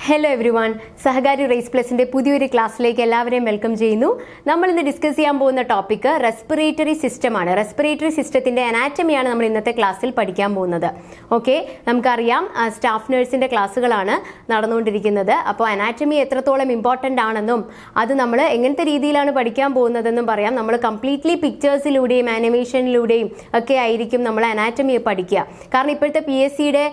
Hello every one, സഹകാരി raise പ്ലസിന്റെ പുതിയൊരു ക്ലാസ്സിലേക്ക് എല്ലാവരെയും വെൽക്കം ചെയ്യുന്നു. നമ്മൾ ഇന്ന് ഡിസ്കസ് ചെയ്യാൻ പോകുന്ന ടോപ്പിക് റെസ്പിറേറ്ററി സിസ്റ്റം ആണ്. റെസ്പിറേറ്ററി സിസ്റ്റത്തിന്റെ അനാറ്റമിയാണ് നമ്മൾ ഇന്നത്തെ ക്ലാസ്സിൽ പഠിക്കാൻ പോകുന്നത്. ഓക്കെ, നമുക്കറിയാം സ്റ്റാഫ് നഴ്സിന്റെ ക്ലാസ്സുകളാണ് നടന്നുകൊണ്ടിരിക്കുന്നത്. അപ്പോൾ അനാറ്റമി എത്രത്തോളം ഇമ്പോർട്ടൻ്റ് ആണെന്നും അത് നമ്മൾ എങ്ങനത്തെ രീതിയിലാണ് പഠിക്കാൻ പോകുന്നതെന്നും പറയാം. നമ്മൾ കംപ്ലീറ്റ്ലി പിക്ചേഴ്സിലൂടെയും ആനിമേഷനിലൂടെയും ഒക്കെ ആയിരിക്കും നമ്മൾ അനാറ്റമി പഠിക്കുക. കാരണം ഇപ്പോഴത്തെ PSCയുടെ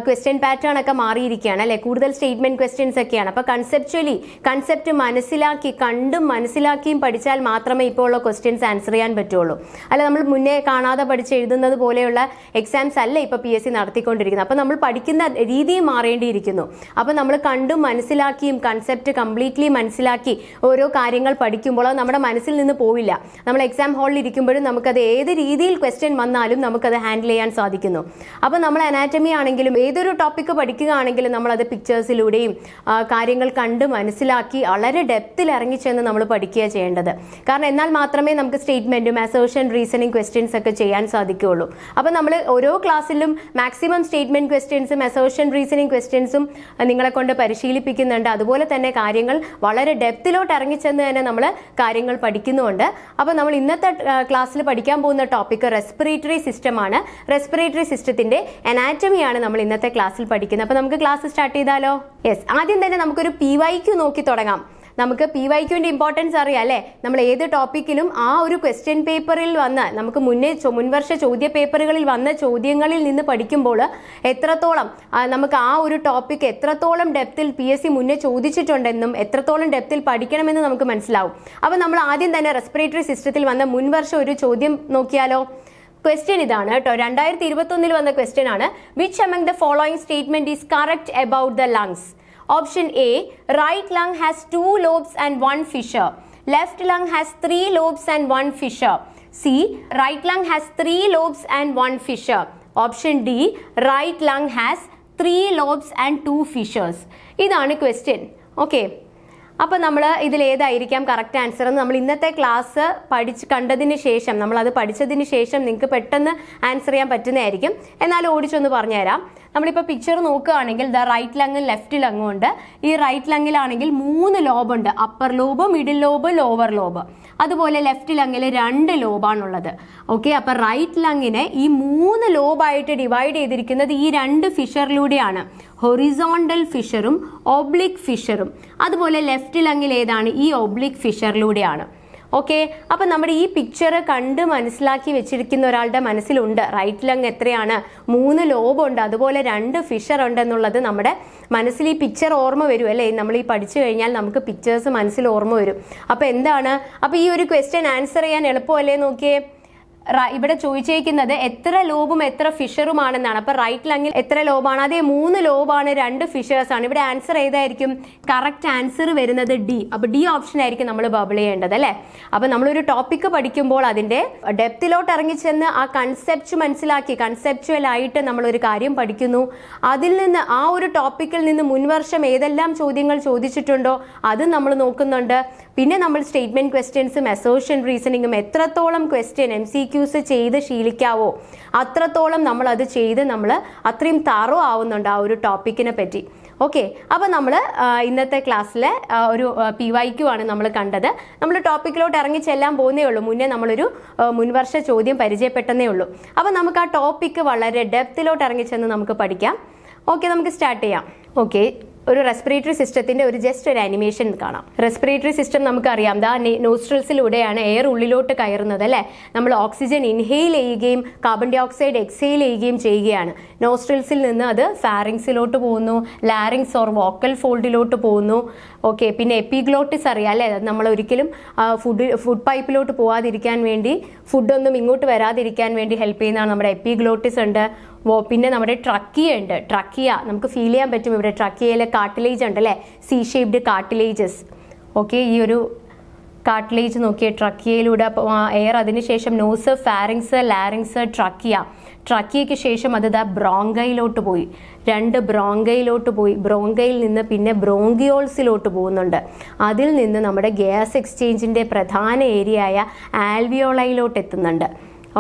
ക്വസ്റ്റ്യൻ പാറ്റേൺ ഒക്കെ മാറിയിരിക്കുകയാണ് അല്ലെ, കൂടുതൽ സ്റ്റേറ്റ്മെന്റ് ക്വസ്റ്റ്യൻസ് ഒക്കെയാണ്. അപ്പോൾ കൺസെപ്റ്റ് മനസ്സിലാക്കി കണ്ടും മനസ്സിലാക്കിയും പഠിച്ചാൽ മാത്രമേ ഇപ്പോൾ ഉള്ള ക്വസ്റ്റ്യൻസ് ആൻസർ ചെയ്യാൻ പറ്റുള്ളൂ. അല്ല, നമ്മൾ മുന്നേ കാണാതെ പഠിച്ച് എഴുതുന്നത് പോലെയുള്ള എക്സാംസ് അല്ല ഇപ്പോൾ PSC നടത്തിക്കൊണ്ടിരിക്കുന്നത്. അപ്പോൾ നമ്മൾ പഠിക്കുന്ന രീതിയും മാറേണ്ടിയിരിക്കുന്നു. അപ്പോൾ നമ്മൾ കണ്ടും മനസ്സിലാക്കിയും കൺസെപ്റ്റ് കംപ്ലീറ്റ്ലി മനസ്സിലാക്കി ഓരോ കാര്യങ്ങൾ പഠിക്കുമ്പോൾ അത് നമ്മുടെ മനസ്സിൽ നിന്ന് പോവില്ല. നമ്മൾ എക്സാം ഹാളിൽ ഇരിക്കുമ്പോഴും നമുക്കത് ഏത് രീതിയിൽ ക്വസ്റ്റ്യൻ വന്നാലും നമുക്കത് ഹാൻഡിൽ ചെയ്യാൻ സാധിക്കുന്നു. അപ്പോൾ നമ്മൾ അനാറ്റമി ആണെങ്കിലും ഏതൊരു ടോപ്പിക്ക് പഠിക്കുകയാണെങ്കിലും നമ്മളത് പിക്ചേഴ്സിലൂടെയും കാര്യങ്ങൾ കണ്ട് മനസ്സിലാക്കി വളരെ ഡെപ്തിൽ ഇറങ്ങിച്ചെന്ന് നമ്മൾ പഠിക്കുക ചെയ്യേണ്ടത്. കാരണം എന്നാൽ മാത്രമേ നമുക്ക് സ്റ്റേറ്റ്മെന്റും അസേർഷൻ റീസണിങ് ക്വസ്റ്റ്യൻസ് ഒക്കെ ചെയ്യാൻ സാധിക്കുകയുള്ളൂ. അപ്പോൾ നമ്മൾ ഓരോ ക്ലാസ്സിലും മാക്സിമം സ്റ്റേറ്റ്മെന്റ് ക്വസ്റ്റ്യൻസും അസേർഷൻ റീസണിങ് ക്വസ്റ്റ്യൻസും നിങ്ങളെ കൊണ്ട് പരിശീലിപ്പിക്കുന്നുണ്ട്. അതുപോലെ തന്നെ കാര്യങ്ങൾ വളരെ ഡെപ്തിലോട്ട് ഇറങ്ങിച്ചെന്ന് തന്നെ നമ്മൾ കാര്യങ്ങൾ പഠിക്കുന്നുമുണ്ട്. അപ്പോൾ നമ്മൾ ഇന്നത്തെ ക്ലാസ്സിൽ പഠിക്കാൻ പോകുന്ന ടോപ്പിക് റെസ്പിറേറ്ററി സിസ്റ്റം ആണ്. റെസ്പിറേറ്ററി സിസ്റ്റത്തിന്റെ അനാറ്റമിയാണ് നമ്മൾ ഇന്നത്തെ ക്ലാസ്സിൽ പഠിക്കുന്നത്. അപ്പോൾ നമുക്ക് ക്ലാസ് സ്റ്റാർട്ട് ചെയ്താലോ? യെസ്, ആദ്യം തന്നെ നമുക്കൊരു PYQ നോക്കി തുടങ്ങാം. നമുക്ക് PYQന്റെ ഇമ്പോർട്ടൻസ് അറിയാം അല്ലേ. നമ്മൾ ഏത് ടോപ്പിക്കിലും ആ ഒരു ക്വസ്റ്റ്യൻ പേപ്പറിൽ വന്ന് നമുക്ക് മുൻവർഷ ചോദ്യ പേപ്പറുകളിൽ വന്ന ചോദ്യങ്ങളിൽ നിന്ന് പഠിക്കുമ്പോൾ എത്രത്തോളം നമുക്ക് ആ ഒരു ടോപ്പിക് എത്രത്തോളം ഡെപ്തിൽ PSC മുന്നേ ചോദിച്ചിട്ടുണ്ടെന്നും എത്രത്തോളം ഡെപ്തിൽ പഠിക്കണമെന്ന് നമുക്ക് മനസ്സിലാവും. അപ്പോൾ നമ്മൾ ആദ്യം തന്നെ റെസ്പിറേറ്ററി സിസ്റ്റത്തിൽ വന്ന മുൻവർഷം ഒരു ചോദ്യം നോക്കിയാലോ? ക്വസ്റ്റ്യൻ ഇതാണ് കേട്ടോ, 2021 വന്ന ക്വസ്റ്റ്യൻ ആണ്. Which among the following statement is correct about the lungs? Option A, right lung has 2 lobes and 1 fissure. Left lung has 3 lobes and 1 fissure. C, right lung has 3 lobes and 1 fissure. Option D, right lung has 3 lobes and 2 fissures. ഇതാണ് question. Okay, അപ്പോൾ നമ്മൾ ഇതിൽ ഏതായിരിക്കാം correct answer എന്ന് നമ്മൾ ഇന്നത്തെ class കണ്ടതിന് ശേഷം നമ്മളത് പഠിച്ചതിന് ശേഷം നിങ്ങൾക്ക് പെട്ടെന്ന് ആൻസർ ചെയ്യാൻ പറ്റുന്നതായിരിക്കും. എന്നാലും ഓടിച്ചൊന്ന് പറഞ്ഞുതരാം. നമ്മളിപ്പോൾ പിക്ചർ നോക്കുകയാണെങ്കിൽ ദ റൈറ്റ് ലങ്ങും ലെഫ്റ്റ് ലങ്ങും ഉണ്ട്. ഈ റൈറ്റ് ലങ്ങിലാണെങ്കിൽ 3 ലോബുണ്ട്, upper lobe, middle lobe, lower lobe. അതുപോലെ ലെഫ്റ്റ് ലങ്ങിൽ 2 ലോബാണുള്ളത്. ഓക്കെ, അപ്പോൾ റൈറ്റ് ലങ്ങിനെ ഈ 3 ലോബായിട്ട് ഡിവൈഡ് ചെയ്തിരിക്കുന്നത് ഈ 2 ഫിഷറിലൂടെയാണ്, ഹൊറിസോണ്ടൽ ഫിഷറും ഒബ്ലിക് ഫിഷറും. അതുപോലെ ലെഫ്റ്റ് ലങ്ങിൽ ഏതാണ്? ഈ ഒബ്ലിക് ഫിഷറിലൂടെയാണ്. ഓക്കെ, അപ്പം നമ്മുടെ ഈ പിക്ചർ കണ്ട് മനസ്സിലാക്കി വെച്ചിരിക്കുന്ന ഒരാളുടെ മനസ്സിലുണ്ട് റൈറ്റ് ലങ് എത്രയാണ്, 3 ലോബുണ്ട്, അതുപോലെ 2 ഫിഷർ ഉണ്ട് എന്നുള്ളത് നമ്മുടെ മനസ്സിൽ ഈ പിക്ചർ ഓർമ്മ വരും അല്ലേ. നമ്മൾ ഈ പഠിച്ചു കഴിഞ്ഞാൽ നമുക്ക് പിക്ചേഴ്സ് മനസ്സിൽ ഓർമ്മ വരും. അപ്പോൾ എന്താണ്, അപ്പോൾ ഈ ഒരു ക്വസ്റ്റ്യൻ ആൻസർ ചെയ്യാൻ എളുപ്പമല്ലേ? നോക്കിയേ, ഇവിടെ ചോദിച്ചേക്കുന്നത് എത്ര ലോബും എത്ര ഫിഷറുമാണെന്നാണ്. അപ്പൊ റൈറ്റ് ലങ്ങിൽ എത്ര ലോബാണ്? അതേ 3 ലോബാണ്, 2 ഫിഷേഴ്സ് ആണ്. ഇവിടെ ആൻസർ ഏതായിരിക്കും? കറക്റ്റ് ആൻസർ വരുന്നത് D. അപ്പൊ D ഓപ്ഷൻ ആയിരിക്കും നമ്മൾ ബബിൾ ചെയ്യേണ്ടത് അല്ലെ. അപ്പൊ നമ്മളൊരു ടോപ്പിക്ക് പഠിക്കുമ്പോൾ അതിന്റെ ഡെപ്തിലോട്ട് ഇറങ്ങിച്ചെന്ന് ആ കൺസെപ്റ്റ് മനസ്സിലാക്കി കൺസെപ്ച്വൽ ആയിട്ട് നമ്മൾ ഒരു കാര്യം പഠിക്കുന്നു. അതിൽ നിന്ന് ആ ഒരു ടോപ്പിക്കിൽ നിന്ന് മുൻവർഷം ഏതെല്ലാം ചോദ്യങ്ങൾ ചോദിച്ചിട്ടുണ്ടോ അത് നമ്മൾ നോക്കുന്നുണ്ട്. പിന്നെ നമ്മൾ സ്റ്റേറ്റ്മെന്റ് ക്വസ്റ്റ്യൻസും അസേർഷൻ റീസണിങ്ങും എത്രത്തോളം ക്വസ്റ്റ്യൻ MCQs ചെയ്ത് ശീലിക്കാവോ അത്രത്തോളം നമ്മൾ അത് ചെയ്ത് നമ്മൾ അത്രയും തറോ ആവുന്നുണ്ട് ആ ഒരു ടോപ്പിക്കിനെ പറ്റി. ഓക്കെ, അപ്പോൾ നമ്മൾ ഇന്നത്തെ ക്ലാസ്സിലെ ഒരു PYQ ആണ് നമ്മൾ കണ്ടത്. നമ്മൾ ടോപ്പിക്കിലോട്ട് ഇറങ്ങി ചെല്ലാൻ പോകുന്നേ ഉള്ളൂ. മുന്നേ നമ്മളൊരു മുൻവർഷ ചോദ്യം പരിചയപ്പെട്ടെന്നേ ഉള്ളൂ. അപ്പോൾ നമുക്ക് ആ ടോപ്പിക്ക് വളരെ ഡെപ്തിലോട്ട് ഇറങ്ങിച്ചെന്ന് നമുക്ക് പഠിക്കാം. ഓക്കെ, നമുക്ക് സ്റ്റാർട്ട് ചെയ്യാം. ഓക്കെ, ഒരു റെസ്പിറേറ്ററി സിസ്റ്റത്തിന്റെ ജസ്റ്റ് ഒരു ആനിമേഷൻ കാണാം. റെസ്പിറേറ്ററി സിസ്റ്റം നമുക്കറിയാം, നോസ്ട്രൽസിലൂടെയാണ് എയർ ഉള്ളിലോട്ട് കയറുന്നത് അല്ലേ. നമ്മൾ ഓക്സിജൻ ഇൻഹെയിൽ ചെയ്യുകയും കാർബൺ ഡൈ ഓക്സൈഡ് എക്സെയിൽ ചെയ്യുകയും ചെയ്യുകയാണ്. നോസ്ട്രൽസിൽ നിന്ന് അത് ഫാരിങ്സിലോട്ട് പോകുന്നു, ലാരിങ്സ് ഓർ വോക്കൽ ഫോൾഡിലോട്ട് പോകുന്നു. ഓക്കെ, പിന്നെ എപ്പിഗ്ലോട്ടിസ് അറിയാം അല്ലേ. നമ്മൾ ഒരിക്കലും ഫുഡ് പൈപ്പിലോട്ട് പോകാതിരിക്കാൻ വേണ്ടി, ഫുഡൊന്നും ഇങ്ങോട്ട് വരാതിരിക്കാൻ വേണ്ടി ഹെൽപ്പ് ചെയ്യുന്നതാണ് നമ്മുടെ എപ്പിഗ്ലോട്ടിസ് ഉണ്ട്. പിന്നെ നമ്മുടെ ട്രക്കിയ ഉണ്ട്. ട്രക്കിയ നമുക്ക് ഫീൽ ചെയ്യാൻ പറ്റും. ഇവിടെ ട്രക്കിയയിലെ കാർട്ടിലേജ് ഉണ്ട് അല്ലേ, C ഷേപ്ഡ് കാർട്ടിലേജസ്. ഓക്കെ, ഈ ഒരു കാർട്ടിലേജ് നോക്കിയ ട്രക്കിയയിലൂടെ എയർ, അതിനുശേഷം നോസ്, ഫാരിങ്സ്, ലാരിങ്സ്, ട്രക്കിയയ്ക്ക് ശേഷം അത് ബ്രോങ്കയിലോട്ട് പോയി, 2 ബ്രോങ്കയിലോട്ട് പോയി. ബ്രോങ്കയിൽ നിന്ന് പിന്നെ ബ്രോങ്കിയോൾസിലോട്ട് പോകുന്നുണ്ട്. അതിൽ നിന്ന് നമ്മുടെ ഗ്യാസ് എക്സ്ചേഞ്ചിന്റെ പ്രധാന ഏരിയ ആയ ആൽവിയോളയിലോട്ട് എത്തുന്നുണ്ട്.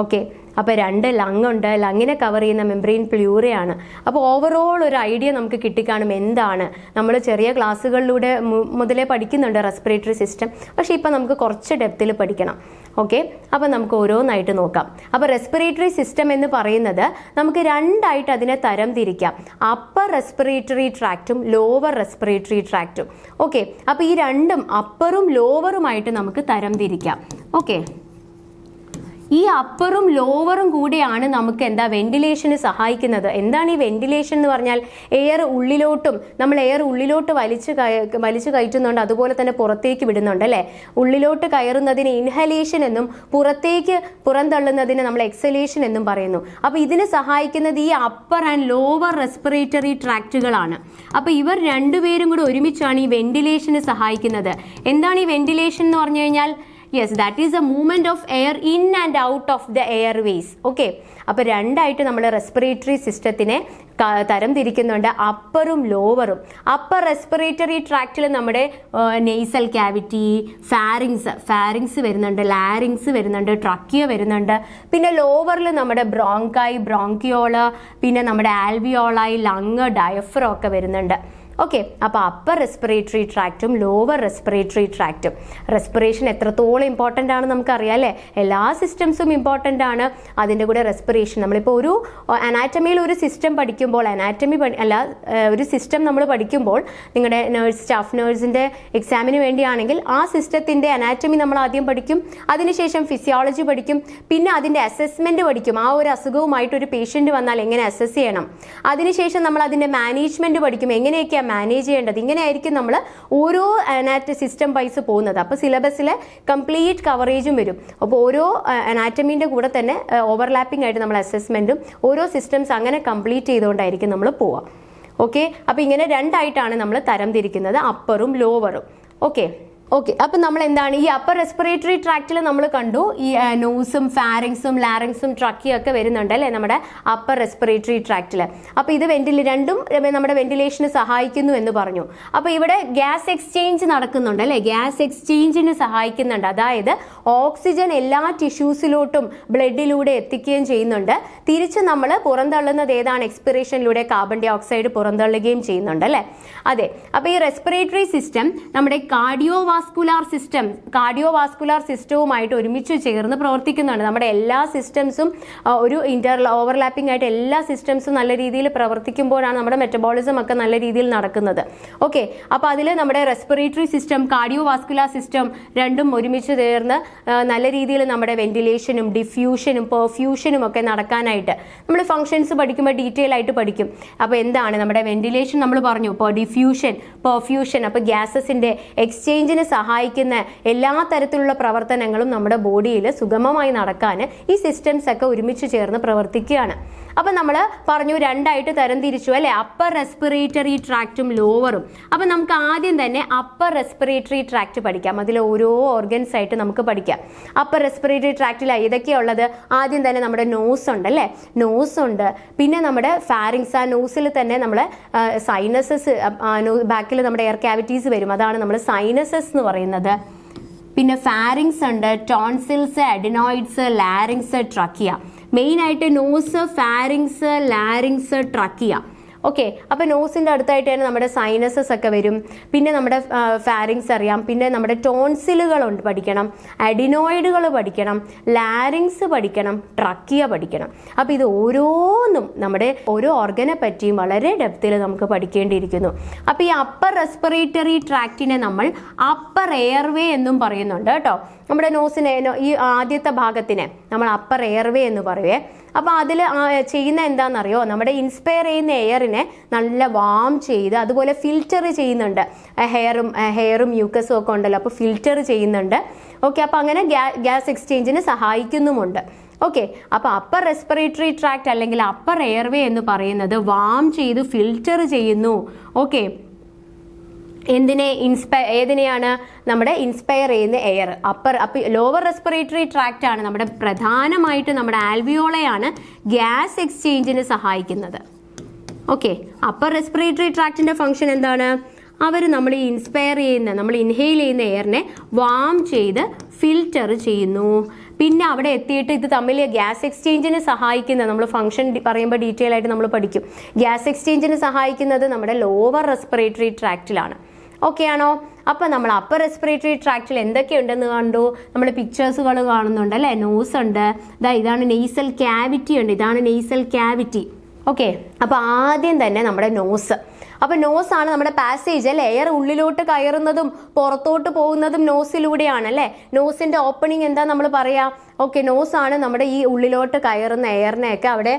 ഓക്കെ, അപ്പോൾ 2 ലങ് ഉണ്ട്, ലങ്ങിനെ കവർ ചെയ്യുന്ന മെംബ്രെയിൻ പ്ലൂറയാണ്. അപ്പോൾ ഓവറോൾ ഒരു ഐഡിയ നമുക്ക് കിട്ടിക്കാണും എന്താണ്. നമ്മൾ ചെറിയ ക്ലാസ്സുകളിലൂടെ മുതലേ പഠിക്കുന്നുണ്ട് റെസ്പിറേറ്ററി സിസ്റ്റം, പക്ഷേ ഇപ്പം നമുക്ക് കുറച്ച് ഡെപ്തിൽ പഠിക്കണം. ഓക്കെ, അപ്പോൾ നമുക്ക് ഓരോന്നായിട്ട് നോക്കാം. അപ്പോൾ റെസ്പിറേറ്ററി സിസ്റ്റം എന്ന് പറയുന്നത് നമുക്ക് 2 ആയിട്ട് അതിനെ തരം തിരിക്കാം. അപ്പർ റെസ്പിറേറ്ററി ട്രാക്റ്റും ലോവർ റെസ്പിറേറ്ററി ട്രാക്റ്റും. ഓക്കെ, അപ്പോൾ ഈ രണ്ടും അപ്പറും ലോവറുമായിട്ട് നമുക്ക് തരം തിരിക്കാം. ഓക്കെ, ഈ അപ്പറും ലോവറും കൂടെയാണ് നമുക്ക് വെന്റിലേഷന് സഹായിക്കുന്നത്. എന്താണ് ഈ വെന്റിലേഷൻ എന്ന് പറഞ്ഞാൽ? എയർ ഉള്ളിലോട്ടും, നമ്മൾ എയർ ഉള്ളിലോട്ട് വലിച്ചു കയറ്റുന്നുണ്ട്, അതുപോലെ തന്നെ പുറത്തേക്ക് വിടുന്നുണ്ട് അല്ലേ. ഉള്ളിലോട്ട് കയറുന്നതിന് ഇൻഹലേഷൻ എന്നും പുറന്തള്ളുന്നതിന് നമ്മൾ എക്സലേഷൻ എന്നും പറയുന്നു. അപ്പോൾ ഇതിന് സഹായിക്കുന്നത് ഈ അപ്പർ ആൻഡ് ലോവർ റെസ്പിറേറ്ററി ട്രാക്റ്റുകളാണ്. അപ്പോൾ ഇവർ രണ്ടുപേരും കൂടി ഒരുമിച്ചാണ് ഈ വെന്റിലേഷന് സഹായിക്കുന്നത്. എന്താണ് ഈ വെന്റിലേഷൻ എന്ന് പറഞ്ഞു കഴിഞ്ഞാൽ? Yes, that is a movement of air in and out of the airways. Okay, അപ്പോൾ 2 ആയിട്ട് നമ്മൾ റെസ്പിറേറ്ററി സിസ്റ്റത്തിനെ തരം തിരിക്കുന്നുണ്ട്, അപ്പറും ലോവറും. അപ്പർ റെസ്പിറേറ്ററി ട്രാക്റ്റിൽ നമ്മുടെ നെയ്സൽ ക്യാവിറ്റി, ഫാരിങ്സ് വരുന്നുണ്ട്, ലാരിങ്സ് വരുന്നുണ്ട്, ട്രക്കിയ വരുന്നുണ്ട്. പിന്നെ ലോവറിൽ നമ്മുടെ ബ്രോങ്കായി, ബ്രോങ്കിയോള്, പിന്നെ നമ്മുടെ ആൽവിയോളായി, ലങ്, ഡയഫ്രം ഒക്കെ വരുന്നുണ്ട്. ഓക്കെ, അപ്പോൾ അപ്പർ റെസ്പിറേറ്ററി ട്രാക്റ്റും ലോവർ റെസ്പിറേറ്ററി ട്രാക്റ്റും. റെസ്പിറേഷൻ എത്രത്തോളം ഇമ്പോർട്ടൻ്റ് ആണ് നമുക്കറിയാം അല്ലേ. എല്ലാ സിസ്റ്റംസും ഇമ്പോർട്ടൻ്റ് ആണ്, അതിൻ്റെ കൂടെ റെസ്പിറേഷൻ. നമ്മളിപ്പോൾ ഒരു അനാറ്റമിയിൽ ഒരു സിസ്റ്റം പഠിക്കുമ്പോൾ, ഒരു സിസ്റ്റം നമ്മൾ പഠിക്കുമ്പോൾ, നിങ്ങളുടെ സ്റ്റാഫ് നേഴ്സിൻ്റെ എക്സാമിന് വേണ്ടിയാണെങ്കിൽ ആ സിസ്റ്റത്തിൻ്റെ അനാറ്റമി നമ്മൾ ആദ്യം പഠിക്കും, അതിനുശേഷം ഫിസിയോളജി പഠിക്കും, പിന്നെ അതിൻ്റെ അസസ്മെൻറ്റ് പഠിക്കും. ആ ഒരു അസുഖവുമായിട്ട് ഒരു പേഷ്യൻ്റ് വന്നാൽ എങ്ങനെ അസസ് ചെയ്യണം, അതിനുശേഷം നമ്മൾ അതിൻ്റെ മാനേജ്മെൻറ്റ് പഠിക്കും, എങ്ങനെയൊക്കെയാണ് മാനേജ് ചെയ്യേണ്ടത്. ഇങ്ങനെയായിരിക്കും നമ്മൾ ഓരോ സിസ്റ്റം വൈസ് പോകുന്നത്. അപ്പോൾ സിലബസിലെ കംപ്ലീറ്റ് കവറേജും വരും. അപ്പോൾ ഓരോ അനാറ്റമീൻ്റെ കൂടെ തന്നെ ഓവർലാപ്പിംഗ് ആയിട്ട് നമ്മൾ അസസ്മെൻറ്റും ഓരോ സിസ്റ്റംസ് അങ്ങനെ കംപ്ലീറ്റ് ചെയ്തുകൊണ്ടായിരിക്കും നമ്മൾ പോവുക. ഓക്കെ, അപ്പോൾ ഇങ്ങനെ 2 ആയിട്ടാണ് നമ്മൾ തരം തിരിക്കുന്നത്, അപ്പറും ലോവറും. ഓക്കെ, അപ്പം നമ്മൾ എന്താണ് ഈ അപ്പർ റെസ്പിറേറ്ററി ട്രാക്റ്റിൽ നമ്മൾ കണ്ടു ഈ നോസും ഫാരിങ്സും ലാരിങ്സും ട്രക്കിയും ഒക്കെ വരുന്നുണ്ട് അല്ലേ നമ്മുടെ അപ്പർ റെസ്പിറേറ്ററി ട്രാക്റ്റിൽ. അപ്പോൾ ഇത് രണ്ടും നമ്മുടെ വെന്റിലേഷന് സഹായിക്കുന്നു എന്ന് പറഞ്ഞു. അപ്പോൾ ഇവിടെ ഗ്യാസ് എക്സ്ചേഞ്ച് നടക്കുന്നുണ്ട് അല്ലേ, ഗ്യാസ് എക്സ്ചേഞ്ചിന് സഹായിക്കുന്നുണ്ട്. അതായത് ഓക്സിജൻ എല്ലാ ടിഷ്യൂസിലോട്ടും ബ്ലഡിലൂടെ എത്തിക്കുകയും ചെയ്യുന്നുണ്ട്. തിരിച്ച് നമ്മൾ പുറന്തള്ളുന്നത് ഏതാണ്? എക്സ്പിറേഷനിലൂടെ കാർബൺ ഡൈ ഓക്സൈഡ് പുറന്തള്ളുകയും ചെയ്യുന്നുണ്ട് അല്ലേ. അതെ, അപ്പോൾ ഈ റെസ്പിറേറ്ററി സിസ്റ്റം നമ്മുടെ കാർഡിയോവാസ്കുലാർ സിസ്റ്റവുമായിട്ട് ഒരുമിച്ച് ചേർന്ന് പ്രവർത്തിക്കുന്നുണ്ട്. നമ്മുടെ എല്ലാ സിസ്റ്റംസും ഒരു ഓവർലാപ്പിംഗ് ആയിട്ട് എല്ലാ സിസ്റ്റംസും നല്ല രീതിയിൽ പ്രവർത്തിക്കുമ്പോഴാണ് നമ്മുടെ മെറ്റബോളിസം ഒക്കെ നല്ല രീതിയിൽ നടക്കുന്നത്. ഓക്കെ, അപ്പോൾ അതിൽ നമ്മുടെ റെസ്പിറേറ്ററി സിസ്റ്റം, കാർഡിയോവാസ്കുലാർ സിസ്റ്റം രണ്ടും ഒരുമിച്ച് ചേർന്ന് നല്ല രീതിയിൽ നമ്മുടെ വെന്റിലേഷനും ഡിഫ്യൂഷനും പെർഫ്യൂഷനും ഒക്കെ നടക്കാനായിട്ട് നമ്മൾ ഫങ്ഷൻസ് പഠിക്കുമ്പോൾ ഡീറ്റെയിൽ ആയിട്ട് പഠിക്കും. അപ്പോൾ എന്താണ് നമ്മുടെ വെന്റിലേഷൻ നമ്മൾ പറഞ്ഞു, ഇപ്പോൾ ഡിഫ്യൂഷൻ, പെർഫ്യൂഷൻ, അപ്പോൾ ഗ്യാസസിൻ്റെ എക്സ്ചേഞ്ചിന് സഹായിക്കുന്ന എല്ലാ തരത്തിലുള്ള പ്രവർത്തനങ്ങളും നമ്മുടെ ബോഡിയിൽ സുഗമമായി നടക്കാൻ ഈ സിസ്റ്റംസ് ഒക്കെ ഒരുമിച്ച് ചേർന്ന് പ്രവർത്തിക്കുകയാണ്. അപ്പം നമ്മൾ പറഞ്ഞു 2 ആയിട്ട് തരം തിരിച്ചു അല്ലേ, അപ്പർ റെസ്പിറേറ്ററി ട്രാക്റ്റും ലോവറും. അപ്പം നമുക്ക് ആദ്യം തന്നെ അപ്പർ റെസ്പിറേറ്ററി ട്രാക്റ്റ് പഠിക്കാം. അതിൽ ഓരോ ഓർഗൻസ് ആയിട്ട് നമുക്ക് പഠിക്കാം. അപ്പർ റെസ്പിറേറ്ററി ട്രാക്റ്റിൽ ഏതൊക്കെയാണ് ഉള്ളത്? ആദ്യം തന്നെ നമ്മുടെ നോസ് ഉണ്ട് അല്ലേ, നോസ് ഉണ്ട്. പിന്നെ നമ്മുടെ ഫാരിങ്സ്, ആ നോസിൽ തന്നെ നമ്മളെ സൈനസസ്, ബാക്കിൽ നമ്മുടെ എയർ ക്യാവിറ്റീസ് വരും, അതാണ് നമ്മൾ സൈനസസ് എന്ന് പറയുന്നത്. പിന്നെ ഫാരിങ്സ് ഉണ്ട്, ടോൺസിൽസ്, അഡിനോയിഡ്സ്, ലാരിങ്സ്, ട്രക്കിയ. മെയിനായിട്ട് nose, pharynx, larynx, trachea. Okay, അപ്പോൾ നോസിൻ്റെ അടുത്തായിട്ട് തന്നെ നമ്മുടെ സൈനസസ് ഒക്കെ വരും. പിന്നെ നമ്മുടെ ഫാരിങ്സ് അറിയാം, പിന്നെ നമ്മുടെ ടോൺസിലുകളുണ്ട് പഠിക്കണം, അഡിനോയിഡുകൾ പഠിക്കണം, ലാരിങ്സ് പഠിക്കണം, ട്രക്കിയ പഠിക്കണം. അപ്പോൾ ഇത് ഓരോന്നും നമ്മുടെ ഓരോ ഓർഗനെ പറ്റിയും വളരെ ഡെപ്തിൽ നമുക്ക് പഠിക്കേണ്ടിയിരിക്കുന്നു. അപ്പോൾ ഈ അപ്പർ റെസ്പിറേറ്ററി ട്രാക്റ്റിനെ നമ്മൾ അപ്പർ എയർവേ എന്നും പറയുന്നുണ്ട് കേട്ടോ. നമ്മുടെ നോസിനെ, ഈ ആദ്യത്തെ ഭാഗത്തിനെ നമ്മൾ അപ്പർ എയർവേ എന്ന് പറയുവേ. അപ്പോൾ അതിൽ ചെയ്യുന്ന എന്താണെന്നറിയോ, നമ്മുടെ ഇൻസ്പയർ ചെയ്യുന്ന എയറിനെ നല്ല വാം ചെയ്ത് അതുപോലെ ഫിൽറ്റർ ചെയ്യുന്നുണ്ട്. ഹെയറും മ്യൂക്കസും ഒക്കെ ഉണ്ടല്ലോ, അപ്പോൾ ഫിൽറ്റർ ചെയ്യുന്നുണ്ട്. ഓക്കെ, അപ്പോൾ അങ്ങനെ ഗ്യാസ് എക്സ്ചേഞ്ചിന് സഹായിക്കുന്നുമുണ്ട്. ഓക്കെ, അപ്പോൾ അപ്പർ റെസ്പിറേറ്ററി ട്രാക്റ്റ് അല്ലെങ്കിൽ അപ്പർ എയർവേ എന്ന് പറയുന്നത് വാം ചെയ്ത് ഫിൽറ്റർ ചെയ്യുന്നു. ഓക്കെ, ഏതിനെയാണ്? നമ്മുടെ ഇൻസ്പയർ ചെയ്യുന്ന എയർ. ലോവർ റെസ്പിറേറ്ററി ട്രാക്റ്റ് ആണ് നമ്മുടെ പ്രധാനമായിട്ട് നമ്മുടെ ആൽവിയോളയാണ് ഗ്യാസ് എക്സ്ചേഞ്ചിന് സഹായിക്കുന്നത്. ഓക്കെ, അപ്പർ റെസ്പിറേറ്ററി ട്രാക്റ്റിന്റെ ഫംഗ്ഷൻ എന്താണ്? അവർ നമ്മൾ ഇൻഹെയിൽ ചെയ്യുന്ന എയറിനെ വാം ചെയ്ത് ഫിൽറ്റർ ചെയ്യുന്നു. പിന്നെ അവിടെ എത്തിയിട്ട് ഇത് തമ്മിൽ ഗ്യാസ് എക്സ്ചേഞ്ചിന് സഹായിക്കുന്ന, നമ്മൾ ഫംഗ്ഷൻ പറയുമ്പോൾ ഡീറ്റെയിൽ ആയിട്ട് നമ്മൾ പഠിക്കും, ഗ്യാസ് എക്സ്ചേഞ്ചിന് സഹായിക്കുന്നത് നമ്മുടെ ലോവർ റെസ്പിറേറ്ററി ട്രാക്റ്റിലാണ്. ഓക്കെ ആണോ? അപ്പം നമ്മൾ അപ്പർ റെസ്പിറേറ്ററി ട്രാക്റ്റിൽ എന്തൊക്കെയുണ്ടെന്ന് കണ്ടു, നമ്മൾ പിക്ചേഴ്സുകൾ കാണുന്നുണ്ട് അല്ലേ. നോസ് ഉണ്ട്, ഇതാണ് നെയ്സൽ ക്യാവിറ്റി ഉണ്ട്, ഇതാണ് നെയ്സൽ ക്യാവിറ്റി. ഓക്കെ, അപ്പോൾ ആദ്യം തന്നെ നമ്മുടെ നോസ്. അപ്പോൾ നോസാണ് നമ്മുടെ പാസേജ് അല്ലേ, എയർ ഉള്ളിലോട്ട് കയറുന്നതും പുറത്തോട്ട് പോകുന്നതും നോസിലൂടെയാണ് അല്ലേ. നോസിന്റെ ഓപ്പണിംഗ് എന്താ നമ്മൾ പറയാ? ഓക്കെ, നോസാണ് നമ്മുടെ ഈ ഉള്ളിലോട്ട് കയറുന്ന എയറിനെയൊക്കെ അവിടെ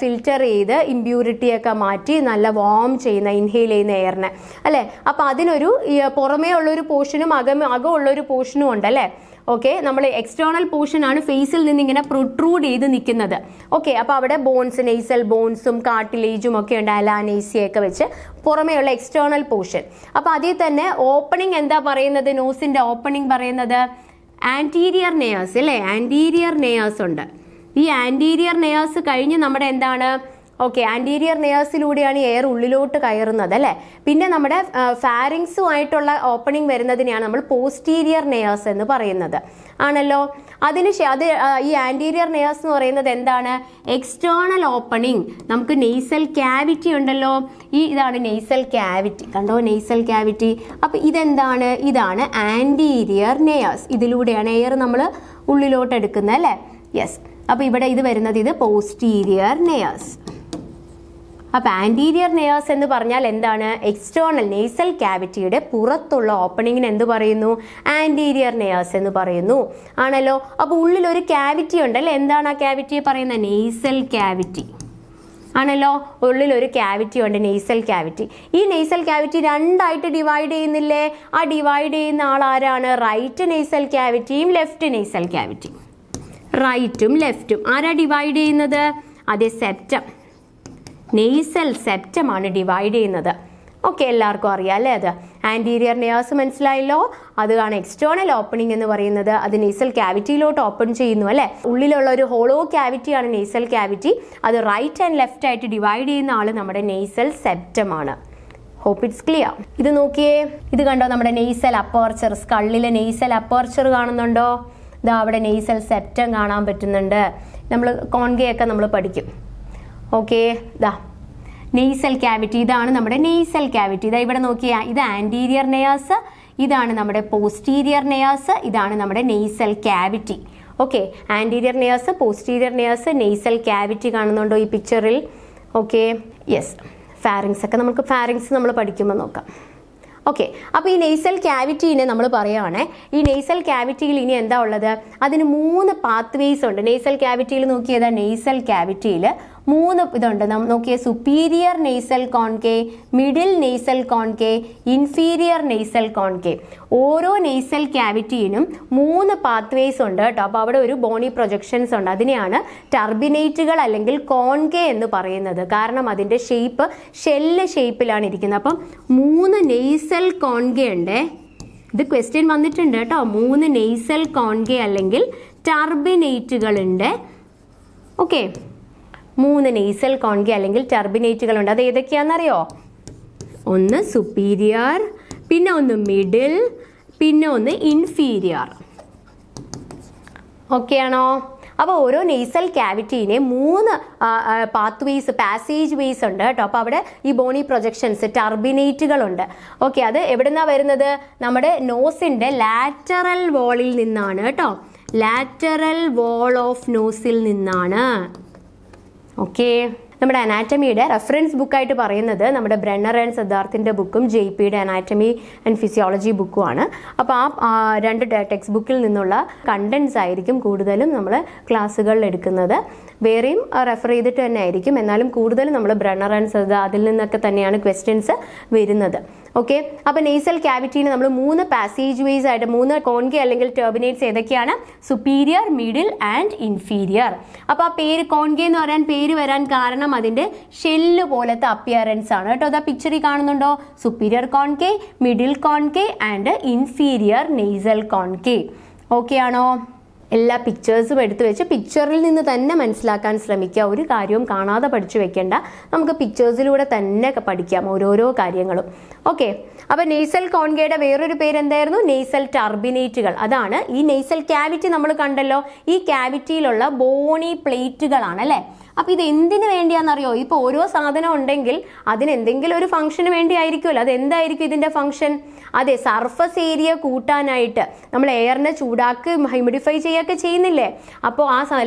ഫിൽറ്റർ ചെയ്ത് ഇമ്പ്യൂരിറ്റിയൊക്കെ മാറ്റി നല്ല വാം ചെയ്യുന്ന, ഇൻഹെയിൽ ചെയ്യുന്ന എയറിനെ അല്ലേ. അപ്പോൾ അതിനൊരു പുറമേ ഉള്ളൊരു പോർഷനും അകമുള്ളൊരു പോർഷനും ഉണ്ട് അല്ലേ. ഓക്കെ, നമ്മൾ എക്സ്റ്റേണൽ പോർഷൻ ആണ് ഫേസിൽ നിന്ന് ഇങ്ങനെ പ്രൊട്രൂഡ് ചെയ്ത് നിൽക്കുന്നത്. ഓക്കെ, അപ്പോൾ അവിടെ ബോൺസ്, നെയ്സൽ ബോൺസും കാർട്ടിലേജും ഒക്കെ ഉണ്ട്, അലാനേസിയൊക്കെ വെച്ച് പുറമേയുള്ള എക്സ്റ്റേണൽ പോർഷൻ. അപ്പോൾ അതിൽ തന്നെ ഓപ്പണിംഗ് എന്താ പറയുന്നത്? നോസിന്റെ ഓപ്പണിംഗ് പറയുന്നത് ആൻറ്റീരിയർ നെയേഴ്സ് അല്ലേ. ആൻറ്റീരിയർ നെയേഴ്സ് ഉണ്ട്. ഈ ആൻറ്റീരിയർ നെയേഴ്സ് കഴിഞ്ഞ് നമ്മുടെ എന്താണ്? ഓക്കെ, ആൻറ്റീരിയർ നെയേഴ്സിലൂടെയാണ് എയർ ഉള്ളിലോട്ട് കയറുന്നത് അല്ലേ. പിന്നെ നമ്മുടെ ഫാരിങ്സുമായിട്ടുള്ള ഓപ്പണിംഗ് വരുന്നതിനെയാണ് നമ്മൾ പോസ്റ്റീരിയർ നെയേഴ്സ് എന്ന് പറയുന്നത് ആണല്ലോ. ഈ ആൻറ്റീരിയർ നെയേഴ്സ് എന്ന് പറയുന്നത് എന്താണ്? External opening. നമുക്ക് നെയ്സൽ ക്യാവിറ്റി ഉണ്ടല്ലോ, ഇതാണ് നെയ്സൽ ക്യാവിറ്റി, കണ്ടോ നെയ്സൽ ക്യാവിറ്റി. അപ്പം ഇതെന്താണ്? ഇതാണ് ആൻറ്റീരിയർ നെയേഴ്സ്. ഇതിലൂടെയാണ് എയർ നമ്മൾ ഉള്ളിലോട്ട് എടുക്കുന്നത് അല്ലേ. യെസ്, അപ്പോൾ ഇവിടെ ഇത് വരുന്നത് ഇത് പോസ്റ്റീരിയർ നെയേഴ്സ്. അപ്പോൾ ആൻറ്റീരിയർ നെയേഴ്സ് എന്ന് പറഞ്ഞാൽ എന്താണ്? എക്സ്റ്റേണൽ നെയ്സൽ ക്യാവിറ്റിയുടെ പുറത്തുള്ള ഓപ്പണിങ്ങിന് എന്ത് പറയുന്നു? ആൻറ്റീരിയർ നെയേഴ്സ് എന്ന് പറയുന്നു ആണല്ലോ. അപ്പോൾ ഉള്ളിലൊരു ക്യാവിറ്റി ഉണ്ടല്ലേ. എന്താണ് ആ ക്യാവിറ്റിയെ പറയുന്നത്? നെയ്സൽ ക്യാവിറ്റി ആണല്ലോ. ഉള്ളിലൊരു ക്യാവിറ്റി ഉണ്ട്, നെയ്സൽ ക്യാവിറ്റി. ഈ നെയ്സൽ ക്യാവിറ്റി രണ്ടായിട്ട് ഡിവൈഡ് ചെയ്യുന്നില്ലേ? ആ ഡിവൈഡ് ചെയ്യുന്ന ആൾ ആരാണ്? റൈറ്റ് നെയ്സൽ ക്യാവിറ്റിയും ലെഫ്റ്റ് നെയ്സൽ ക്യാവിറ്റി. റൈറ്റും ലെഫ്റ്റും ആരാ ഡിവൈഡ് ചെയ്യുന്നത്? അതെ, സെപ്റ്റം, നെയ്സൽ സെപ്റ്റമാണ് ഡിവൈഡ് ചെയ്യുന്നത്. ഓക്കെ, എല്ലാവർക്കും അറിയാം അല്ലേ. അത് ആൻറ്റീരിയർ നെയേഴ്സ് മനസ്സിലായല്ലോ. അതാണ് എക്സ്റ്റേണൽ ഓപ്പണിംഗ് എന്ന് പറയുന്നത്. അത് നെയ്സൽ ക്യാവിറ്റിയിലോട്ട് ഓപ്പൺ ചെയ്യുന്നു അല്ലേ. ഉള്ളിലുള്ള ഒരു ഹോളോ ക്യാവിറ്റിയാണ് നെയ്സൽ ക്യാവിറ്റി. അത് റൈറ്റ് ആൻഡ് ലെഫ്റ്റ് ആയിട്ട് ഡിവൈഡ് ചെയ്യുന്ന ആൾ നമ്മുടെ നെയ്സൽ സെപ്റ്റമാണ്. Hope it's clear. ഇത് നോക്കിയേ, ഇത് കണ്ടോ നമ്മുടെ നെയ്സൽ അപ്പർച്ചർ, സ്കള്ളിലെ നെയ്സൽ അപ്പർച്ചർ കാണുന്നുണ്ടോ? ഇതാ അവിടെ നെയ്സൽ സെപ്റ്റം കാണാൻ പറ്റുന്നുണ്ട്. നമ്മൾ കോൺഗയൊക്കെ നമ്മൾ പഠിക്കും. ഓക്കെ, ഇതാ നെയ്സൽ ക്യാവിറ്റി, ഇതാണ് നമ്മുടെ നെയ്സൽ ക്യാവിറ്റി. ഇതാ ഇവിടെ നോക്കിയാ, ഇത് ആൻറ്റീരിയർ നെയേഴ്സ്, ഇതാണ് നമ്മുടെ പോസ്റ്റീരിയർ നെയേഴ്സ്, ഇതാണ് നമ്മുടെ nasal cavity. Okay, anterior nares, posterior nares, nasal cavity കാണുന്നുണ്ടോ ഈ പിക്ചറിൽ? Okay, yes. ഫാരിങ്സ് ഒക്കെ നമുക്ക് നമ്മൾ പഠിക്കുമ്പോൾ നോക്കാം. ഓക്കെ, അപ്പോൾ ഈ നെയ്സൽ ക്യാവിറ്റീനെ നമ്മൾ പറയുകയാണെ, ഈ നെയ്സൽ ക്യാവിറ്റിയിൽ ഇനി എന്താ ഉള്ളത്? അതിന് 3 പാത്ത് വേസ് ഉണ്ട്. നെയ്സൽ ക്യാവിറ്റിയിൽ നോക്കിയതാ, നെയ്സൽ ക്യാവിറ്റിയിൽ 3 ഇതുണ്ട്. നോക്കിയ superior nasal concha, middle nasal concha, inferior nasal concha. ഓരോ നെയ്സൽ ക്യാവിറ്റിയിനും 3 പാത്ത് വേസ് ഉണ്ട് കേട്ടോ. അപ്പോൾ അവിടെ ഒരു ബോണി പ്രൊജക്ഷൻസ് ഉണ്ട്. അതിനെയാണ് ടർബിനേറ്റുകൾ അല്ലെങ്കിൽ കോൺകേ എന്ന് പറയുന്നത്. കാരണം അതിൻ്റെ ഷേപ്പ് ഷെല്ല് ഷേപ്പിലാണ് ഇരിക്കുന്നത്. അപ്പം 3 നെയ്സൽ കോൺകേ ഉണ്ട്. ഇത് ക്വസ്റ്റ്യൻ വന്നിട്ടുണ്ട് കേട്ടോ. 3 നെയ്സൽ കോൺകേ അല്ലെങ്കിൽ ടർബിനേറ്റുകൾ ഉണ്ട്. ഓക്കെ, 3 നെയ്സൽ കോൺകേ അല്ലെങ്കിൽ ടർബിനേറ്റുകളുണ്ട്. അത് ഏതൊക്കെയാണെന്നറിയോ? ഒന്ന് സുപ്പീരിയർ, പിന്നെ ഒന്ന് മിഡിൽ, പിന്നെ ഒന്ന് ഇൻഫീരിയർ. ഓക്കെ ആണോ? അപ്പോൾ ഓരോ നെയ്സൽ ക്യാവിറ്റീനെ 3 പാത്ത് വേസ്, പാസേജ് വേസ് ഉണ്ട് കേട്ടോ. അപ്പോൾ അവിടെ ഈ ബോണി പ്രൊജക്ഷൻസ്, ടർബിനേറ്റുകളുണ്ട്. ഓക്കെ, അത് എവിടുന്നാണ് വരുന്നത്? നമ്മുടെ നോസിൻ്റെ ലാറ്ററൽ വോളിൽ നിന്നാണ് കേട്ടോ. ലാറ്ററൽ വോൾ ഓഫ് നോസിൽ നിന്നാണ്. ഓക്കെ, നമ്മുടെ അനാറ്റമിയുടെ റെഫറൻസ് ബുക്കായിട്ട് പറയുന്നത് നമ്മുടെ ബ്രെന്നർ ആൻഡ് സിദ്ധാർത്ഥിൻ്റെ ബുക്കും JPയുടെ അനാറ്റമി ആൻഡ് ഫിസിയോളജി ബുക്കുമാണ്. അപ്പോൾ ആ 2 ടെക്സ്റ്റ് ബുക്കിൽ നിന്നുള്ള കണ്ടൻസ് ആയിരിക്കും കൂടുതലും നമ്മൾ ക്ലാസ്സുകളിൽ എടുക്കുന്നത്. വേറെയും റെഫർ ചെയ്തിട്ട് തന്നെ ആയിരിക്കും, എന്നാലും കൂടുതലും നമ്മൾ ബ്രെന്നർ ആൻഡ് സിദ്ധാർത്ഥ് അതിൽ നിന്നൊക്കെ തന്നെയാണ് ക്വസ്റ്റ്യൻസ് വരുന്നത്. ഓക്കെ, അപ്പോൾ നെയ്സൽ ക്യാവിറ്റീനെ നമ്മൾ 3 പാസേജ് വേസ് ആയിട്ട്, 3 കോൺകേ അല്ലെങ്കിൽ ടർബിനേറ്റ്സ് ഏതൊക്കെയാണ്? Superior, middle and inferior. അപ്പോൾ ആ പേര് കോൺകേ എന്ന് പറയാൻ പേര് വരാൻ കാരണം അതിൻ്റെ ഷെല്ല് പോലത്തെ അപ്പിയറൻസ് ആണ് കേട്ടോ. അതാ പിക്ചറിൽ കാണുന്നുണ്ടോ? Superior concha, middle concha and inferior nasal concha. Okay ആണോ? എല്ലാ പിക്ചേഴ്സും എടുത്തു വെച്ച് പിക്ചറിൽ നിന്ന് തന്നെ മനസ്സിലാക്കാൻ ശ്രമിക്കുക. ഒരു കാര്യവും കാണാതെ പഠിച്ചു വെക്കേണ്ട, നമുക്ക് പിക്ചേഴ്സിലൂടെ തന്നെ പഠിക്കാം ഓരോരോ കാര്യങ്ങളും. ഓക്കെ, അപ്പൊ നെയ്സൽ കോൺകേയുടെ വേറൊരു പേര് എന്തായിരുന്നു? നെയ്സൽ ടർബിനേറ്റുകൾ. അതാണ് ഈ നെയ്സൽ ക്യാവിറ്റി നമ്മൾ കണ്ടല്ലോ, ഈ ക്യാവിറ്റിയിലുള്ള ബോണി പ്ലേറ്റുകളാണ് അല്ലെ. അപ്പൊ ഇത് എന്തിനു വേണ്ടിയാണെന്നറിയോ? ഇപ്പൊ ഓരോ സാധനം ഉണ്ടെങ്കിൽ അതിന് എന്തെങ്കിലും ഒരു ഫംഗ്ഷന് വേണ്ടി ആയിരിക്കുമല്ലോ. അത് എന്തായിരിക്കും ഇതിന്റെ ഫംഗ്ഷൻ? അതെ, സർഫസ് ഏരിയ കൂട്ടാനായിട്ട് നമ്മൾ എയറിനെ ചൂടാക്കി ഹ്യൂമിഡിഫൈ ചെയ്യൊക്കെ ചെയ്യുന്നില്ലേ. അപ്പോൾ ആ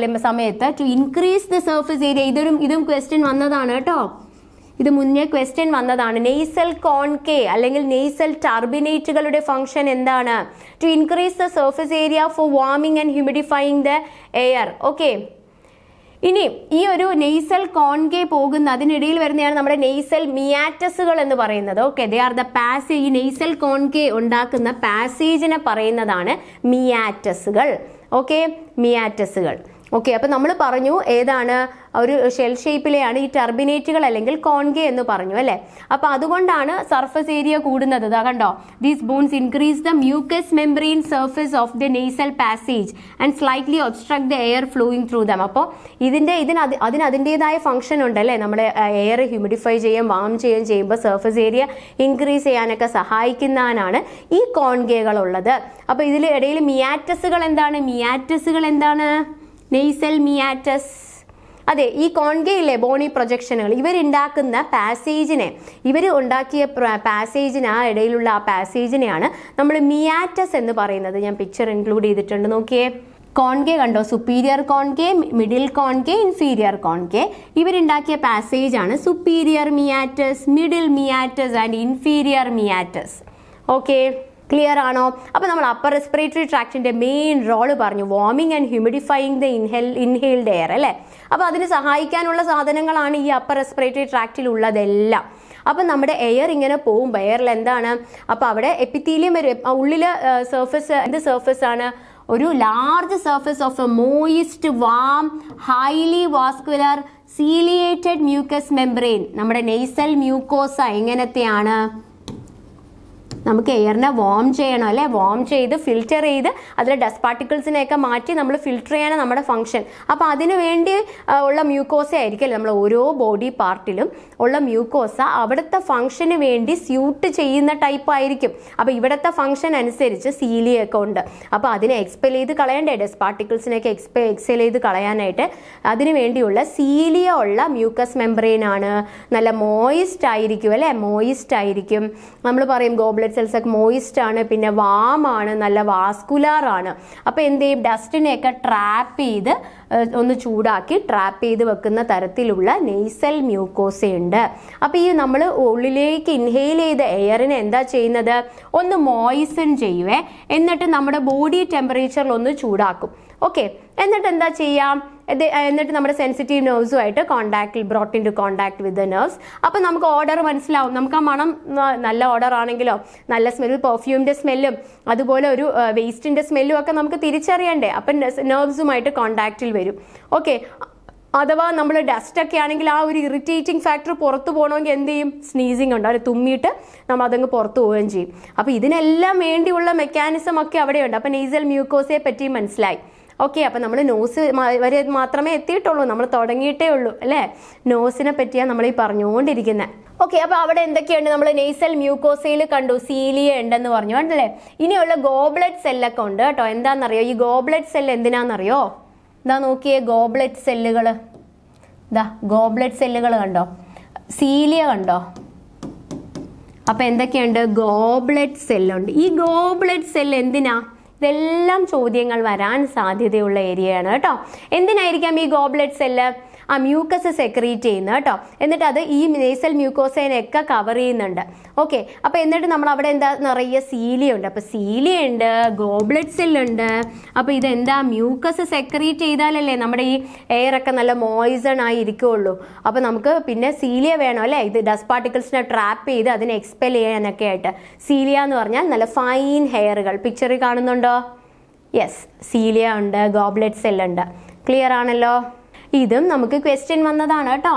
സമയത്ത് to increase the surface area, ഇതും ക്വസ്റ്റ്യൻ വന്നതാണ് കേട്ടോ. ഇത് മുന്നേ ക്വസ്റ്റ്യൻ വന്നതാണ്. നെയ്സൽ കോൺകേ അല്ലെങ്കിൽ നെയ്സൽ ടർബിനേറ്റുകളുടെ ഫംഗ്ഷൻ എന്താണ്? To increase the surface area for warming and humidifying the air. Okay, ഇനി ഈ ഒരു നെയ്സൽ കോൺകേ പോകുന്ന അതിനിടയിൽ വരുന്നതാണ് നമ്മുടെ നെയ്സൽ മിയാറ്റസുകൾ എന്ന് പറയുന്നത്. Okay, they are the passage. ഈ നെയ്സൽ കോൺകേ ഉണ്ടാക്കുന്ന പാസേജിനെ പറയുന്നതാണ് മിയാറ്റസുകൾ. ഓക്കെ, മിയാറ്റസുകൾ. ഓക്കെ, അപ്പൊ നമ്മൾ പറഞ്ഞു ഏതാണ്? ഒരു ഷെൽ ഷേപ്പിലെയാണ് ഈ ടർബിനേറ്റുകൾ അല്ലെങ്കിൽ കോൺകേ എന്ന് പറഞ്ഞു അല്ലെ. അപ്പൊ അതുകൊണ്ടാണ് സർഫസ് ഏരിയ കൂടുന്നത്. ഇതാ കണ്ടോ, these bones increase the mucus membrane surface of the nasal passage and slightly obstruct the air flowing through them. അപ്പോൾ അതിന് അതിൻ്റെതായ ഫംഗ്ഷൻ ഉണ്ട് അല്ലേ. നമ്മുടെ എയർ ഹ്യൂമിഡിഫൈ ചെയ്യാൻ വാം ചെയ്യുമ്പോൾ സർഫസ് ഏരിയ ഇൻക്രീസ് ചെയ്യാനൊക്കെ സഹായിക്കുന്നതാണ് ഈ കോൺകേകൾ ഉള്ളത്. അപ്പൊ ഇതിൽ ഇടയിൽ മിയാറ്റസുകൾ എന്താണ്? Nasal meatus. അതെ, ഈ കോൺകേയിലെ ബോണി പ്രൊജക്ഷനുകൾ ഇവരുണ്ടാക്കുന്ന പാസേജിനെ, ആ ഇടയിലുള്ള ആ പാസേജിനെയാണ് നമ്മൾ മിയാറ്റസ് എന്ന് പറയുന്നത്. ഞാൻ പിക്ചർ ഇൻക്ലൂഡ് ചെയ്തിട്ടുണ്ട്, നോക്കിയേ. കോൺകേ കണ്ടോ? Superior concha, middle concha, inferior concha. ഇവരുണ്ടാക്കിയ പാസേജ് ആണ് superior meatus, middle meatus and inferior meatus. Okay, clear ആണോ? അപ്പൊ നമ്മൾ അപ്പർ റെസ്പിറേറ്ററി ട്രാക്റ്റിന്റെ മെയിൻ റോള് പറഞ്ഞു, warming and humidifying the inhaled air അല്ലെ. അപ്പൊ അതിന് സഹായിക്കാനുള്ള സാധനങ്ങളാണ് ഈ അപ്പർ റെസ്പിറേറ്ററി ട്രാക്റ്റിൽ ഉള്ളതെല്ലാം. അപ്പൊ നമ്മുടെ എയർ ഇങ്ങനെ പോകുമ്പോൾ എയറിൽ എന്താണ്? അപ്പൊ അവിടെ എപ്പിത്തീലിയം വരും. ഉള്ളില് സർഫസ് ആണ്? ഒരു large surface of A moist warm highly vascular ciliated mucus membrane. നമ്മുടെ നെയ്സൽ മ്യൂക്കോസ എങ്ങനത്തെയാണ്? നമുക്ക് എയറിനെ വാം ചെയ്യണം അല്ലെ. വാം ചെയ്ത് ഫിൽറ്റർ ചെയ്ത് അതിലെ ഡസ്റ്റ് പാർട്ടിക്കിൾസിനെയൊക്കെ മാറ്റി നമ്മൾ ഫിൽറ്റർ ചെയ്യണം നമ്മുടെ ഫംഗ്ഷൻ. അപ്പൊ അതിനു വേണ്ടി ഉള്ള മ്യൂക്കോസ ആയിരിക്കും നമ്മൾ ഓരോ ബോഡി പാർട്ടിലും ഉള്ള മ്യൂക്കോസ അവിടുത്തെ ഫംഗ്ഷന് വേണ്ടി സ്യൂട്ട് ചെയ്യുന്ന ടൈപ്പ് ആയിരിക്കും. അപ്പൊ ഇവിടുത്തെ ഫംഗ്ഷൻ അനുസരിച്ച് സീലിയൊക്കെ ഉണ്ട്. അപ്പൊ അതിനെ എക്സ്പെൽ ചെയ്ത് കളയണ്ടേ, ഡസ്റ്റ് പാർട്ടിക്കിൾസിനെയൊക്കെ എക്സെൽ ചെയ്ത് കളയാനായിട്ട് അതിനു വേണ്ടിയുള്ള സീലിയ ഉള്ള മ്യൂക്കസ് മെംബ്രെയിൻ ആണ്. നല്ല മോയിസ്റ്റ് ആയിരിക്കും അല്ലെ, മോയിസ്റ്റ് ആയിരിക്കും. നമ്മൾ പറയും ഗോബ്ലെറ്റ് സെൽസ് ഒക്കെ മോയിസ്റ്റ് ആണ്, പിന്നെ വാം ആണ്, നല്ല വാസ്കുലാർ ആണ്. അപ്പൊ എന്ത് ചെയ്യും? ഡസ്റ്റിനെയൊക്കെ ട്രാപ്പ് ചെയ്ത് ഒന്ന് ചൂടാക്കി ട്രാപ്പ് ചെയ്ത് വെക്കുന്ന തരത്തിലുള്ള നെയ്സൽ മ്യൂക്കോസയുണ്ട്. അപ്പൊ ഈ നമ്മൾ ഉള്ളിലേക്ക് ഇൻഹെയിൽ ചെയ്ത എയറിനെ എന്താ ചെയ്യുന്നത്? ഒന്ന് മോയിസൺ ചെയ്യുവേ, എന്നിട്ട് നമ്മുടെ ബോഡി ടെമ്പറേച്ചറിൽ ഒന്ന് ചൂടാക്കും. ഓക്കെ, എന്നിട്ട് എന്താ ചെയ്യാം? എന്നിട്ട് നമ്മുടെ സെൻസിറ്റീവ് നെർവ്സുമായിട്ട് brought into contact with the nerves. അപ്പം നമുക്ക് ഓർഡർ മനസ്സിലാവും. നമുക്ക് ആ മണം നല്ല ഓർഡർ ആണെങ്കിലോ, നല്ല സ്മെല്ല്, പെർഫ്യൂമിൻ്റെ സ്മെല്ലും അതുപോലെ ഒരു വേസ്റ്റിൻ്റെ സ്മെല്ലും ഒക്കെ നമുക്ക് തിരിച്ചറിയണ്ടേ. അപ്പം നെർവ്സുമായിട്ട് കോണ്ടാക്റ്റിൽ വരും. ഓക്കെ, അഥവാ നമ്മൾ ഡസ്റ്റ് ഒക്കെ ആണെങ്കിൽ ആ ഒരു ഇറിറ്റേറ്റിംഗ് ഫാക്ടർ പുറത്തു പോകണമെങ്കിൽ എന്ത് ചെയ്യും? സ്നീസിങ് ഉണ്ട്, അവർ തുമ്മിയിട്ട് നമ്മൾ അതങ്ങ് പുറത്തു പോവുകയും ചെയ്യും. അപ്പം ഇതിനെല്ലാം വേണ്ടിയുള്ള മെക്കാനിസം ഒക്കെ അവിടെയുണ്ട്. അപ്പം നെയ്സൽ മ്യൂക്കോസയെ പറ്റി മനസ്സിലായി. ഓക്കെ, അപ്പം നമ്മൾ നോസ് വരെ മാത്രമേ എത്തിയിട്ടുള്ളൂ, നമ്മൾ തുടങ്ങിയിട്ടേ ഉള്ളൂ അല്ലേ. നോസിനെ പറ്റിയാണ് നമ്മൾ ഈ പറഞ്ഞുകൊണ്ടിരിക്കുന്നത്. ഓക്കെ, അപ്പോൾ അവിടെ എന്തൊക്കെയുണ്ട്? നമ്മൾ നെയ്സൽ മ്യൂക്കോസയിൽ കണ്ടു, സീലിയ ഉണ്ടെന്ന് പറഞ്ഞു കണ്ടല്ലേ. ഇനിയുള്ള ഗോബ്ലെറ്റ് സെല്ലൊക്കെ ഉണ്ട് കേട്ടോ. എന്താണെന്നറിയോ? ഈ ഗോബ്ലെറ്റ് സെൽ എന്തിനാണെന്നറിയോ? ഇതാ നോക്കിയേ, ഗോബ്ലെറ്റ് സെല്ലുകൾ. ഇതാ ഗോബ്ലെറ്റ് സെല്ലുകൾ കണ്ടോ, സീലിയ കണ്ടോ. അപ്പം എന്തൊക്കെയുണ്ട്? ഗോബ്ലെറ്റ് സെല്ലുണ്ട്. ഈ ഗോബ്ലെറ്റ് സെൽ എന്തിനാ? ഇതെല്ലാം ചോദ്യങ്ങൾ വരാൻ സാധ്യതയുള്ള ഏരിയയാണ് കേട്ടോ. എന്തിനായിരിക്കാം ഈ ഗോബ്ലെറ്റ് സെല്ല്? ആ മ്യൂക്കസ് സെക്രീറ്റ് ചെയ്യുന്നത് കേട്ടോ. എന്നിട്ട് അത് ഈ നെയ്സൽ മ്യൂക്കോസേനെയൊക്കെ കവർ ചെയ്യുന്നുണ്ട്. ഓക്കെ, അപ്പോൾ എന്നിട്ട് നമ്മൾ അവിടെ എന്താ നിറയെ സീലിയുണ്ട്. അപ്പോൾ സീലിയുണ്ട്, ഗോബ്ലെറ്റ് സെല്ലുണ്ട്. അപ്പോൾ ഇതെന്താ? മ്യൂക്കസ് സെക്രീറ്റ് ചെയ്താലല്ലേ നമ്മുടെ ഈ എയറൊക്കെ നല്ല മോയിസൺ ആയി ഇരിക്കുകയുള്ളൂ. അപ്പോൾ നമുക്ക് പിന്നെ സീലിയ വേണം അല്ലേ, ഇത് ഡസ്റ്റ് പാർട്ടിക്കിൾസിനെ ട്രാപ്പ് ചെയ്ത് അതിനെ എക്സ്പെൽ ചെയ്യാനൊക്കെ ആയിട്ട്. സീലിയ എന്ന് പറഞ്ഞാൽ നല്ല ഫൈൻ ഹെയറുകൾ. പിക്ചറിൽ കാണുന്നുണ്ടോ? യെസ്, സീലിയ ഉണ്ട്, ഗോബ്ലെറ്റ് സെല്ലുണ്ട്. ക്ലിയർ ആണല്ലോ? ഇതും നമുക്ക് ക്വസ്റ്റ്യൻ വന്നതാണ് കേട്ടോ.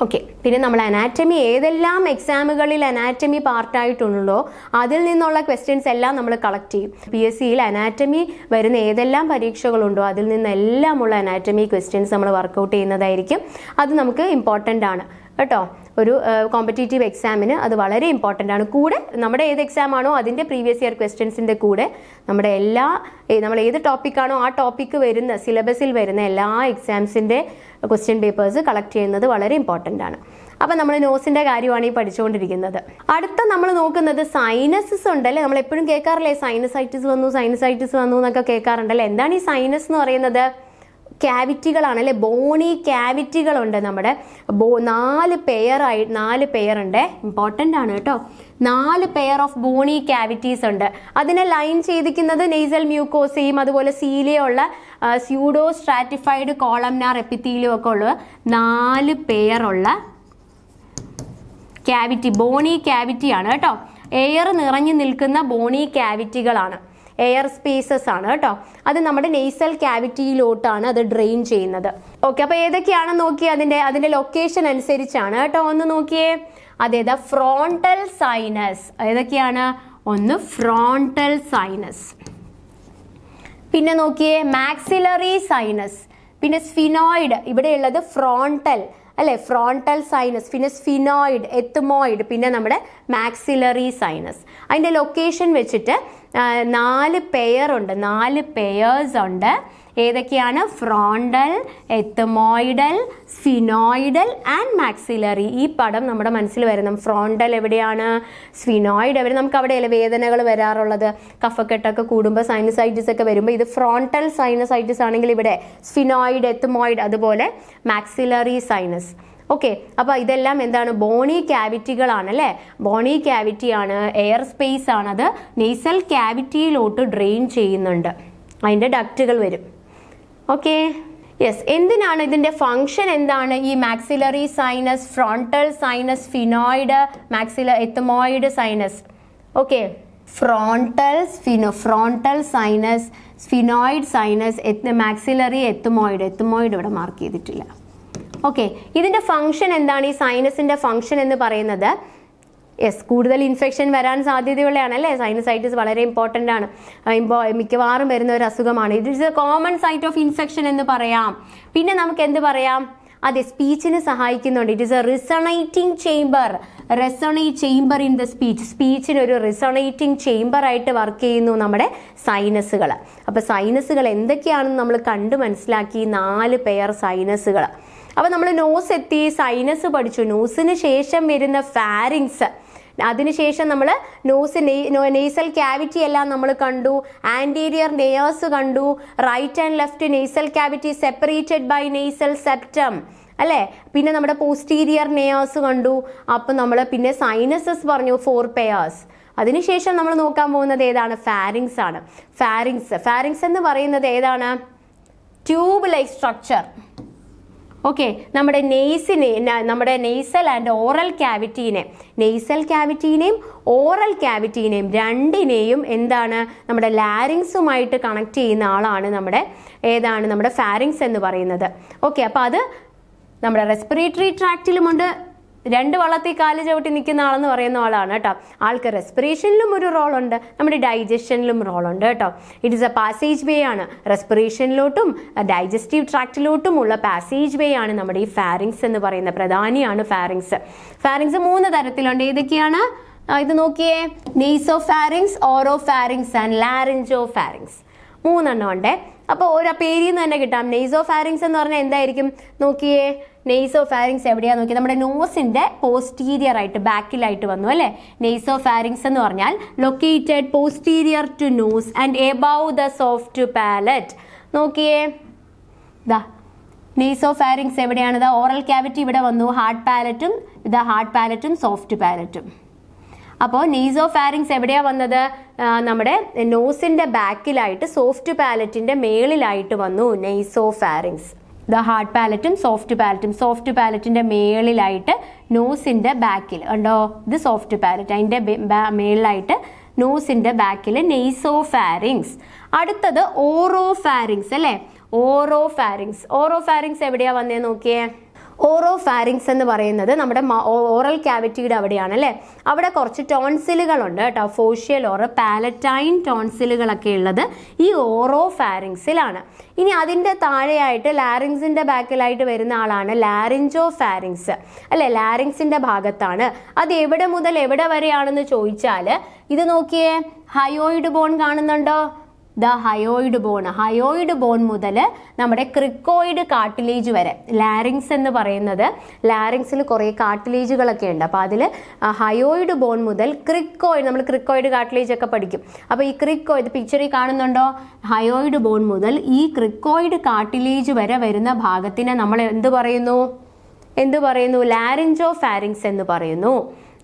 ഓക്കെ, പിന്നെ നമ്മൾ അനാറ്റമി ഏതെല്ലാം എക്സാമുകളിൽ അനാറ്റമി പാർട്ടായിട്ടുണ്ടോ അതിൽ നിന്നുള്ള ക്വസ്റ്റ്യൻസ് എല്ലാം നമ്മൾ കളക്ട് ചെയ്യും. PSCയിൽ അനാറ്റമി വരുന്ന ഏതെല്ലാം പരീക്ഷകളുണ്ടോ അതിൽ നിന്നെല്ലാമുള്ള അനാറ്റമി ക്വസ്റ്റ്യൻസ് നമ്മൾ വർക്കൗട്ട് ചെയ്യുന്നതായിരിക്കും. അത് നമുക്ക് ഇമ്പോർട്ടൻ്റ് ആണ് കേട്ടോ. ഒരു കോമ്പറ്റേറ്റീവ് എക്സാമിന് അത് വളരെ ഇമ്പോർട്ടൻ്റ് ആണ്. കൂടെ നമ്മുടെ ഏത് എക്സാം ആണോ അതിൻ്റെ പ്രീവിയസ് ഇയർ ക്വസ്റ്റ്യൻസിൻ്റെ കൂടെ നമ്മുടെ നമ്മൾ ഏത് ടോപ്പിക്കാണോ ആ ടോപ്പിക്ക് വരുന്ന സിലബസിൽ വരുന്ന എല്ലാ എക്സാംസിൻ്റെ ക്വസ്റ്റ്യൻ പേപ്പേഴ്സ് കളക്ട് ചെയ്യുന്നത് വളരെ ഇമ്പോർട്ടൻ്റ് ആണ്. അപ്പം നമ്മൾ നോസിൻ്റെ കാര്യമാണ് ഈ പഠിച്ചുകൊണ്ടിരിക്കുന്നത്. അടുത്ത നമ്മൾ നോക്കുന്നത് സൈനസസ് ഉണ്ടല്ലേ. നമ്മൾ എപ്പോഴും കേൾക്കാറില്ലേ സൈനസൈറ്റിസ് വന്നു എന്നൊക്കെ കേൾക്കാറുണ്ടല്ലേ. എന്താണ് ഈ സൈനസ് എന്ന് പറയുന്നത്? ക്യാവിറ്റികളാണ് അല്ലെ, ബോണി ക്യാവിറ്റികളുണ്ട് നമ്മുടെ. 4 പെയർ ഉണ്ട്, ഇമ്പോർട്ടൻ്റ് ആണ് കേട്ടോ. 4 പെയർ ഓഫ് ബോണി ക്യാവിറ്റീസ് ഉണ്ട്. അതിനെ ലൈൻ ചെയ്തിരിക്കുന്നത് നെയ്സൽ മ്യൂക്കോസയും അതുപോലെ സീലിയുള്ള സ്യൂഡോ സ്ട്രാറ്റിഫൈഡ് കോളംനാർ എപ്പിത്തീലിയം ഒക്കെ ഉള്ള 4 പെയർ ഉള്ള ക്യാവിറ്റി, ബോണി ക്യാവിറ്റി ആണ് കേട്ടോ. എയർ നിറഞ്ഞു നിൽക്കുന്ന ബോണി ക്യാവിറ്റികളാണ്, എയർ സ്പേസസ് ആണ് കേട്ടോ. അത് നമ്മുടെ നെയ്സൽ ക്യാവിറ്റിയിലോട്ടാണ് അത് ഡ്രെയിൻ ചെയ്യുന്നത്. ഓക്കെ, അപ്പോൾ ഏതൊക്കെയാണെന്ന് നോക്കിയേ, അതിന്റെ ലൊക്കേഷൻ അനുസരിച്ചാണ് കേട്ടോ. ഒന്ന് നോക്കിയേ, അതേതാ? Frontal sinus. ഏതൊക്കെയാണ്? ഒന്ന് ഫ്രോണ്ടൽ സൈനസ്, പിന്നെ നോക്കിയേ മാക്സിലറി സൈനസ്, പിന്നെ സ്ഫിനോയിഡ്. ഇവിടെയുള്ളത് ഫ്രോണ്ടൽ അല്ലെ, ഫ്രോണ്ടൽ സൈനസ്, പിന്നെ സ്ഫിനോയിഡ്, എത്മോയിഡ്, പിന്നെ നമ്മുടെ മാക്സിലറി സൈനസ്. അതിൻ്റെ ലൊക്കേഷൻ വെച്ചിട്ട് 4 പെയർ ഉണ്ട്, 4 പെയേഴ്സ് ഉണ്ട്. ഏതൊക്കെയാണ്? Frontal, ethmoidal, sphenoidal and maxillary. ഈ പടം നമ്മുടെ മനസ്സിൽ വരണം. ഫ്രോണ്ടൽ എവിടെയാണ്, സ്ഫിനോയിഡ് എവിടെ? നമുക്ക് അവിടെയല്ലേ വേദനകൾ വരാറുള്ളത്, കഫക്കെട്ടൊക്കെ കൂടുമ്പോൾ സൈനസൈറ്റിസ് ഒക്കെ വരുമ്പോൾ. ഇത് ഫ്രോണ്ടൽ സൈനസൈറ്റിസ് ആണെങ്കിൽ ഇവിടെ സ്ഫിനോയിഡ്, എത്മോയിഡ്, അതുപോലെ മാക്സിലറി സൈനസ്. ഓക്കെ, അപ്പോൾ ഇതെല്ലാം എന്താണ്? ബോണി ക്യാവിറ്റികളാണ് അല്ലേ. ബോണി ക്യാവിറ്റിയാണ്, എയർ സ്പേസ് ആണത്. നെയ്സൽ ക്യാവിറ്റിയിലോട്ട് ഡ്രെയിൻ ചെയ്യുന്നുണ്ട്, അതിൻ്റെ ഡക്റ്റുകൾ വരും. Okay, yes. എന്തിനാണ് ഇതിൻ്റെ ഫങ്ഷൻ? എന്താണ് ഈ maxillary sinus, frontal sinus, sphenoid, ethmoid sinus? Okay, frontal sinus, sphenoid sinus, maxillary, ethmoid ഇവിടെ മാർക്ക് ചെയ്തിട്ടില്ല. ഓക്കെ, ഇതിൻ്റെ ഫങ്ഷൻ എന്താണ്? ഈ സൈനസിൻ്റെ ഫങ്ഷൻ എന്ന് പറയുന്നത്, യെസ്, കൂടുതൽ ഇൻഫെക്ഷൻ വരാൻ സാധ്യതയുള്ളതാണ് അല്ലേ. സൈനസൈറ്റിസ് വളരെ ഇമ്പോർട്ടൻ്റ് ആണ്, മിക്കവാറും വരുന്ന ഒരു അസുഖമാണ്. It is a common site of infection എന്ന് പറയാം. പിന്നെ നമുക്ക് എന്ത് പറയാം? അതെ, സ്പീച്ചിന് സഹായിക്കുന്നുണ്ട്. It is a resonating chamber in the സ്പീച്ചിന് ഒരു റിസണേറ്റിംഗ് ചേംബർ ആയിട്ട് വർക്ക് ചെയ്യുന്നു നമ്മുടെ സൈനസുകൾ. അപ്പോൾ സൈനസുകൾ എന്തൊക്കെയാണെന്ന് നമ്മൾ കണ്ട് മനസ്സിലാക്കി. 4 പെയർ സൈനസുകൾ. അപ്പോൾ നമ്മൾ നോസ് എത്തി, സൈനസ് പഠിച്ചു. നോസിന് ശേഷം വരുന്ന ഫാരിങ്സ്, അതിനുശേഷം നമ്മൾ നെയ്സൽ ക്യാവിറ്റി എല്ലാം നമ്മൾ കണ്ടു. ആൻറ്റീരിയർ നെയേഴ്സ് കണ്ടു. Right and left nasal cavity separated by nasal septum അല്ലേ. പിന്നെ നമ്മുടെ പോസ്റ്റീരിയർ നെയേഴ്സ് കണ്ടു. അപ്പം നമ്മൾ പിന്നെ സൈനസസ് പറഞ്ഞു, 4 പെയേഴ്സ്. അതിനുശേഷം നമ്മൾ നോക്കാൻ പോകുന്നത് ഏതാണ്? ഫാരിങ്സ് ആണ്. ഫാരിങ്സ് എന്ന് പറയുന്നത് ഏതാണ്? Tube like structure. ഓക്കെ, നമ്മുടെ നെയ്സൽ ആൻഡ് ഓറൽ ക്യാവിറ്റീനെ, നെയ്സൽ ക്യാവിറ്റീനെയും ഓറൽ ക്യാവിറ്റീനെയും രണ്ടിനെയും എന്താണ്? നമ്മുടെ ലാരിങ്സുമായിട്ട് കണക്ട് ചെയ്യുന്ന ആളാണ് നമ്മുടെ ഫാരിങ്സ് എന്ന് പറയുന്നത്. ഓക്കെ, അപ്പോൾ അത് നമ്മുടെ റെസ്പിറേറ്ററി ട്രാക്റ്റിലുമുണ്ട്. 2 വള്ളത്തിൽ കാല് ചവിട്ടി നിൽക്കുന്ന ആളെന്ന് പറയുന്ന ആളാണ് കേട്ടോ. ആൾക്ക് റെസ്പിറേഷനിലും ഒരു റോളുണ്ട്, നമ്മുടെ ഡൈജഷനിലും റോളുണ്ട് കേട്ടോ. ഇറ്റ് ഈസ് എ പാസേജ് വേ ആണ്. റെസ്പിറേഷനിലോട്ടും ഡൈജസ്റ്റീവ് ട്രാക്റ്റിലോട്ടും ഉള്ള പാസേജ് വേ ആണ് നമ്മുടെ ഈ ഫാരിങ്സ് എന്ന് പറയുന്ന പ്രധാനിയാണ് ഫാരിങ്സ്. 3 തരത്തിലുണ്ട്. ഏതൊക്കെയാണ്? ഇത് നോക്കിയേ, നെയ്സോഫാരിങ്സ്, ഓറോഫാരിങ്സ് ആൻഡ് ലാരിഞ്ചോഫാരിങ്സ്. 3 എണ്ണം ഉണ്ട്. അപ്പോൾ ഒരു പേരിൽ നിന്ന് തന്നെ കിട്ടാം. നെയ്സോഫാരിങ്സ് എന്ന് പറഞ്ഞാൽ എന്തായിരിക്കും? നോക്കിയേ, നെയ്സോഫാരിങ്സ് എവിടെയാ നോക്കി? നമ്മുടെ നോസിന്റെ പോസ്റ്റീരിയർ ആയിട്ട്, ബാക്കിലായിട്ട് വന്നു അല്ലേ. നെയ്സോഫാരിങ്സ് എന്ന് പറഞ്ഞാൽ located posterior to nose and above the soft palate. നോക്കിയേ, നെയ്സോഫാരിങ്സ് എവിടെയാണ്? ഓറൽ ക്യാവിറ്റി ഇവിടെ വന്നു, ഹാർഡ് പാലറ്റും സോഫ്റ്റ് പാലറ്റും. അപ്പോൾ നെയ്സോഫാരിങ്സ് എവിടെയാണ് വന്നത്? നമ്മുടെ നോസിന്റെ ബാക്കിലായിട്ട്, സോഫ്റ്റ് പാലറ്റിന്റെ മേളിലായിട്ട് വന്നു നെയ്സോഫാരിങ്സ്. ഹാർഡ് പാലറ്റും സോഫ്റ്റ് പാലറ്റിന്റെ മേളിലായിട്ട്, നോസിന്റെ ബാക്കിൽ ഉണ്ടോ? ഇത് സോഫ്റ്റ് പാലറ്റ്, അതിന്റെ മേളിലായിട്ട് നോസിന്റെ ബാക്കിൽ നെയ്സോഫാരിങ്സ്. അടുത്തത് ഓറോഫാരിങ്സ് അല്ലേ. ഓറോഫാരിങ്സ് എവിടെയാ വന്നേ നോക്കിയേ. ഓറോ ഫാരിങ്സ് എന്ന് പറയുന്നത് നമ്മുടെ ഓറൽ ക്യാവിറ്റിയുടെ അവിടെയാണ് അല്ലേ. അവിടെ കുറച്ച് ടോൺസിലുകളുണ്ട് കേട്ടോ. ഫോഷ്യൽ ഓർ പാലറ്റൈൻ ടോൺസിലുകളൊക്കെ ഉള്ളത് ഈ ഓറോ ഫാരിങ്സിലാണ്. ഇനി അതിൻ്റെ താഴെയായിട്ട് ലാരിങ്സിൻ്റെ ബാക്കിലായിട്ട് വരുന്ന ആളാണ് ലാരിഞ്ചോ ഫാരിങ്സ് അല്ലേ. ലാരിങ്സിൻ്റെ ഭാഗത്താണ്. അത് എവിടെ മുതൽ എവിടെ വരെയാണെന്ന് ചോദിച്ചാൽ ഇത് നോക്കിയേ, ഹയോയിഡ് ബോൺ കാണുന്നുണ്ടോ? ഹയോയിഡ് ബോൺ മുതൽ നമ്മുടെ ക്രിക്കോയിഡ് കാർട്ടിലേജ് വരെ. ലാരിങ്സ് എന്ന് പറയുന്നത്, ലാരിങ്സിൽ കുറേ കാർട്ടിലേജുകളൊക്കെ ഉണ്ട്. അപ്പോൾ അതിൽ ഹയോയിഡ് ബോൺ മുതൽ ക്രിക്കോയിഡ്, നമ്മൾ ക്രിക്കോയിഡ് കാർട്ടിലേജ് ഒക്കെ പഠിക്കും. അപ്പോൾ ഈ ക്രിക്കോയിഡ് പിക്ചറിൽ കാണുന്നുണ്ടോ? ഹയോയിഡ് ബോൺ മുതൽ ഈ ക്രിക്കോയിഡ് കാർട്ടിലേജ് വരെ വരുന്ന ഭാഗത്തിനെ നമ്മൾ എന്ത് പറയുന്നു? ലാരിഞ്ചോ ഫാരിങ്സ് എന്ന് പറയുന്നു.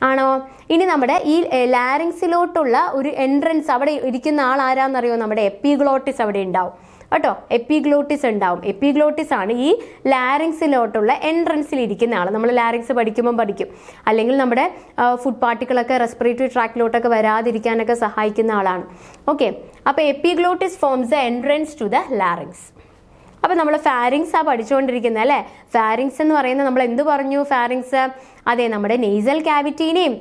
ആണോ? ഇനി നമ്മുടെ ഈ ലാരിങ്സിലോട്ടുള്ള ഒരു എൻട്രൻസ്, അവിടെ ഇരിക്കുന്ന ആൾ ആരാന്നറിയോ? നമ്മുടെ എപ്പിഗ്ലോട്ടിസ് അവിടെ ഉണ്ടാവും കേട്ടോ. എപ്പിഗ്ലോട്ടിസ് ഉണ്ടാവും. എപ്പിഗ്ലോട്ടിസ് ആണ് ഈ ലാരിങ്സിലോട്ടുള്ള എൻട്രൻസിൽ ഇരിക്കുന്ന ആൾ. നമ്മൾ ലാരിങ്സ് പഠിക്കും. അല്ലെങ്കിൽ നമ്മുടെ ഫുഡ് പാർട്ടിക്കിളൊക്കെ റെസ്പിറേറ്ററി ട്രാക്റ്റിലോട്ടൊക്കെ വരാതിരിക്കാനൊക്കെ സഹായിക്കുന്ന ആളാണ്. ഓക്കെ, അപ്പോൾ epiglottis forms the entrance to the larynx. അപ്പോൾ നമ്മൾ ഫാരിങ്സ് പഠിച്ചുകൊണ്ടിരിക്കുന്നത് അല്ലേ. ഫാരിങ്സ് എന്ന് പറയുന്നത് നമ്മൾ എന്ത് പറഞ്ഞു? ഫാരിങ്സ് അതെ, നമ്മുടെ നെയ്സൽ ക്യാവിറ്റീനെയും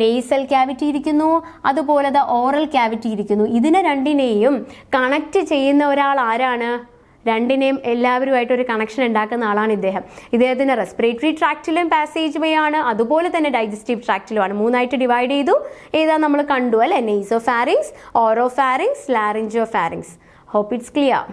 നെയ്സൽ ക്യാവിറ്റി ഇരിക്കുന്നു, അതുപോലെ ഓറൽ ക്യാവിറ്റി ഇരിക്കുന്നു. ഇതിനെ രണ്ടിനെയും കണക്ട് ചെയ്യുന്ന ഒരാൾ ആരാണ്? രണ്ടിനെയും എല്ലാവരുമായിട്ട് ഒരു കണക്ഷൻ ഉണ്ടാക്കുന്ന ആളാണ് ഇദ്ദേഹം. ഇദ്ദേഹത്തിന് റെസ്പിറേറ്ററി ട്രാക്റ്റിലും പാസേജ് വേ ആണ്, അതുപോലെ തന്നെ ഡൈജസ്റ്റീവ് ട്രാക്റ്റിലുമാണ്. മൂന്നായിട്ട് ഡിവൈഡ് ചെയ്തു. ഏതാ നമ്മൾ കണ്ടു അല്ലേ? Nasopharynx, oropharynx, laryngopharynx. Hope it's clear.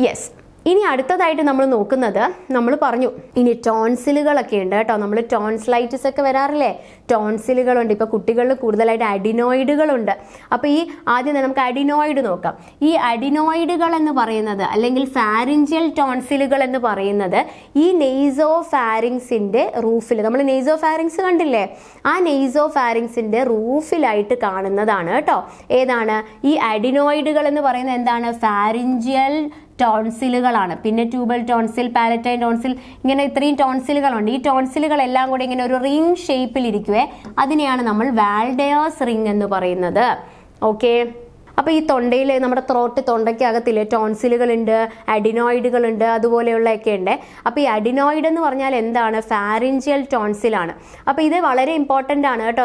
Yes. ഇനി അടുത്തതായിട്ട് നമ്മൾ നോക്കുന്നത്, നമ്മൾ പറഞ്ഞു ഇനി ടോൺസിലുകളൊക്കെ ഉണ്ട് കേട്ടോ. നമ്മൾ ടോൺസിലൈറ്റിസ് ഒക്കെ വരാറില്ലേ? ടോൺസിലുകളുണ്ട്. ഇപ്പോൾ കുട്ടികളിൽ കൂടുതലായിട്ട് അഡിനോയിഡുകളുണ്ട്. അപ്പോൾ ഈ ആദ്യം നമുക്ക് അഡിനോയിഡ് നോക്കാം. ഈ അഡിനോയിഡുകൾ എന്ന് പറയുന്നത്, അല്ലെങ്കിൽ ഫാരിഞ്ചൽ ടോൺസിലുകൾ എന്ന് പറയുന്നത് ഈ നെയ്സോ ഫാരിങ്സിന്റെ റൂഫിൽ, നമ്മൾ നെയ്സോ ഫാരിങ്സ് കണ്ടില്ലേ, ആ നെയ്സോ ഫാരിങ്സിന്റെ റൂഫിലായിട്ട് കാണുന്നതാണ് കേട്ടോ. ഏതാണ് ഈ അഡിനോയിഡുകൾ എന്ന് പറയുന്നത്? എന്താണ്? ഫാരിഞ്ചൽ ടോൺസിലുകളാണ്. പിന്നെ ട്യൂബൽ ടോൺസിൽ, പാലറ്റൈൻ ടോൺസിൽ, ഇങ്ങനെ ഇത്രയും ടോൺസിലുകളുണ്ട്. ഈ ടോൺസിലുകളെല്ലാം കൂടി ഇങ്ങനെ ഒരു റിംഗ് ഷേപ്പിൽ ഇരിക്കുവേ, അതിനെയാണ് നമ്മൾ വാൽഡേഴ്സ് റിംഗ് എന്ന് പറയുന്നത്. ഓക്കെ, അപ്പോൾ ഈ തൊണ്ടയിൽ, നമ്മുടെ തൊണ്ടയ്ക്കകത്തില്ലേ ടോൺസിലുകളുണ്ട്, അഡിനോയിഡുകളുണ്ട്, അതുപോലെയുള്ളതൊക്കെ ഉണ്ട്. അപ്പോൾ ഈ അഡിനോയിഡ് എന്ന് പറഞ്ഞാൽ എന്താണ്? ഫാരിഞ്ചിയൽ ടോൺസിലാണ്. അപ്പോൾ ഇത് വളരെ ഇമ്പോർട്ടൻ്റ് ആണ് കേട്ടോ.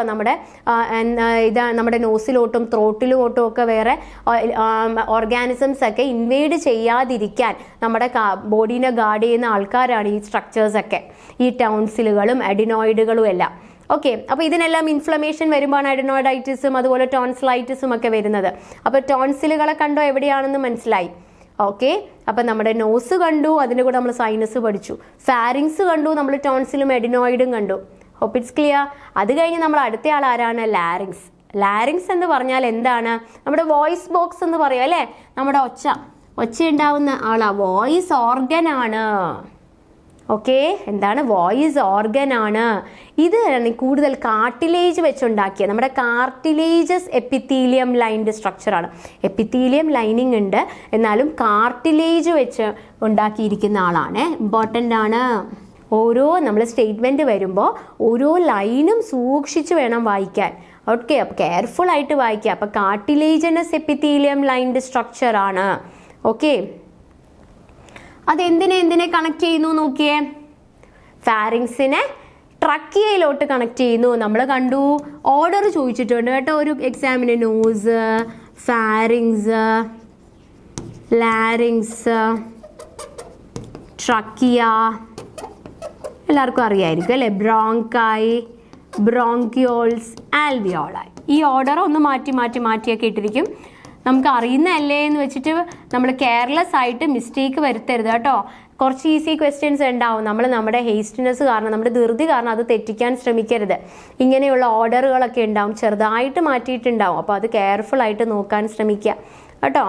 നമ്മുടെ നോസിലോട്ടും ത്രോട്ടിലോട്ടും ഒക്കെ വേറെ ഓർഗാനിസംസ് ഒക്കെ ഇൻവേഡ് ചെയ്യാതിരിക്കാൻ നമ്മുടെ ബോഡീനെ ഗാർഡ് ചെയ്യുന്ന ആൾക്കാരാണ് ഈ സ്ട്രക്ചേഴ്സൊക്കെ, ഈ ടോൺസിലുകളും അഡിനോയിഡുകളും എല്ലാം. ഓക്കെ, അപ്പോൾ ഇതിനെല്ലാം ഇൻഫ്ലമേഷൻ വരുമ്പോഴാണ് അഡിനോയിഡൈറ്റിസും അതുപോലെ ടോൺസിലൈറ്റിസും ഒക്കെ വരുന്നത്. അപ്പോൾ ടോൺസിലുകളെ കണ്ടോ എവിടെയാണെന്ന് മനസ്സിലായി. ഓക്കെ, അപ്പം നമ്മുടെ നോസ് കണ്ടു, അതിൻ്റെ കൂടെ നമ്മൾ സൈനസ് പഠിച്ചു. ഫാരിങ്സ് കണ്ടു, നമ്മൾ ടോൺസിലും അഡിനോയിഡും കണ്ടു. Hope it's clear. അത് കഴിഞ്ഞ് നമ്മൾ അടുത്ത ആൾ ആരാണ്? ലാരിങ്സ്. ലാരിങ്സ് എന്ന് പറഞ്ഞാൽ എന്താണ്? നമ്മുടെ വോയിസ് ബോക്സ് എന്ന് പറയും അല്ലേ. നമ്മുടെ ഒച്ച ഉണ്ടാവുന്ന ആളാ, വോയിസ് ഓർഗൻ ആണ്. ഓക്കെ, എന്താണ്? വോയിസ് ഓർഗൻ ആണ്. ഇത് കൂടുതൽ കാർട്ടിലേജ് വെച്ചുണ്ടാക്കിയ, നമ്മുടെ കാർട്ടിലേജസ് എപ്പിത്തീലിയം ലൈൻഡ് സ്ട്രക്ചറാണ്. എപ്പിത്തീലിയം ലൈനിങ് ഉണ്ട്, എന്നാലും കാർട്ടിലേജ് വെച്ച് ഉണ്ടാക്കിയിരിക്കുന്ന ആളാണ്. ഇമ്പോർട്ടൻ്റ് ആണ്. ഓരോ നമ്മൾ സ്റ്റേറ്റ്മെൻറ്റ് വരുമ്പോൾ ഓരോ ലൈനും സൂക്ഷിച്ച് വേണം വായിക്കാൻ. ഓക്കെ, അപ്പോൾ കെയർഫുൾ ആയിട്ട് വായിക്കുക. അപ്പോൾ കാർട്ടിലേജനസ് എപ്പിത്തീലിയം ലൈൻഡ് സ്ട്രക്ചറാണ്. ഓക്കെ, അതെന്തിനെ കണക്ട് ചെയ്യുന്നു നോക്കിയേ. ഫാരിങ്സിനെ ട്രക്കിയയിലോട്ട് കണക്ട് ചെയ്യുന്നു. നമ്മൾ കണ്ടു, ഓർഡർ ചോദിച്ചിട്ടുണ്ട് കേട്ടോ ഒരു എക്സാമിന്. നോസ്, ഫാരിങ്സ്, ലാരിങ്സ്, ട്രക്കിയ, എല്ലാവർക്കും അറിയായിരിക്കും അല്ലേ. ബ്രോങ്കായി, ബ്രോങ്കിയോൾസ്, ആൽവിയോളായി. ഈ ഓർഡർ ഒന്ന് മാറ്റിയൊക്കെ ഇട്ടിരിക്കും. നമുക്ക് അറിയുന്നതല്ലേ എന്ന് വെച്ചിട്ട് നമ്മൾ കെയർലെസ് ആയിട്ട് മിസ്റ്റേക്ക് വരുത്തരുത് കേട്ടോ. കുറച്ച് ഈസി ക്വസ്റ്റ്യൻസ് ഉണ്ടാവും. നമ്മുടെ ഹേസ്റ്റ്നെസ് കാരണം, നമ്മുടെ ധൃതി കാരണം അത് തെറ്റിക്കാൻ ശ്രമിക്കരുത്. ഇങ്ങനെയുള്ള ഓർഡറുകളൊക്കെ ഉണ്ടാവും, ചെറുതായിട്ട് മാറ്റിയിട്ടുണ്ടാവും. അപ്പോൾ അത് കെയർഫുൾ ആയിട്ട് നോക്കാൻ ശ്രമിക്കുക കേട്ടോ.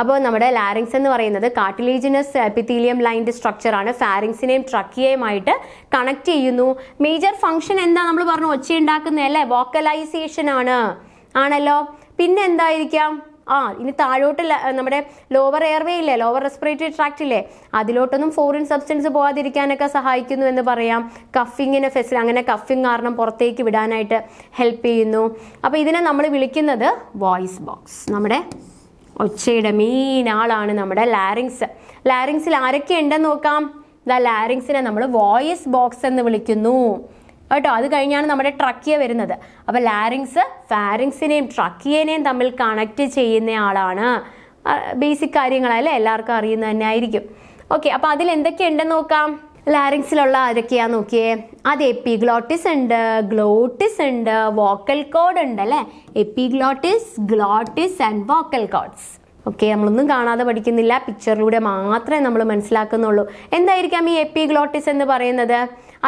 അപ്പോൾ നമ്മുടെ ലാരിങ്സ് എന്ന് പറയുന്നത് കാർട്ടിലേജിനസ് എപ്പിത്തീലിയം ലൈൻഡ് സ്ട്രക്ചറാണ്. ഫാരിങ്സിനെയും ട്രക്കിയയുമായിട്ട് കണക്ട് ചെയ്യുന്നു. മേജർ ഫംഗ്ഷൻ എന്താ നമ്മൾ പറഞ്ഞു? ഒച്ച ഉണ്ടാക്കുന്നതല്ലേ, വോക്കലൈസേഷൻ ആണല്ലോ. പിന്നെ എന്തായിരിക്കാം? ഇനി താഴോട്ട് നമ്മുടെ ലോവർ എയർവേ ഇല്ലേ, ലോവർ റെസ്പിറേറ്ററി ട്രാക്റ്റ് ഇല്ലേ, അതിലോട്ടൊന്നും ഫോറിൻ സബ്സ്റ്റൻസ് പോകാതിരിക്കാനൊക്കെ സഹായിക്കുന്നു എന്ന് പറയാം. കഫിങ്ങിന് അങ്ങനെ കഫിങ് കാരണം പുറത്തേക്ക് വിടാനായിട്ട് ഹെൽപ്പ് ചെയ്യുന്നു. അപ്പോൾ ഇതിനെ നമ്മൾ വിളിക്കുന്നത് വോയിസ് ബോക്സ്. നമ്മുടെ ഒച്ചയുടെ മെയിൻ ആളാണ് നമ്മുടെ ലാരിങ്സ്. ലാരിങ്സിൽ ആരൊക്കെ ഉണ്ടെന്ന് നോക്കാം. ലാരിങ്സിനെ നമ്മൾ വോയിസ് ബോക്സ് എന്ന് വിളിക്കുന്നു കേട്ടോ. അത് കഴിഞ്ഞാണ് നമ്മുടെ ട്രക്കിയ വരുന്നത്. അപ്പൊ ലാരിങ്സ് ഫാരിങ്സിനെയും ട്രക്കിയനെയും തമ്മിൽ കണക്ട് ചെയ്യുന്ന ആളാണ്. ബേസിക് കാര്യങ്ങളല്ലേ, എല്ലാവർക്കും അറിയുന്നത് തന്നെ ആയിരിക്കും. ഓക്കെ, അപ്പൊ അതിൽ എന്തൊക്കെയുണ്ടെന്ന് നോക്കാം. ലാരിങ്സിലുള്ള ആരൊക്കെയാ നോക്കിയേ. അത് എപ്പിഗ്ലോട്ടിസ് ഉണ്ട്, ഗ്ലോട്ടിസ് ഉണ്ട്, വോക്കൽ കോഡ് ഉണ്ട് അല്ലെ. Epiglottis, glottis and vocal cords. Okay, നമ്മളൊന്നും കാണാതെ പഠിക്കുന്നില്ല, പിക്ചറിലൂടെ മാത്രമേ നമ്മൾ മനസ്സിലാക്കുന്നുള്ളൂ. എന്തായിരിക്കാം ഈ എപ്പിഗ്ലോട്ടിസ് എന്ന് പറയുന്നത്?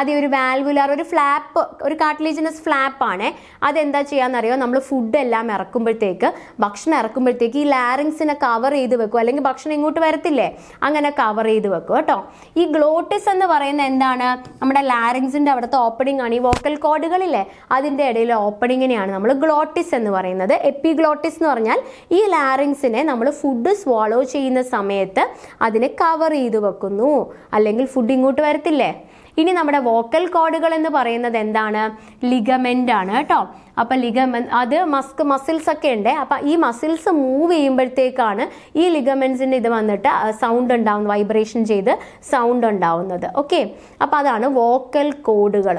അത് ഒരു വാൽവുലാർ ഒരു ഫ്ലാപ്പ്, ഒരു കാർട്ടിലേജിനസ് ഫ്ലാപ്പ് ആണ്. അതെന്താ ചെയ്യാന്നറിയോ, നമ്മൾ ഫുഡ് എല്ലാം ഇറക്കുമ്പോഴത്തേക്ക്, ഭക്ഷണം ഇറക്കുമ്പോഴത്തേക്ക് ഈ ലാരിങ്സിനെ കവർ ചെയ്ത് വെക്കും, അല്ലെങ്കിൽ ഭക്ഷണം ഇങ്ങോട്ട് വരത്തില്ലേ, അങ്ങനെ കവർ ചെയ്ത് വെക്കും കേട്ടോ. ഈ ഗ്ലോട്ടിസ് എന്ന് പറയുന്നത് എന്താണ്? നമ്മുടെ ലാരിങ്സിന്റെ അവിടുത്തെ ഓപ്പണിംഗ് ആണ്. ഈ വോക്കൽ കോഡുകളില്ലേ, അതിന്റെ ഇടയിലെ ഓപ്പണിങ്ങിനെയാണ് നമ്മൾ ഗ്ലോട്ടിസ് എന്ന് പറയുന്നത്. എപ്പിഗ്ലോട്ടിസ് എന്ന് പറഞ്ഞാൽ ഈ ലാരിങ്സിനെ നമ്മൾ ഫുഡ് സ്വാളോ ചെയ്യുന്ന സമയത്ത് അതിനെ കവർ ചെയ്ത് വെക്കുന്നു, അല്ലെങ്കിൽ ഫുഡ് ഇങ്ങോട്ട് വരത്തില്ലേ. ഇനി നമ്മുടെ വോക്കൽ കോഡുകൾ എന്ന് പറയുന്നത് എന്താണ്? ലിഗമെന്റ് ആണ് കേട്ടോ. അപ്പൊ ലിഗമെന്റ് അത് മസിൽസ് ഒക്കെ ഉണ്ട്. അപ്പൊ ഈ മസിൽസ് മൂവ് ചെയ്യുമ്പോഴത്തേക്കാണ് ഈ ലിഗമെന്റ്സിന്റെ ഇത് വന്നിട്ട് സൗണ്ട് ഉണ്ടാവുന്നത്, വൈബ്രേഷൻ ചെയ്ത് സൗണ്ട് ഉണ്ടാവുന്നത്. ഓക്കെ, അപ്പൊ അതാണ് വോക്കൽ കോഡുകൾ.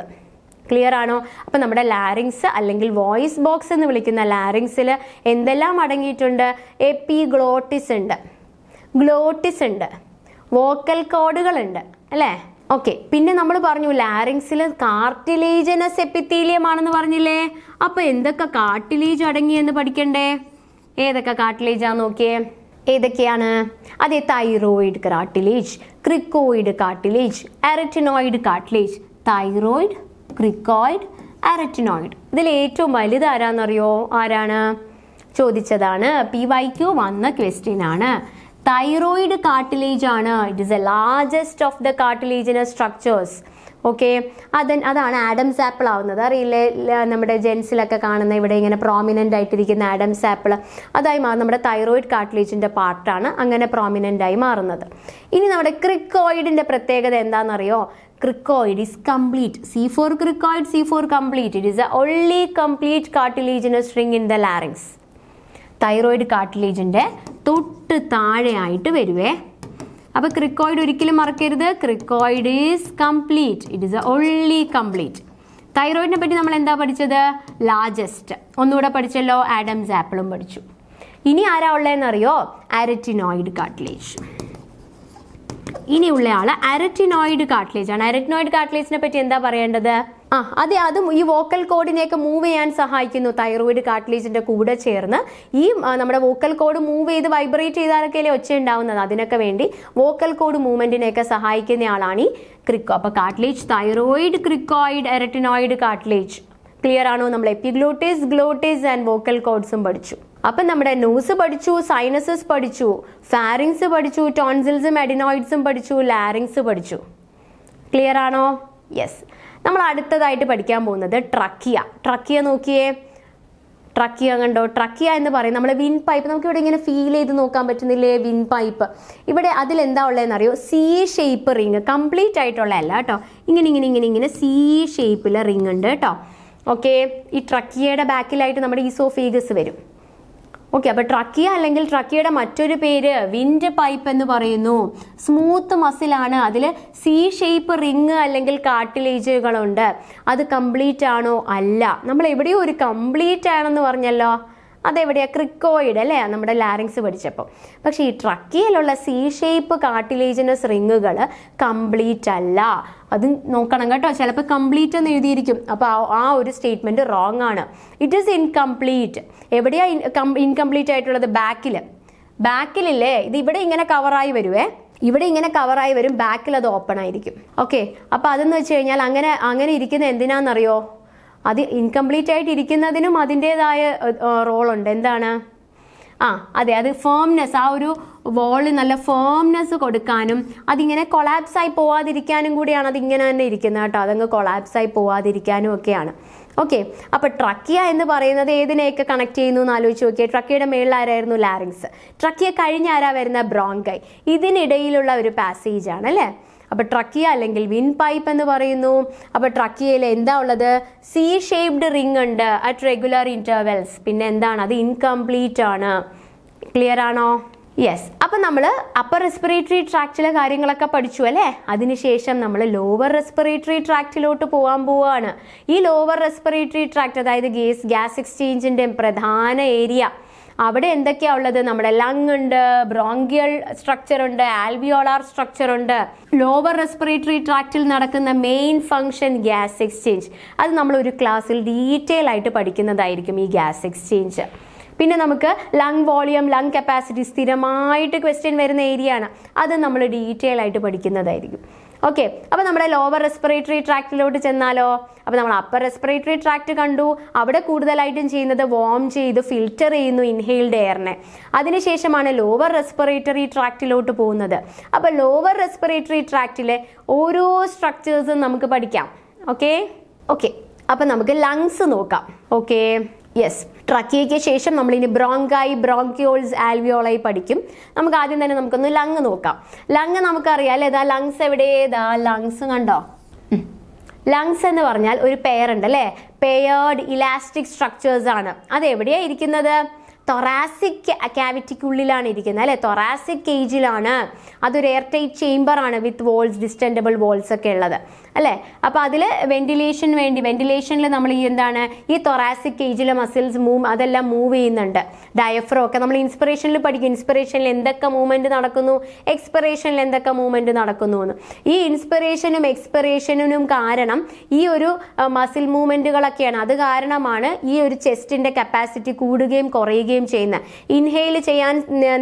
ക്ലിയർ ആണോ? അപ്പൊ നമ്മുടെ ലാരിങ്സ് അല്ലെങ്കിൽ വോയിസ് ബോക്സ് എന്ന് വിളിക്കുന്ന ലാരിങ്സിൽ എന്തെല്ലാം അടങ്ങിയിട്ടുണ്ട്? എപ്പിഗ്ലോട്ടിസ് ഉണ്ട്, ഗ്ലോട്ടിസ് ഉണ്ട്, വോക്കൽ കോഡുകൾ ഉണ്ട് അല്ലേ. ഓക്കെ, പിന്നെ നമ്മൾ പറഞ്ഞു ലാരിങ്സിൽ കാർട്ടിലേജനസ് എപ്പിത്തീലിയം ആണെന്ന് പറഞ്ഞില്ലേ. അപ്പൊ എന്തൊക്കെ കാർട്ടിലേജ് അടങ്ങിയെന്ന് പഠിക്കണ്ടേ? ഏതൊക്കെ കാർട്ടിലേജാന്ന് നോക്കിയേ. ഏതൊക്കെയാണ്? അതെ, thyroid cartilage, cricoid cartilage, arytenoid cartilage. Thyroid, cricoid, arytenoid. ഇതിൽ ഏറ്റവും വലുത് ആരാന്നറിയോ? ആരാണ് ചോദിച്ചതാണ്, PYQ വന്ന ക്വസ്റ്റ്യൻ ആണ്. തൈറോയിഡ് കാർട്ടിലേജ് ആണ്. It is a largest of the cartilaginous structures. Okay, അതാണ് ആഡംസ് ആപ്പിൾ ആവുന്നത്. അറിയില്ലേ, നമ്മുടെ ജെൻസിലൊക്കെ കാണുന്ന ഇവിടെ ഇങ്ങനെ പ്രോമിനൻ്റ് ആയിട്ടിരിക്കുന്ന ആഡംസ് ആപ്പിൾ, അതായി മാറും നമ്മുടെ തൈറോയിഡ് കാർട്ടിലേജിന്റെ പാർട്ടാണ്, അങ്ങനെ പ്രോമിനൻ്റ് ആയി മാറുന്നത്. ഇനി നമ്മുടെ ക്രിക്കോയിഡിന്റെ പ്രത്യേകത എന്താണെന്നറിയോ? Cricoid is complete. C for cricoid, C for complete. It is the only complete cartilaginous ring in the larynx. Thyroid കാർട്ടിലേജിന്റെ തൊട്ട് താഴെയായിട്ട് വരുവേ. അപ്പൊ ക്രിക്കോയിഡ് ഒരിക്കലും മറക്കരുത്. Cricoid is complete. It is only complete. തൈറോയിഡിനെ പറ്റി നമ്മൾ എന്താ പഠിച്ചത്? ലാർജസ്റ്റ്. ഒന്നുകൂടെ പഠിച്ചല്ലോ, ആഡംസ് ആപ്പിളും പഠിച്ചു. ഇനി ആരാ ഉള്ളതെന്നറിയോ? അരറ്റിനോയിഡ് കാർട്ടിലേജ്. ഇനിയുള്ള ആള് അരറ്റിനോയിഡ് കാർട്ടിലേജ് ആണ്. അരറ്റിനോയിഡ് കാർട്ടിലേജിനെ പറ്റി എന്താ പറയേണ്ടത്? അതെ, അതും ഈ വോക്കൽ കോഡിനെയൊക്കെ മൂവ് ചെയ്യാൻ സഹായിക്കുന്നു. തൈറോയിഡ് കാർട്ടിലേജിന്റെ കൂടെ ചേർന്ന് ഈ നമ്മുടെ വോക്കൽ കോഡ് മൂവ് ചെയ്ത് വൈബ്രേറ്റ് ചെയ്താലൊക്കെ ഒച്ച ഉണ്ടാവുന്നത്. അതിനൊക്കെ വേണ്ടി വോക്കൽ കോഡ് മൂവ്മെന്റിനെയൊക്കെ സഹായിക്കുന്ന ആളാണ് ഈ ക്രിക്കോ. അപ്പൊ cartilage thyroid, cricoid, എററ്റിനോയിഡ് cartilage. Clear ആണോ? നമ്മൾ എപ്പിഗ്ലോട്ടിസ്, ഗ്ലോട്ടിസ് ആൻഡ് വോക്കൽ കോഡ്സും പഠിച്ചു. അപ്പൊ നമ്മുടെ നോസ് പഠിച്ചു, സൈനസസ് പഠിച്ചു, ഫാരിങ്സ് പഠിച്ചു, ടോൺസിൽസും അഡിനോയിഡ്സും പഠിച്ചു, ലാരിങ്സ് പഠിച്ചു. ക്ലിയർ ആണോ? യെസ്. നമ്മൾ അടുത്തതായിട്ട് പഠിക്കാൻ പോകുന്നത് ട്രക്കിയ. ട്രക്കിയ നോക്കിയേ. ട്രക്കിയ കണ്ടോ? ട്രക്കിയ എന്ന് പറയും നമ്മൾ വിൻ പൈപ്പ്. നമുക്ക് ഇവിടെ ഇങ്ങനെ ഫീൽ ചെയ്ത് നോക്കാൻ പറ്റുന്നില്ലേ വിൻ പൈപ്പ്? ഇവിടെ അതിലെന്താ ഉള്ളതെന്ന് അറിയോ? C shape ring. കംപ്ലീറ്റ് ആയിട്ടുള്ള അല്ല കേട്ടോ, ഇങ്ങനെ ഇങ്ങനെ ഇങ്ങനെ ഇങ്ങനെ C ഷേപ്പിലെ റിങ് ഉണ്ട് കേട്ടോ. ഓക്കെ, ഈ ട്രക്കിയയുടെ ബാക്കിലായിട്ട് നമ്മുടെ ഈസോഫേഗസ് വരും. ഓക്കെ, അപ്പൊ ട്രക്കിയ അല്ലെങ്കിൽ ട്രക്കിയയുടെ മറ്റൊരു പേര് വിൻഡ് പൈപ്പ് എന്ന് പറയുന്നു. സ്മൂത്ത് മസിലാണ്, അതിൽ C ഷേപ്പ് റിങ് അല്ലെങ്കിൽ കാർട്ടിലേജുകളുണ്ട്. അത് കംപ്ലീറ്റ് ആണോ? അല്ല. നമ്മൾ എവിടെയോ ഒരു കംപ്ലീറ്റ് ആണെന്ന് പറഞ്ഞല്ലോ, അതെവിടെയാ? ക്രിക്കോയിഡ് അല്ലേ, നമ്മുടെ ലാരിങ്സ് പഠിച്ചപ്പോൾ. പക്ഷെ ഈ ട്രക്കിയയിലുള്ള C ഷേപ്പ് കാർട്ടിലേജിനസ് റിങ്ങുകൾ കംപ്ലീറ്റ് അല്ല. അത് നോക്കണം കേട്ടോ, ചിലപ്പോൾ കംപ്ലീറ്റ് എന്ന് എഴുതിയിരിക്കും. അപ്പോൾ ആ ഒരു സ്റ്റേറ്റ്മെന്റ് റോങ് ആണ്. It is incomplete. എവിടെയാ ഇൻകംപ്ലീറ്റ് ആയിട്ടുള്ളത്? ബാക്കിലില്ലേ, ഇത് ഇവിടെ ഇങ്ങനെ കവറായി വരുവേ, ഇവിടെ ഇങ്ങനെ കവറായി വരും, ബാക്കിൽ അത് ഓപ്പൺ ആയിരിക്കും. ഓക്കെ, അപ്പൊ അതെന്ന് വെച്ച് കഴിഞ്ഞാൽ അങ്ങനെ ഇരിക്കുന്ന എന്തിനാണെന്നറിയോ? അത് ഇൻകംപ്ലീറ്റ് ആയിട്ട് ഇരിക്കുന്നതിനും അതിൻ്റെതായ റോളുണ്ട്. എന്താണ്? അതെ, അത് ഫേംനെസ്, ആ ഒരു വോളിൽ നല്ല ഫേംനെസ് കൊടുക്കാനും അതിങ്ങനെ കൊളാപ്സ് ആയി പോവാതിരിക്കാനും കൂടിയാണ് അതിങ്ങനെ തന്നെ ഇരിക്കുന്നത് കേട്ടോ. അതങ്ങ് കൊളാപ്സ് ആയി പോവാതിരിക്കാനും ഒക്കെയാണ്. ഓക്കെ, അപ്പൊ ട്രക്കിയ എന്ന് പറയുന്നത് ഏതിനെയൊക്കെ കണക്ട് ചെയ്യുന്നു എന്ന് ആലോചിച്ച് നോക്കിയേ. ട്രക്കിയയുടെ മേളിൽ ആരായിരുന്നു? ലാരിങ്സ്. ട്രക്കിയ കഴിഞ്ഞ ആരാ വരുന്ന? ബ്രോങ്കൈ. ഇതിനിടയിലുള്ള ഒരു പാസേജ് ആണ് അല്ലേ. അപ്പൊ ട്രക്കിയ അല്ലെങ്കിൽ വിൻ പൈപ്പ് എന്ന് പറയുന്നു. അപ്പൊ ട്രക്കിയയിൽ എന്താ ഉള്ളത്? C ഷേപ്ഡ് റിംഗ് ഉണ്ട് അറ്റ് റെഗുലർ ഇന്റർവെൽസ്. പിന്നെ എന്താണ്? അത് ഇൻകംപ്ലീറ്റ് ആണ്. ക്ലിയർ ആണോ? യെസ്, അപ്പം നമ്മൾ അപ്പർ റെസ്പിറേറ്ററി ട്രാക്റ്റിലെ കാര്യങ്ങളൊക്കെ പഠിച്ചു അല്ലേ. അതിനുശേഷം നമ്മൾ ലോവർ റെസ്പിറേറ്ററി ട്രാക്റ്റിലോട്ട് പോകാൻ പോവുകയാണ്. ഈ ലോവർ റെസ്പിറേറ്ററി ട്രാക്ട്, അതായത് ഗ്യാസ് എക്സ്ചേഞ്ചിൻ്റെ പ്രധാന ഏരിയ, അവിടെ എന്തൊക്കെയാണ് ഉള്ളത്? നമ്മുടെ ലങ് ഉണ്ട്, ബ്രോങ്കിയൽ സ്ട്രക്ചർ ഉണ്ട്, ആൽവിയോളാർ സ്ട്രക്ചർ ഉണ്ട്. ലോവർ റെസ്പിറേറ്ററി ട്രാക്റ്റിൽ നടക്കുന്ന മെയിൻ ഫംഗ്ഷൻ ഗ്യാസ് എക്സ്ചേഞ്ച്. അത് നമ്മൾ ഒരു ക്ലാസ്സിൽ ഡീറ്റെയിൽ ആയിട്ട് പഠിക്കുന്നതായിരിക്കും ഈ ഗ്യാസ് എക്സ്ചേഞ്ച്. പിന്നെ നമുക്ക് ലങ് വോളിയം, ലങ് കപ്പാസിറ്റി സ്ഥിരമായിട്ട് ക്വസ്റ്റ്യൻ വരുന്ന ഏരിയ ആണ്. അത് നമ്മൾ ഡീറ്റെയിൽ ആയിട്ട് പഠിക്കുന്നതായിരിക്കും. ഓക്കെ, അപ്പോൾ നമ്മുടെ ലോവർ റെസ്പിറേറ്ററി ട്രാക്റ്റിലോട്ട് ചെന്നാലോ? അപ്പോൾ നമ്മൾ അപ്പർ റെസ്പിറേറ്ററി ട്രാക്ട് കണ്ടു. അവിടെ കൂടുതലായിട്ടും ചെയ്യുന്നത് വാം ചെയ്ത് ഫിൽറ്റർ ചെയ്യുന്നു ഇൻഹെയിൽഡ് എയറിനെ. അതിനുശേഷമാണ് ലോവർ റെസ്പിറേറ്ററി ട്രാക്റ്റിലോട്ട് പോകുന്നത്. അപ്പോൾ ലോവർ റെസ്പിറേറ്ററി ട്രാക്റ്റിലെ ഓരോ സ്ട്രക്ചേഴ്സും നമുക്ക് പഠിക്കാം. ഓക്കെ, അപ്പം നമുക്ക് ലങ്സ് നോക്കാം. ഓക്കെ, യെസ്, ട്രക്കിയയ്ക്ക് ശേഷം നമ്മൾ ഇനി ബ്രോങ്കൈ, ബ്രോങ്കിയോൾസ്, ആൽവിയോളായി പഠിക്കും. നമുക്ക് ആദ്യം തന്നെ നമുക്കൊന്ന് ലങ് നോക്കാം. ലങ് നമുക്കറിയാം അല്ലേ? ലങ്സ് എവിടെയേതാ? ലങ്സ് കണ്ടോ? ലങ്സ് എന്ന് പറഞ്ഞാൽ ഒരു പെയർ ഉണ്ട് അല്ലേ? പെയർഡ് ഇലാസ്റ്റിക് സ്ട്രക്ചേഴ്സ് ആണ്. അത് എവിടെയാണ് ഇരിക്കുന്നത്? തൊറാസിക് ക്യാവിറ്റിക്കുള്ളിലാണ് ഇരിക്കുന്നത് അല്ലേ? തൊറാസിക് കേജിലാണ്. അതൊരു എയർ ടൈറ്റ് ചേംബർ ആണ് വിത്ത് വോൾസ്, ഡിസ്റ്റൻഡബിൾ വോൾസ് ഒക്കെ ഉള്ളത് അല്ലേ? അപ്പോൾ അതിൽ വെന്റിലേഷനിൽ നമ്മൾ ഈ എന്താണ്, ഈ തൊറാസിക് കേജിലെ മസിൽസ് അതെല്ലാം മൂവ് ചെയ്യുന്നുണ്ട്. ഡയഫ്രോ ഒക്കെ നമ്മൾ ഇൻസ്പിറേഷനിൽ പഠിക്കും. ഇൻസ്പിറേഷനിൽ എന്തൊക്കെ മൂവ്മെന്റ് നടക്കുന്നു, എക്സ്പിറേഷനിൽ എന്തൊക്കെ മൂവ്മെന്റ് നടക്കുന്നു എന്ന്. ഈ ഇൻസ്പിറേഷനും എക്സ്പിറേഷനും കാരണം ഈ ഒരു മസിൽ മൂവ്മെന്റുകളൊക്കെയാണ്. അത് കാരണമാണ് ഈ ഒരു ചെസ്റ്റിന്റെ കപ്പാസിറ്റി കൂടുകയും കുറയുകയും ചെയ്യുന്നത്. ഇൻഹെയിൽ ചെയ്യാൻ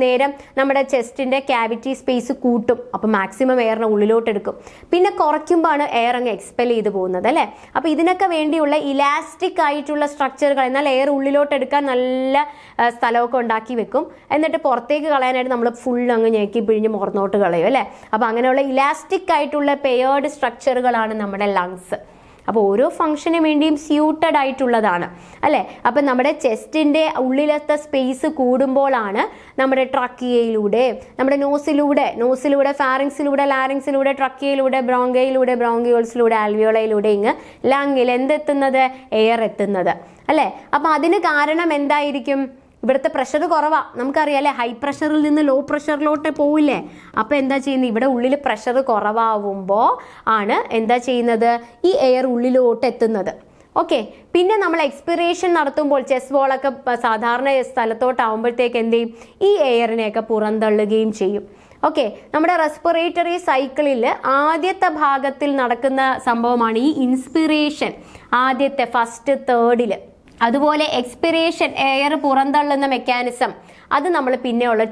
നേരം നമ്മുടെ ചെസ്റ്റിന്റെ ക്യാവിറ്റി സ്പേസ് കൂട്ടും. അപ്പം മാക്സിമം എയറിനെ ഉള്ളിലോട്ട് എടുക്കും. പിന്നെ കുറയ്ക്കുമ്പോഴാണ് എയർ അങ്ങ് എക്സ്പെൽ ചെയ്ത് പോകുന്നത് അല്ലേ? അപ്പോൾ ഇതിനൊക്കെ വേണ്ടിയുള്ള ഇലാസ്റ്റിക് ആയിട്ടുള്ള സ്ട്രക്ചറുകൾ, എന്നാൽ എയർ ഉള്ളിലോട്ട് എടുക്കാൻ നല്ല സ്ഥലമൊക്കെ ഉണ്ടാക്കി വെക്കും. എന്നിട്ട് പുറത്തേക്ക് കളയാനായിട്ട് നമ്മൾ ഫുൾ അങ്ങ് ഞെക്കി പിഴിഞ്ഞ് മുറന്നോട്ട് കളയും അല്ലേ? അപ്പോൾ അങ്ങനെയുള്ള ഇലാസ്റ്റിക് ആയിട്ടുള്ള പെയർഡ് സ്ട്രക്ചറുകളാണ് നമ്മുടെ ലങ്സ്. അപ്പോൾ ഓരോ ഫംഗ്ഷന് വേണ്ടിയും സ്യൂട്ടഡ് ആയിട്ടുള്ളതാണ് അല്ലേ? അപ്പം നമ്മുടെ ചെസ്റ്റിൻ്റെ ഉള്ളിലത്തെ സ്പേസ് കൂടുമ്പോഴാണ് നമ്മുടെ ട്രക്കിയയിലൂടെ, നമ്മുടെ നോസിലൂടെ ഫാരിങ്സിലൂടെ, ലാരിങ്സിലൂടെ, ട്രക്കിയയിലൂടെ, ബ്രോങ്കയിലൂടെ, ബ്രോങ്കിയോൾസിലൂടെ, ആൽവിയോളയിലൂടെ ഇങ്ങ് ലങ്ങിൽ എന്തെത്തുന്നത്? എയർ എത്തുന്നത് അല്ലേ? അപ്പം അതിന് കാരണം എന്തായിരിക്കും? ഇവിടുത്തെ പ്രഷർ കുറവാണ്. നമുക്കറിയാം അല്ലേ? ഹൈ പ്രഷറിൽ നിന്ന് ലോ പ്രഷറിലോട്ട് പോവില്ലേ? അപ്പോൾ എന്താ ചെയ്യുന്നത്? ഇവിടെ ഉള്ളിൽ പ്രഷർ കുറവാകുമ്പോൾ ആണ് എന്താ ചെയ്യുന്നത്? ഈ എയർ ഉള്ളിലോട്ട് എത്തുന്നത്. ഓക്കെ, പിന്നെ നമ്മൾ എക്സ്പിറേഷൻ നടത്തുമ്പോൾ ചെസ്റ്റ് വോളൊക്കെ സാധാരണ സ്ഥലത്തോട്ടാവുമ്പോഴത്തേക്ക് എന്ത് ചെയ്യും? ഈ എയറിനെയൊക്കെ പുറന്തള്ളുകയും ചെയ്യും. ഓക്കെ, നമ്മുടെ റെസ്പിറേറ്ററി സൈക്കിളിൽ ആദ്യത്തെ ഭാഗത്തിൽ നടക്കുന്ന സംഭവമാണ് ഈ ഇൻസ്പിറേഷൻ. ആദ്യത്തെ ഫസ്റ്റ് തേർഡിൽ. അതുപോലെ എക്സ്പിറേഷൻ, എയർ പുറന്തള്ളുന്ന മെക്കാനിസം, അത് നമ്മൾ പിന്നെയുള്ള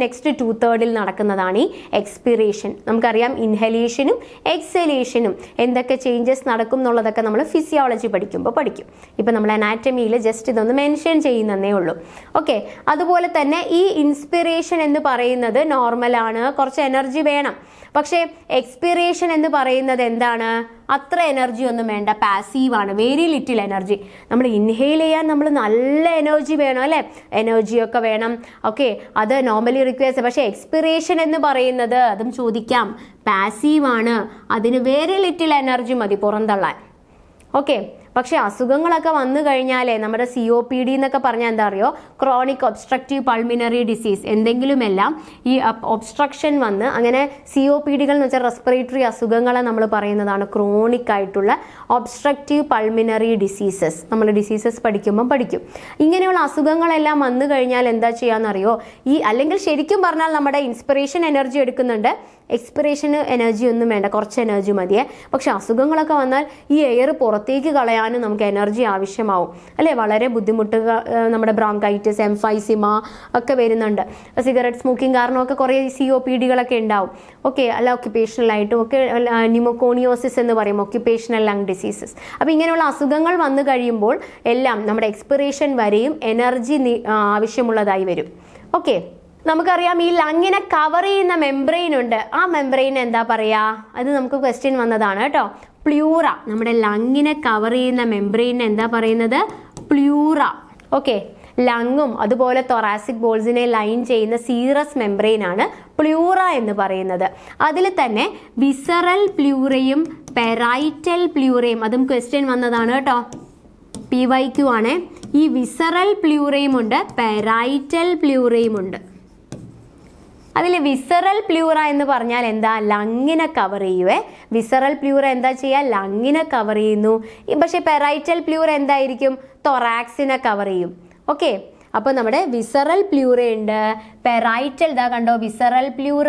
നെക്സ്റ്റ് 2/3 നടക്കുന്നതാണ് ഈ എക്സ്പിറേഷൻ. നമുക്കറിയാം ഇൻഹലേഷനും എക്സലേഷനും എന്തൊക്കെ ചേഞ്ചസ് നടക്കും എന്നുള്ളതൊക്കെ നമ്മൾ ഫിസിയോളജി പഠിക്കുമ്പോൾ പഠിക്കും. ഇപ്പം നമ്മൾ അനാറ്റമിയിൽ ജസ്റ്റ് ഇതൊന്ന് മെൻഷൻ ചെയ്യുന്നതേ ഉള്ളൂ. ഓക്കെ, അതുപോലെ തന്നെ ഈ ഇൻസ്പിറേഷൻ എന്ന് പറയുന്നത് നോർമലാണ്, കുറച്ച് എനർജി വേണം. പക്ഷേ എക്സ്പിറേഷൻ എന്ന് പറയുന്നത് എന്താണ്? അത്ര എനർജി ഒന്നും വേണ്ട, പാസീവാണ്, വെരി ലിറ്റിൽ എനർജി. നമ്മൾ ഇൻഹെയിൽ ചെയ്യാൻ നമ്മൾ നല്ല എനർജി വേണം അല്ലേ? എനർജിയൊക്കെ വേണം. ഓക്കെ, അത് നോർമലി റിക്വയർസ്. പക്ഷേ എക്സ്പിറേഷൻ എന്ന് പറയുന്നത്, അതും ചോദിക്കാം, പാസീവാണ്. അതിന് വെരി ലിറ്റിൽ എനർജി മതി പുറന്തള്ളാൻ. ഓക്കെ, പക്ഷേ അസുഖങ്ങളൊക്കെ വന്നു കഴിഞ്ഞാലേ നമ്മുടെ COPD എന്നൊക്കെ പറഞ്ഞാൽ എന്താ അറിയോ? Chronic obstructive pulmonary disease. എന്തെങ്കിലുമെല്ലാം ഈ ഒബ്സ്ട്രക്ഷൻ വന്ന് അങ്ങനെ COPDകൾ എന്ന് വെച്ചാൽ റെസ്പിറേറ്ററി അസുഖങ്ങളെ നമ്മൾ പറയുന്നതാണ് ക്രോണിക് ആയിട്ടുള്ള ഒബ്സ്ട്രക്റ്റീവ് പൾമിനറി ഡിസീസസ്. നമ്മൾ ഡിസീസസ് പഠിക്കുമ്പം പഠിക്കും. ഇങ്ങനെയുള്ള അസുഖങ്ങളെല്ലാം വന്നു കഴിഞ്ഞാൽ എന്താ ചെയ്യാന്നറിയോ? അല്ലെങ്കിൽ ശരിക്കും പറഞ്ഞാൽ നമ്മുടെ ഇൻസ്പിറേഷൻ എനർജി എടുക്കുന്നുണ്ട്, എക്സ്പിറേഷന് എനർജി ഒന്നും വേണ്ട, കുറച്ച് എനർജി മതിയേ. പക്ഷെ അസുഖങ്ങളൊക്കെ വന്നാൽ ഈ എയർ പുറത്തേക്ക് കളയാനും നമുക്ക് എനർജി ആവശ്യമാവും അല്ലേ? വളരെ ബുദ്ധിമുട്ടുക. നമ്മുടെ എംഫൈസിമ ഒക്കെ വരുന്നുണ്ട്. സിഗരറ്റ് സ്മോക്കിംഗ് കാരണമൊക്കെ കുറേ COPDകളൊക്കെ ഉണ്ടാവും. ഓക്കെ, അല്ല ഒക്യുപ്പേഷണലായിട്ടും ഒക്കെ ന്യൂമോകോണിയോസിസ് എന്ന് പറയും, ഒക്യുപ്പേഷണൽ ലങ് ഡിസീസസ്. അപ്പോൾ ഇങ്ങനെയുള്ള അസുഖങ്ങൾ വന്നു കഴിയുമ്പോൾ എല്ലാം നമ്മുടെ എക്സ്പിറേഷൻ വരെയും എനർജി ആവശ്യമുള്ളതായി വരും. ഓക്കെ, നമുക്കറിയാം ഈ ലങ്ങിനെ കവർ ചെയ്യുന്ന മെംബ്രെയിൻ ഉണ്ട്. ആ മെംബ്രെയിൻ എന്താ പറയുക? അത് നമുക്ക് ക്വസ്റ്റ്യൻ വന്നതാണ് കേട്ടോ. പ്ലൂറ. നമ്മുടെ ലങ്ങിനെ കവർ ചെയ്യുന്ന മെംബ്രെയിൻ എന്താ പറയുന്നത്? പ്ലൂറ. ഓക്കെ, ലങ്ങും അതുപോലെ തൊറാസിക് ബോൾസിനെ ലൈൻ ചെയ്യുന്ന സീറസ് മെംബ്രെയിൻ ആണ് പ്ലൂറ എന്ന് പറയുന്നത്. അതിൽ തന്നെ വിസറൽ പ്ലൂറയും പെറൈറ്റൽ പ്ലൂറയും, അതും ക്വസ്റ്റ്യൻ വന്നതാണ് കേട്ടോ. PYQ ആണ്. ഈ വിസറൽ പ്ലൂറയും ഉണ്ട്, പെറൈറ്റൽ പ്ലൂറയും ഉണ്ട്. അതിൽ വിസറൽ പ്ലൂറ എന്ന് പറഞ്ഞാൽ എന്താ? ലങ്ങിനെ കവർ ചെയ്യുവേ. വിസറൽ പ്ലൂറ എന്താ ചെയ്യുക? ലങ്ങിനെ കവർ ചെയ്യുന്നു. പക്ഷെ പെറൈറ്റൽ പ്ലൂറ എന്തായിരിക്കും? തൊറാക്സിനെ കവർ ചെയ്യും. ഓക്കെ, അപ്പോൾ നമ്മുടെ വിസറൽ പ്ലൂറ ഉണ്ട്, പെറൈറ്റൽ ഇതാ കണ്ടോ, വിസറൽ പ്ലൂറ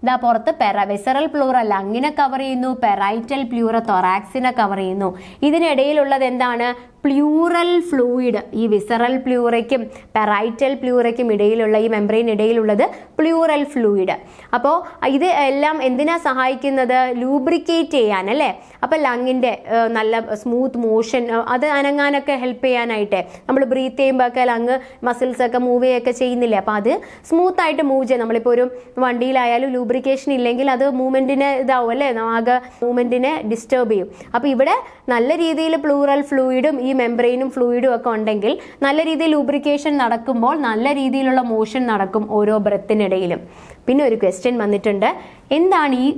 ഇതാ പുറത്ത് വിസറൽ പ്ലൂറ ലങ്ങിനെ കവർ ചെയ്യുന്നു, പെറൈറ്റൽ പ്ലൂറ തൊറാക്സിനെ കവർ ചെയ്യുന്നു. ഇതിനിടയിലുള്ളത് എന്താണ്? Plural fluid. ഈ വിസറൽ പ്ലൂറയ്ക്കും പെറൈറ്റൽ പ്ലൂറയ്ക്കും ഇടയിലുള്ള ഈ മെംബ്രെയിൻ ഇടയിലുള്ളത് പ്ലൂറൽ ഫ്ലൂയിഡ്. അപ്പോൾ ഇത് എല്ലാം എന്തിനാ സഹായിക്കുന്നത്? ലൂബ്രിക്കേറ്റ് ചെയ്യാൻ അല്ലേ? അപ്പോൾ ലങ്ങിൻ്റെ നല്ല സ്മൂത്ത് മോഷൻ അത് അനങ്ങാനൊക്കെ ഹെൽപ്പ് ചെയ്യാനായിട്ട് നമ്മൾ ബ്രീത്ത് ചെയ്യുമ്പോൾ ഒക്കെ ലങ് മസിൽസ് ഒക്കെ മൂവ് ചെയ്യുകയൊക്കെ ചെയ്യുന്നില്ലേ? അപ്പോൾ അത് സ്മൂത്ത് ആയിട്ട് മൂവ് ചെയ്യാം. നമ്മളിപ്പോൾ ഒരു വണ്ടിയിലായാലും ലൂബ്രിക്കേഷൻ ഇല്ലെങ്കിൽ അത് മൂവ്മെൻറ്റിനെ ഇതാവും അല്ലേ, ആകെ മൂവ്മെൻറ്റിനെ ഡിസ്റ്റർബ് ചെയ്യും. അപ്പോൾ ഇവിടെ നല്ല രീതിയിൽ പ്ലൂറൽ ഫ്ലൂയിഡും ഈ മെംബ്രെയിനും ഫ്ലൂയിഡും ഒക്കെ ഉണ്ടെങ്കിൽ നല്ല രീതിയിൽ ലൂബ്രിക്കേഷൻ നടക്കുമ്പോൾ നല്ല രീതിയിലുള്ള മോഷൻ നടക്കും ഓരോ ബ്രെത്തിനിടയിലും. പിന്നെ ഒരു ക്വസ്റ്റ്യൻ വന്നിട്ടുണ്ട്, എന്താണ് ഈ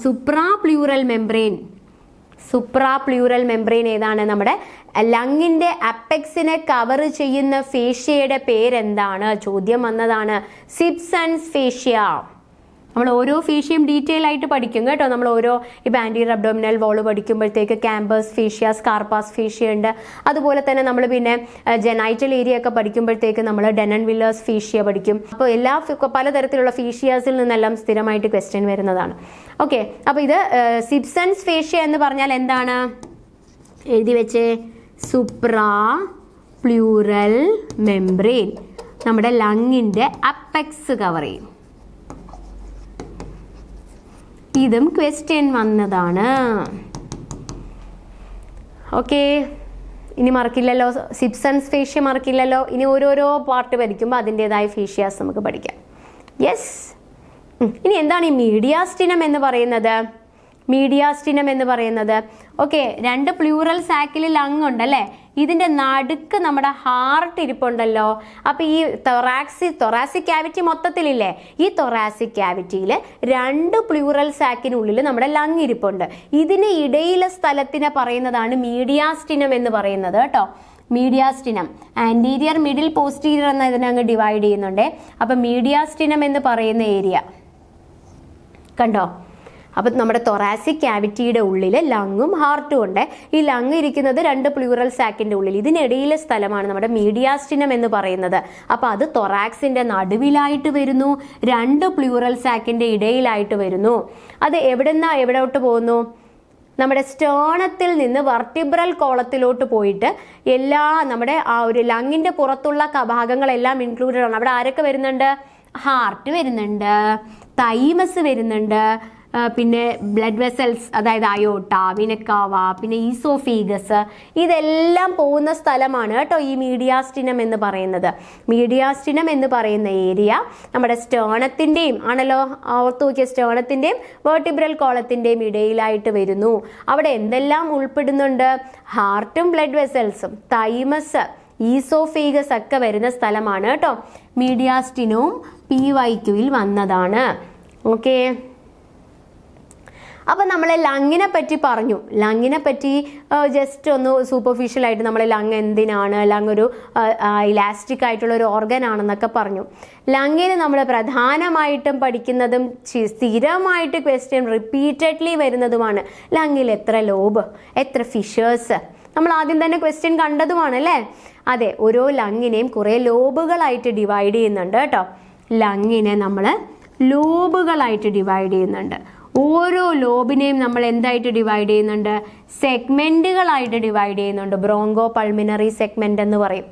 സുപ്രാ പ്ലൂറൽ മെംബ്രെയിൻ? സുപ്രാ പ്ലൂറൽ മെംബ്രെയിൻ ഏതാണ്? നമ്മുടെ ലങ്ങിന്റെ അപ്പെക്സിനെ കവർ ചെയ്യുന്ന ഫേഷ്യയുടെ പേരെന്താണ്? ചോദ്യം വന്നതാണ്. സിബ്സൺസ് ഫേഷ്യ. നമ്മൾ ഓരോ ഫേഷ്യയും ഡീറ്റെയിൽ ആയിട്ട് പഠിക്കും കേട്ടോ. നമ്മൾ ഓരോ ഇപ്പോൾ ആൻറ്റീരിയർ അബ്ഡോമിനൽ വോള് പഠിക്കുമ്പോഴത്തേക്ക് ക്യാമ്പസ് ഫേഷ്യ, സ്കാർപ്പാസ് ഫേഷ്യ ഉണ്ട്. അതുപോലെ തന്നെ നമ്മൾ പിന്നെ ജെനൈറ്റൽ ഏരിയ ഒക്കെ പഠിക്കുമ്പോഴത്തേക്ക് നമ്മൾ ഡെനൻ വില്ലേഴ്സ് ഫേഷ്യ പഠിക്കും. അപ്പോൾ എല്ലാ പലതരത്തിലുള്ള ഫേഷ്യാസിൽ നിന്നെല്ലാം സ്ഥിരമായിട്ട് ക്വസ്റ്റ്യൻ വരുന്നതാണ്. ഓക്കെ, അപ്പോൾ ഇത് സിബ്സൺസ് ഫേഷ്യ എന്ന് പറഞ്ഞാൽ എന്താണ്? എഴുതി വെച്ചേ, സുപ്രാ പ്ലൂറൽ മെംബ്രെയിൻ നമ്മുടെ ലങ്ങിൻ്റെ അപ്പെക്സ് കവർ ചെയ്യും. ഇതും ക്വസ്റ്റ്യൻ വന്നതാണ്. ഓക്കെ, ഇനി മറക്കില്ലല്ലോ, സിബ്സൺസ് ഫേഷ്യ മറക്കില്ലല്ലോ. ഇനി ഓരോരോ പാർട്ട് പഠിക്കുമ്പോൾ അതിൻ്റെതായ ഫേഷ്യാസ് നമുക്ക് പഠിക്കാം. യെസ്. ഇനി എന്താണ് ഈ മീഡിയാസ്റ്റിനം എന്ന് പറയുന്നത്? മീഡിയാസ്റ്റിനം എന്ന് പറയുന്നത് ഓക്കെ, രണ്ട് പ്ലൂറൽ സാക്കിൽ ലങ് ഉണ്ടല്ലേ, ഇതിൻ്റെ നടുക്ക് നമ്മുടെ ഹാർട്ട് ഇരിപ്പുണ്ടല്ലോ. അപ്പോൾ ഈ തൊറാസിക് ക്യാവിറ്റി മൊത്തത്തിലില്ലേ, ഈ തൊറാസിക് ക്യാവിറ്റിയിൽ രണ്ട് പ്ലൂറൽ സാക്കിനുള്ളിൽ നമ്മുടെ ലങ് ഇരിപ്പുണ്ട്. ഇതിന് ഇടയിലെ സ്ഥലത്തിനെ പറയുന്നതാണ് മീഡിയാസ്റ്റിനം എന്ന് പറയുന്നത് കേട്ടോ. മീഡിയാസ്റ്റിനം ആൻറ്റീരിയർ, മിഡിൽ, പോസ്റ്റീരിയർ എന്ന ഇതിനങ്ങ് ഡിവൈഡ് ചെയ്യുന്നുണ്ട്. അപ്പം മീഡിയാസ്റ്റിനം എന്ന് പറയുന്ന ഏരിയ കണ്ടോ. അപ്പം നമ്മുടെ തൊറാസിക് ക്യാവിറ്റിയുടെ ഉള്ളിൽ ലങ്ങും ഹാർട്ടും ഉണ്ട്. ഈ ലങ് ഇരിക്കുന്നത് രണ്ട് പ്ലൂറൽ സാക്കിൻ്റെ ഉള്ളിൽ. ഇതിനിടയിലെ സ്ഥലമാണ് നമ്മുടെ മീഡിയാസ്റ്റിനം എന്ന് പറയുന്നത്. അപ്പോൾ അത് തൊറാക്സിൻ്റെ നടുവിലായിട്ട് വരുന്നു, രണ്ട് പ്ലൂറൽ സാക്കിൻ്റെ ഇടയിലായിട്ട് വരുന്നു. അത് എവിടോട്ട് പോകുന്നു? നമ്മുടെ സ്റ്റേണത്തിൽ നിന്ന് വെർട്ടിബ്രൽ കോളത്തിലോട്ട് പോയിട്ട് നമ്മുടെ ആ ഒരു ലങ്ങിൻ്റെ പുറത്തുള്ള ഭാഗങ്ങളെല്ലാം ഇൻക്ലൂഡഡ് ആണ്. അവിടെ ആരൊക്കെ വരുന്നുണ്ട്? ഹാർട്ട് വരുന്നുണ്ട്, തൈമസ് വരുന്നുണ്ട്, പിന്നെ ബ്ലഡ് വെസൽസ് അതായത് അയോട്ട, വിനക്കാവ, പിന്നെ ഈസോഫീഗസ്, ഇതെല്ലാം പോകുന്ന സ്ഥലമാണ് കേട്ടോ ഈ മീഡിയാസ്റ്റിനം എന്ന് പറയുന്നത്. മീഡിയാസ്റ്റിനം എന്ന് പറയുന്ന ഏരിയ നമ്മുടെ സ്റ്റേണത്തിൻ്റെയും ആണല്ലോ, ഓർത്ത് നോക്കിയ സ്റ്റേണത്തിൻ്റെയും വെർട്ടിബ്രൽ കോളത്തിൻ്റെയും ഇടയിലായിട്ട് വരുന്നു. അവിടെ എന്തെല്ലാം ഉൾപ്പെടുന്നുണ്ട്? ഹാർട്ടും ബ്ലഡ് വെസൽസും, തൈമസ്, ഈസോഫീഗസ് ഒക്കെ വരുന്ന സ്ഥലമാണ് കേട്ടോ. മീഡിയാസ്റ്റിനവും PYQയിൽ വന്നതാണ്. ഓക്കെ, അപ്പം നമ്മൾ ലങ്ങിനെ പറ്റി പറഞ്ഞു. ലങ്ങിനെ പറ്റി ജസ്റ്റ് ഒന്ന് സൂപ്പർഫിഷ്യലായിട്ട് നമ്മൾ ലങ് എന്തിനാണ്, ലങ് ഒരു ഇലാസ്റ്റിക് ആയിട്ടുള്ള ഒരു ഓർഗൻ ആണെന്നൊക്കെ പറഞ്ഞു. ലങ്ങിന് നമ്മൾ പ്രധാനമായിട്ടും പഠിക്കുന്നതും സ്ഥിരമായിട്ട് ക്വസ്റ്റ്യൻ റിപ്പീറ്റഡ്ലി വരുന്നതുമാണ് ലങ്ങിൽ എത്ര ലോബ്, എത്ര ഫിഷേഴ്സ്. നമ്മൾ ആദ്യം തന്നെ ക്വസ്റ്റ്യൻ കണ്ടതുമാണ് അല്ലേ? അതെ, ഓരോ ലങ്ങിനെയും കുറേ ലോബുകളായിട്ട് ഡിവൈഡ് ചെയ്യുന്നുണ്ട് കേട്ടോ. ലങ്ങിനെ നമ്മൾ ലോബുകളായിട്ട് ഡിവൈഡ് ചെയ്യുന്നുണ്ട്. ഓരോ ലോബിനെയും നമ്മൾ എന്തായിട്ട് ഡിവൈഡ് ചെയ്യുന്നുണ്ട്? സെഗ്മെൻറ്റുകളായിട്ട് ഡിവൈഡ് ചെയ്യുന്നുണ്ട്. ബ്രോങ്കോ പൾമിനറി സെഗ്മെൻ്റ് എന്ന് പറയും.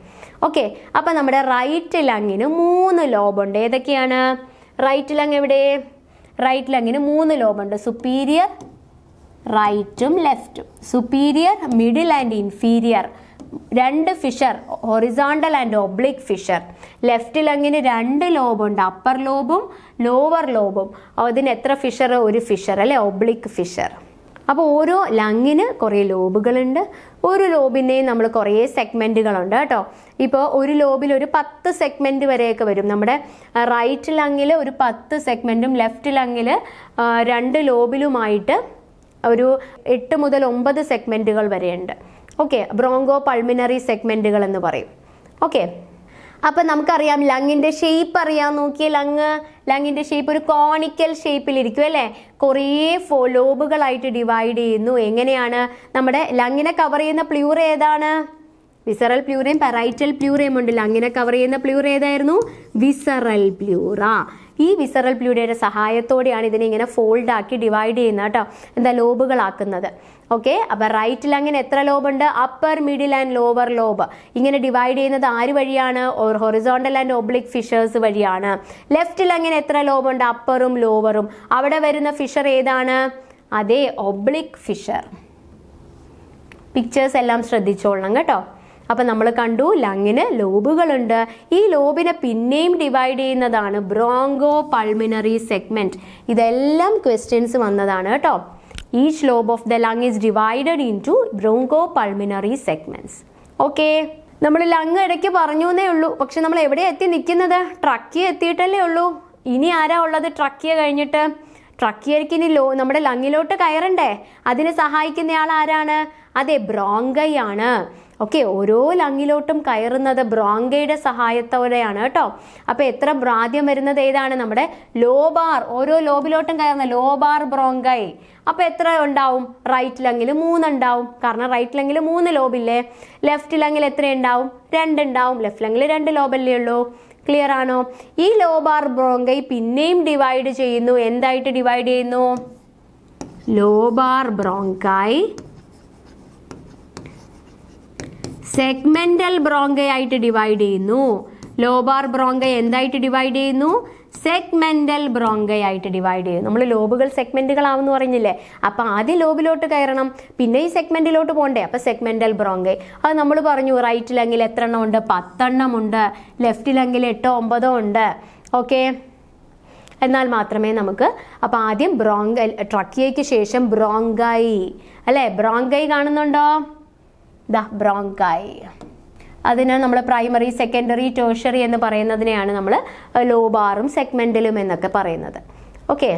ഓക്കെ, അപ്പം നമ്മുടെ റൈറ്റ് ലങ്ങിന് 3 ലോബുണ്ട്. ഏതൊക്കെയാണ്? റൈറ്റ് ലങ് എവിടെ? റൈറ്റ് ലങ്ങിന് 3 ലോബുണ്ട്. സുപ്പീരിയർ, റൈറ്റും ലെഫ്റ്റും. Superior, middle and inferior. 2 fissure, horizontal and oblique fissure. Left ലങ്ങിന് 2 ലോബുണ്ട്, അപ്പർ ലോബും ലോവർ ലോബും. അതിന് എത്ര ഫിഷർ? 1 ഫിഷർ അല്ലെ, ഒബ്ലിക് ഫിഷർ. അപ്പോൾ ഓരോ ലങ്ങിന് കുറേ ലോബുകളുണ്ട്. ഒരു ലോബിനെയും നമ്മൾ കുറേ സെഗ്മെൻറ്റുകളുണ്ട് കേട്ടോ. ഇപ്പോൾ ഒരു ലോബിൽ ഒരു 10 സെഗ്മെൻറ്റ് വരെയൊക്കെ വരും. നമ്മുടെ റൈറ്റ് ലങ്ങിൽ ഒരു 10 സെഗ്മെൻറ്റും ലെഫ്റ്റ് ലങ്ങിൽ 2 ലോബിലുമായിട്ട് ഒരു 8 മുതൽ 9 സെഗ്മെൻറ്റുകൾ വരെയുണ്ട്. ഓക്കെ, ബ്രോങ്കോ പൾമിനറി സെഗ്മെൻറ്റുകൾ എന്ന് പറയും. ഓക്കെ, അപ്പം നമുക്കറിയാം ലങ്ങിൻ്റെ ഷേപ്പ് അറിയാം. നോക്കിയേ, ലങ്ങിൻ്റെ ഷേപ്പ് ഒരു കോണിക്കൽ ഷേപ്പിലിരിക്കും അല്ലേ. കുറേ ലോബുകളായിട്ട് ഡിവൈഡ് ചെയ്യുന്നു. എങ്ങനെയാണ് നമ്മുടെ ലങ്ങിനെ കവർ ചെയ്യുന്ന പ്ലൂറ ഏതാണ്? വിസറൽ പ്ലൂറയും പെറൈറ്റൽ പ്ലൂറയും ഉണ്ട്. ലങ്ങിനെ കവർ ചെയ്യുന്ന പ്ലൂറ ഏതായിരുന്നു? Visceral pleura. ഈ വിസറൽ പ്ലൂറയുടെ സഹായത്തോടെയാണ് ഇതിനെ ഇങ്ങനെ ഫോൾഡ് ആക്കി ഡിവൈഡ് ചെയ്യുന്നത് കേട്ടോ, എന്താ ലോബുകളാക്കുന്നത്. ഓക്കെ, അപ്പം റൈറ്റ് ലങ്ങിന് എത്ര ലോബുണ്ട്? Upper, middle and lower lobe. ഇങ്ങനെ ഡിവൈഡ് ചെയ്യുന്നത് ആര് വഴിയാണ്? ഹൊറിസോണ്ടൽ ആൻഡ് ഒബ്ലിക് ഫിഷേഴ്സ് വഴിയാണ്. ലെഫ്റ്റ് ലങ്ങിന് എത്ര ലോബുണ്ട്? അപ്പറും ലോവറും. അവിടെ വരുന്ന ഫിഷർ ഏതാണ്? അതേ, ഒബ്ലിക് ഫിഷർ. പിക്ചേഴ്സ് എല്ലാം ശ്രദ്ധിച്ചോളണം കേട്ടോ. അപ്പം നമ്മൾ കണ്ടു ലങ്ങിന് ലോബുകളുണ്ട്. ഈ ലോബിനെ പിന്നെയും ഡിവൈഡ് ചെയ്യുന്നതാണ് ബ്രോങ്കോ പൾമിനറി സെഗ്മെന്റ്. ഇതെല്ലാം ക്വസ്റ്റ്യൻസ് വന്നതാണ് കേട്ടോ. Each lobe of the lung is divided into bronchopulmonary segments. Okay, നമ്മൾ ലങ് ഇടയ്ക്ക് പറഞ്ഞു എന്നേ ഉള്ളൂ. പക്ഷെ നമ്മൾ എവിടെ എത്തി നിൽക്കുന്നത്? ട്രക്കിയ എത്തിയിട്ടല്ലേ ഉള്ളൂ. ഇനി ആരാ ഉള്ളത് ട്രക്കിയ കഴിഞ്ഞിട്ട്? ട്രക്കിയയ്ക്ക് ഇനി നമ്മുടെ ലങ്ങിലോട്ട് കയറണ്ടേ? അതിനെ സഹായിക്കുന്നയാൾ ആരാണ്? അതെ, ബ്രോങ്കൈ ആണ്. ഓക്കെ, ഓരോ ലങ്ങിലോട്ടും കയറുന്നത് ബ്രോങ്കയുടെ സഹായത്തോടെയാണ് കേട്ടോ. അപ്പോൾ എത്ര ആദ്യം വരുന്നത് ഏതാണ്? നമ്മുടെ ലോബാർ. ഓരോ ലോബിലോട്ടും കയറുന്ന ലോബാർ ബ്രോങ്കൈ. അപ്പോൾ എത്ര ഉണ്ടാവും? റൈറ്റ് ലങ്ങിൽ 3 ഉണ്ടാവും. കാരണം റൈറ്റ് ലങ്ങിൽ 3 ലോബില്ലേ. ലെഫ്റ്റ് ലങ്ങിൽ എത്ര ഉണ്ടാവും? 2 ഉണ്ടാവും. ലെഫ്റ്റ് ലങ്ങിൽ 2 ലോബല്ലേ ഉള്ളൂ. ക്ലിയർ ആണോ? ഈ ലോബാർ ബ്രോങ്കൈ പിന്നെയും ഡിവൈഡ് ചെയ്യുന്നു. എന്തായിട്ട് ഡിവൈഡ് ചെയ്യുന്നു? ലോബാർ ബ്രോങ്കൈ സെഗ്മെന്റൽ ബ്രോങ്കൈ ആയിട്ട് ഡിവൈഡ് ചെയ്യുന്നു. ലോബാർ ബ്രോങ്കൈ എന്തായിട്ട് ഡിവൈഡ് ചെയ്യുന്നു? സെഗ്മെന്റൽ ബ്രോങ്കൈ ആയിട്ട് ഡിവൈഡ് ചെയ്യും. നമ്മൾ ലോബുകൾ സെഗ്മെന്റുകളാവെന്ന് പറഞ്ഞില്ലേ. അപ്പം ആദ്യം ലോബിലോട്ട് കയറണം, പിന്നെ ഈ സെഗ്മെന്റിലോട്ട് പോകണ്ടേ. അപ്പം സെഗ്മെന്റൽ ബ്രോങ്കൈ അത് നമ്മൾ പറഞ്ഞു. റൈറ്റ് ലങ്ങിൽ എത്ര എണ്ണം ഉണ്ട്? 10 എണ്ണം ഉണ്ട്. ലെഫ്റ്റ് ലങ്ങിൽ 8 9 ഉണ്ട്. ഓക്കെ, എന്നാൽ മാത്രമേ നമുക്ക് അപ്പം ആദ്യം ട്രക്കിയയ്ക്ക് ശേഷം ബ്രോങ്കൈ അല്ലേ. ബ്രോങ്കൈ കാണുന്നുണ്ടോ? ദാ ബ്രോങ്കൈ. അതിനാണ് നമ്മൾ പ്രൈമറി, സെക്കൻഡറി, ടേർഷ്യറി എന്ന് പറയുന്നതിനെയാണ് നമ്മൾ ലോബാറും സെഗ്മെന്റലും എന്നൊക്കെ പറയുന്നത്. ഓക്കെ,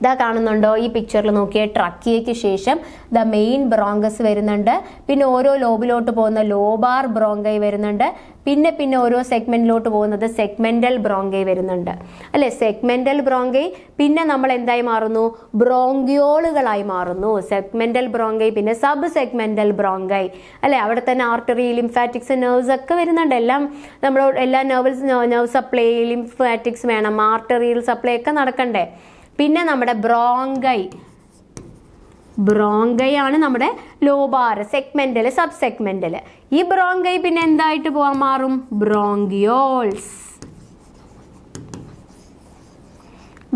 ഇതാ കാണുന്നുണ്ടോ? ഈ പിക്ചറിൽ നോക്കിയാൽ ട്രക്കിയയ്ക്ക് ശേഷം ദ മെയിൻ ബ്രോങ്കസ് വരുന്നുണ്ട്. പിന്നെ ഓരോ ലോബിലോട്ട് പോകുന്ന ലോബാർ ബ്രോങ്കൈ വരുന്നുണ്ട്. പിന്നെ ഓരോ സെഗ്മെന്റിലോട്ട് പോകുന്നത് സെഗ്മെന്റൽ ബ്രോങ്കൈ വരുന്നുണ്ട് അല്ലെ. സെഗ്മെന്റൽ ബ്രോങ്കൈ പിന്നെ നമ്മൾ എന്തായി മാറുന്നു? ബ്രോങ്കിയോളുകളായി മാറുന്നു. സെഗ്മെന്റൽ ബ്രോങ്കൈ പിന്നെ സബ് സെഗ്മെന്റൽ ബ്രോങ്കൈ അല്ലെ. അവിടെ തന്നെ ആർട്ടറി, ലിംഫാറ്റിക്സ്, നെർവ്സ് ഒക്കെ വരുന്നുണ്ട്. എല്ലാം നമ്മൾ എല്ലാ നെർവ് സപ്ലൈ, ലിംഫാറ്റിക്സ് വേണം, ആർട്ടറിയൽ സപ്ലൈ ഒക്കെ നടക്കണ്ടേ. പിന്നെ നമ്മുടെ ബ്രോങ്കൈ ആണ് നമ്മുടെ ലോബാർ, സെഗ്മെന്റൽ, സബ് സെഗ്മെന്റൽ. ഈ ബ്രോങ്കൈ പിന്നെ എന്തായിട്ട് പോകാൻ മാറും? ബ്രോങ്കിയോൾസ്.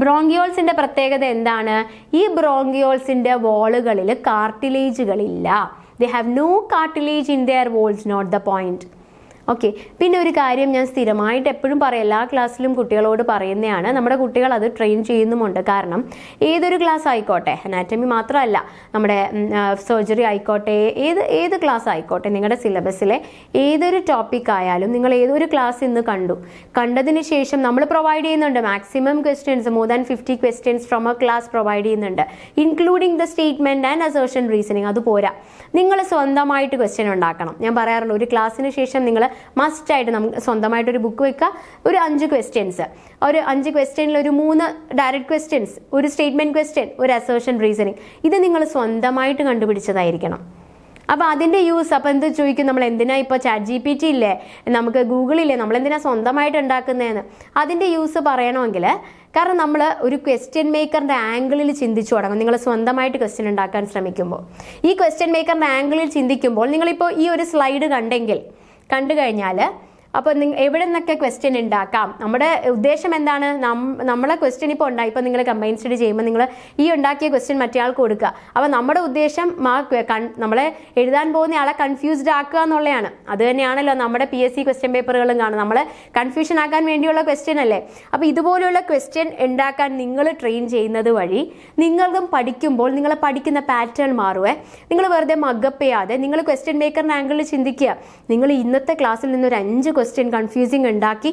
ബ്രോങ്കിയോൾസിന്റെ പ്രത്യേകത എന്താണ്? ഈ ബ്രോങ്കിയോൾസിന്റെ വോളുകളിൽ കാർട്ടിലേജുകളില്ല. They have no cartilage in their walls, note the point. Okay, പിന്നെ ഒരു കാര്യം ഞാൻ സ്ഥിരമായിട്ട് എപ്പോഴും പറയും, എല്ലാ ക്ലാസ്സിലും കുട്ടികളോട് പറയുന്നതാണ്, നമ്മുടെ കുട്ടികൾ അത് ട്രെയിൻ ചെയ്യുന്നുമുണ്ട്. കാരണം ഏതൊരു ക്ലാസ് ആയിക്കോട്ടെ, അനാറ്റമി മാത്രമല്ല, നമ്മുടെ സർജറി ആയിക്കോട്ടെ, ഏത് ക്ലാസ് ആയിക്കോട്ടെ, നിങ്ങളുടെ സിലബസിലെ ഏതൊരു ടോപ്പിക് ആയാലും നിങ്ങൾ ഏതൊരു ക്ലാസ് ഇന്ന് കണ്ടതിന് ശേഷം നമ്മൾ പ്രൊവൈഡ് ചെയ്യുന്നുണ്ട് maximum questions, more than 50 questions from a class provide ചെയ്യുന്നുണ്ട്, including the statement and assertion reasoning. അതുപോരാ, നിങ്ങൾ സ്വന്തമായിട്ട് ക്വസ്റ്റ്യൻ ഉണ്ടാക്കണം. ഞാൻ പറയാറുള്ളൂ, ഒരു ക്ലാസ്സിന് ശേഷം നിങ്ങൾ മസ്റ്റായിട്ട് നമുക്ക് സ്വന്തമായിട്ടൊരു ബുക്ക് വെക്കുക, ഒരു 5 ക്വസ്റ്റ്യൻസ്, ഒരു 5 ക്വസ്റ്റ്യനിൽ ഒരു 3 ഡയറക്റ്റ് ക്വസ്റ്റ്യൻസ്, ഒരു സ്റ്റേറ്റ്മെന്റ് ക്വസ്റ്റ്യൻ, ഒരു അസേർഷൻ റീസണിങ്. ഇത് നിങ്ങൾ സ്വന്തമായിട്ട് കണ്ടുപിടിച്ചതായിരിക്കണം. അപ്പോൾ അതിൻ്റെ യൂസ്, അപ്പോൾ എന്ത് ചോദിക്കും, നമ്മൾ എന്തിനാ ഇപ്പോൾ ChatGPT ഇല്ലേ, നമുക്ക് ഗൂഗിളില്ലേ, നമ്മളെന്തിനാ സ്വന്തമായിട്ട് ഉണ്ടാക്കുന്നതെന്ന്. അതിൻ്റെ യൂസ് പറയണമെങ്കിൽ, കാരണം നമ്മൾ ഒരു ക്വസ്റ്റ്യൻ മേക്കറിൻ്റെ ആംഗിളിൽ ചിന്തിച്ചു തുടങ്ങും. നിങ്ങൾ സ്വന്തമായിട്ട് ക്വസ്റ്റ്യൻ ഉണ്ടാക്കാൻ ശ്രമിക്കുമ്പോൾ ഈ ക്വസ്റ്റ്യൻ മേക്കറിൻ്റെ ആംഗിളിൽ ചിന്തിക്കുമ്പോൾ, നിങ്ങളിപ്പോൾ ഈ ഒരു സ്ലൈഡ് കണ്ടു കഴിഞ്ഞാൽ അപ്പോൾ എവിടെ നിന്നൊക്കെ ക്വസ്റ്റ്യൻ ഉണ്ടാക്കാം. നമ്മുടെ ഉദ്ദേശം എന്താണ്? നമ്മളെ ക്വസ്റ്റ്യൻ ഇപ്പോൾ ഉണ്ടായി, ഇപ്പോൾ നിങ്ങൾ കമ്പൈൻ സ്റ്റഡി ചെയ്യുമ്പോൾ നിങ്ങൾ ഈ ഉണ്ടാക്കിയ ക്വസ്റ്റ്യൻ മറ്റേയാൾക്ക് കൊടുക്കുക. അപ്പോൾ നമ്മുടെ ഉദ്ദേശം നമ്മളെ എഴുതാൻ പോകുന്ന ആളെ കൺഫ്യൂസ്ഡ് ആക്കുക എന്നുള്ളതാണ്. അത് തന്നെയാണല്ലോ നമ്മുടെ PSC ക്വസ്റ്റ്യൻ പേപ്പറുകളും കാണും, നമ്മളെ കൺഫ്യൂഷൻ ആക്കാൻ വേണ്ടിയുള്ള ക്വസ്റ്റ്യൻ അല്ലേ. അപ്പോൾ ഇതുപോലെയുള്ള ക്വസ്റ്റ്യൻ ഉണ്ടാക്കാൻ നിങ്ങൾ ട്രെയിൻ ചെയ്യുന്നത് വഴി നിങ്ങൾക്കും പഠിക്കുമ്പോൾ നിങ്ങൾ പഠിക്കുന്ന പാറ്റേൺ മാറുവേ. നിങ്ങൾ വെറുതെ മഗപ്പ് ചെയ്യാതെ നിങ്ങൾ ക്വസ്റ്റ്യൻ മേക്കറിൻ്റെ ആംഗിളിൽ ചിന്തിക്കുക. നിങ്ങൾ ഇന്നത്തെ ക്ലാസ്സിൽ നിന്നൊരു 5 ക്വസ്റ്റ്യൻ കൺഫ്യൂസിങ് ഉണ്ടാക്കി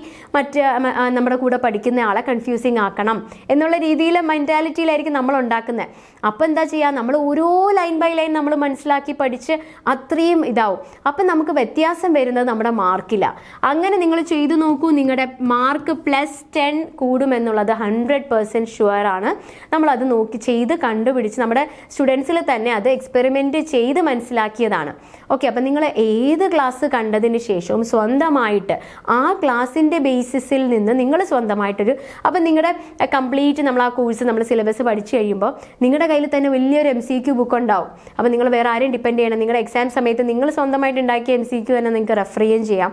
നമ്മുടെ കൂടെ പഠിക്കുന്ന ആളെ കൺഫ്യൂസിങ് ആക്കണം എന്നുള്ള രീതിയിലെ മെൻറ്റാലിറ്റിയിലായിരിക്കും നമ്മൾ ഉണ്ടാക്കുന്നത്. അപ്പം എന്താ ചെയ്യുക, നമ്മൾ ഓരോ ലൈൻ ബൈ ലൈൻ നമ്മൾ മനസ്സിലാക്കി പഠിച്ച് അത്രയും ഇതാവും. അപ്പം നമുക്ക് വ്യത്യാസം വരുന്നത് നമ്മുടെ മാർക്കില്ല. അങ്ങനെ നിങ്ങൾ ചെയ്തു നോക്കൂ, നിങ്ങളുടെ മാർക്ക് +10 കൂടുമെന്നുള്ളത് 100% ഷുവർ ആണ്. നമ്മളത് നോക്കി ചെയ്ത് കണ്ടുപിടിച്ച് നമ്മുടെ സ്റ്റുഡൻസിൽ തന്നെ അത് എക്സ്പെരിമെൻറ്റ് ചെയ്ത് മനസ്സിലാക്കിയതാണ്. ഓക്കെ, അപ്പം നിങ്ങൾ ഏത് ക്ലാസ് കണ്ടതിന് ശേഷവും സ്വന്തമായിട്ട് ആ ക്ലാസ്സിൻ്റെ ബേസിസിൽ നിന്ന് നിങ്ങൾ സ്വന്തമായിട്ടൊരു, അപ്പം നിങ്ങളുടെ കംപ്ലീറ്റ് നമ്മൾ ആ കോഴ്സ് നമ്മൾ സിലബസ് പഠിച്ചു കഴിയുമ്പോൾ നിങ്ങളുടെ കയ്യിൽ തന്നെ വലിയൊരു MCQ ബുക്ക് ഉണ്ടാവും. അപ്പോൾ നിങ്ങൾ വേറെ ആരെയും ഡിപ്പെൻഡ് ചെയ്യണം. നിങ്ങളുടെ എക്സാം സമയത്ത് നിങ്ങൾ സ്വന്തമായിട്ട് ഉണ്ടാക്കിയ MCQ തന്നെ നിങ്ങൾക്ക് റെഫർ ചെയ്യുകയും ചെയ്യാം.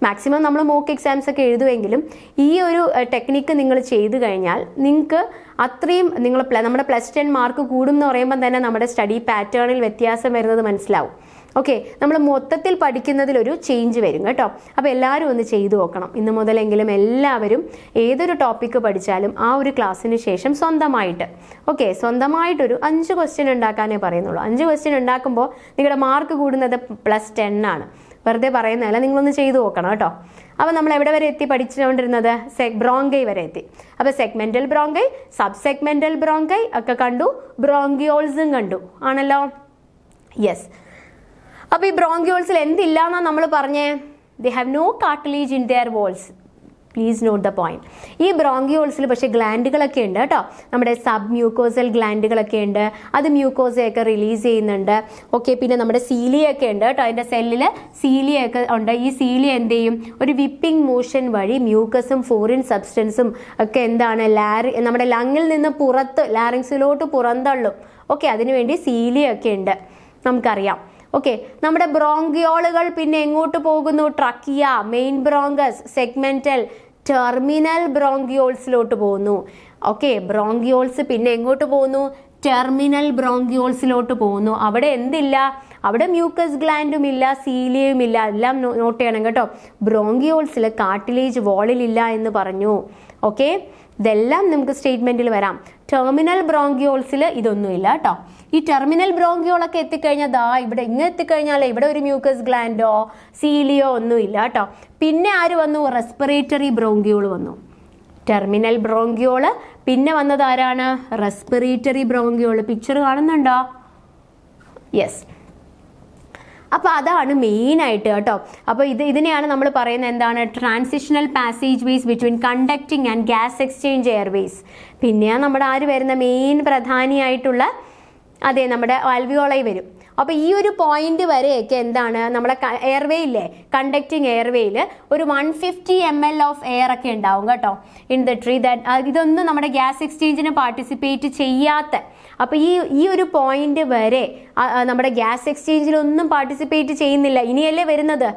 മാക്സിമം നമ്മൾ മോക്ക് എക്സാംസ് ഒക്കെ എഴുതുമെങ്കിലും ഈ ഒരു ടെക്നിക്ക് നിങ്ങൾ ചെയ്തു കഴിഞ്ഞാൽ നിങ്ങൾക്ക് അത്രയും നമ്മുടെ +10 മാർക്ക് കൂടും എന്ന് പറയുമ്പോൾ തന്നെ നമ്മുടെ സ്റ്റഡി പാറ്റേണിൽ വ്യത്യാസം വരുന്നത് മനസ്സിലാവും. ഓക്കെ, നമ്മൾ മൊത്തത്തിൽ പഠിക്കുന്നതിലൊരു ചേഞ്ച് വരും കേട്ടോ. അപ്പോൾ എല്ലാവരും ഒന്ന് ചെയ്തു നോക്കണം. ഇന്ന് മുതലെങ്കിലും എല്ലാവരും ഏതൊരു ടോപ്പിക്ക് പഠിച്ചാലും ആ ഒരു ക്ലാസ്സിന് ശേഷം സ്വന്തമായിട്ടൊരു 5 ക്വസ്റ്റ്യൻ ഉണ്ടാക്കാനേ പറയുന്നുള്ളൂ. 5 ക്വസ്റ്റ്യൻ ഉണ്ടാക്കുമ്പോൾ നിങ്ങളുടെ മാർക്ക് കൂടുന്നത് +10 ആണ്. വെറുതെ പറയുന്നതല്ല, നിങ്ങളൊന്ന് ചെയ്തു നോക്കണം കേട്ടോ. അപ്പോൾ നമ്മൾ എവിടെ വരെ എത്തി പഠിച്ചുകൊണ്ടിരുന്നത്? ബ്രോങ്കൈ വരെ എത്തി. അപ്പോൾ segmental bronchi, sub segmental bronchi ഒക്കെ കണ്ടു, ബ്രോങ്കിയോൾസും കണ്ടു ആണല്ലോ. യെസ്, അപ്പോൾ ഈ ബ്രോങ്കിയോൾസിൽ എന്തില്ല എന്നാണ് നമ്മൾ പറഞ്ഞേ? They have no cartilage in their walls. Please note the point. ഈ ബ്രോങ്കിയോൾസിൽ പക്ഷേ ഗ്ലാൻഡുകളൊക്കെ ഉണ്ട് കേട്ടോ. നമ്മുടെ സബ് മ്യൂക്കോസൽ ഗ്ലാൻഡുകളൊക്കെ ഉണ്ട്. അത് മ്യൂക്കോസയൊക്കെ റിലീസ് ചെയ്യുന്നുണ്ട്. ഓക്കെ, പിന്നെ നമ്മുടെ സീലിയൊക്കെ ഉണ്ട് കേട്ടോ. അതിൻ്റെ സെല്ലിൽ സീലിയൊക്കെ ഉണ്ട്. ഈ സീലിയ എന്ത് ചെയ്യും? ഒരു വിപ്പിംഗ് മോഷൻ വഴി മ്യൂക്കസും ഫോറിൻ സബ്സ്റ്റൻസും ഒക്കെ എന്താണ് നമ്മുടെ ലങ്ങിൽ നിന്ന് ലാറിങ്സിലോട്ട് പുറന്തള്ളും. ഓക്കെ, അതിനുവേണ്ടി സീലിയൊക്കെ ഉണ്ട്, നമുക്കറിയാം. ഓക്കെ, നമ്മുടെ ബ്രോങ്കിയോളുകൾ പിന്നെ എങ്ങോട്ട് പോകുന്നു? Trachea, main bronchus, segmental, terminal ബ്രോങ്കിയോൾസിലോട്ട് പോകുന്നു. ഓക്കെ, ബ്രോങ്കിയോൾസ് പിന്നെ എങ്ങോട്ട് പോകുന്നു? ടെർമിനൽ ബ്രോങ്കിയോൾസിലോട്ട് പോകുന്നു. അവിടെ എന്തില്ല? അവിടെ മ്യൂക്കസ് ഗ്ലാൻഡും ഇല്ല, സീലിയയും ഇല്ല. എല്ലാം നോട്ട് ചെയ്യണം കേട്ടോ. ബ്രോങ്കിയോൾസിൽ കാർട്ടിലേജ് വാളിലില്ല എന്ന് പറഞ്ഞു. ഓക്കെ, ഇതെല്ലാം നമുക്ക് സ്റ്റേറ്റ്മെന്റിൽ വരാം. ടെർമിനൽ ബ്രോങ്കിയോൾസിൽ ഇതൊന്നുമില്ല കേട്ടോ. ഈ ടെർമിനൽ ബ്രോങ്കിയോളൊക്കെ എത്തിക്കഴിഞ്ഞാൽ ഇവിടെ ഇങ്ങനെ എത്തിക്കഴിഞ്ഞാൽ ഇവിടെ ഒരു മ്യൂക്കസ് ഗ്ലാൻഡോ സീലിയോ ഒന്നുമില്ല കേട്ടോ. പിന്നെ ആര് വന്നു? റെസ്പിറേറ്ററി ബ്രോങ്കിയോൾ വന്നു. ടെർമിനൽ ബ്രോങ്കിയോള്, പിന്നെ വന്നത് ആരാണ്? Respiratory bronchiole. പിക്ചർ കാണുന്നുണ്ടോ? യെസ്. അപ്പോൾ അതാണ് മെയിനായിട്ട് കേട്ടോ. അപ്പോൾ ഇതിനെയാണ് നമ്മൾ പറയുന്നത് എന്താണ്? Transitional passageways between conducting and gas exchange airways. പിന്നെയാണ് നമ്മുടെ ആര് വരുന്ന മെയിൻ പ്രധാനിയായിട്ടുള്ള നമ്മുടെ ആൽവിയോളൈ വരും. അപ്പോൾ ഈ ഒരു പോയിന്റ് വരെയൊക്കെ എന്താണ്? നമ്മുടെ എയർവേ ഇല്ലേ, കണ്ടക്റ്റിംഗ് എയർവേയിൽ ഒരു 150 ml ഓഫ് എയർ ഒക്കെ ഉണ്ടാവും കേട്ടോ ഇൻ ദ ട്രീ. ഇതൊന്നും നമ്മുടെ ഗ്യാസ് എക്സ്ചേഞ്ചിന് പാർട്ടിസിപ്പേറ്റ് ചെയ്യാത്ത, അപ്പോൾ ഈ ഒരു പോയിന്റ് വരെ നമ്മുടെ ഗ്യാസ് എക്സ്ചേഞ്ചിലൊന്നും പാർട്ടിസിപ്പേറ്റ് ചെയ്യുന്നില്ല. ഇനിയല്ലേ വരുന്നത്?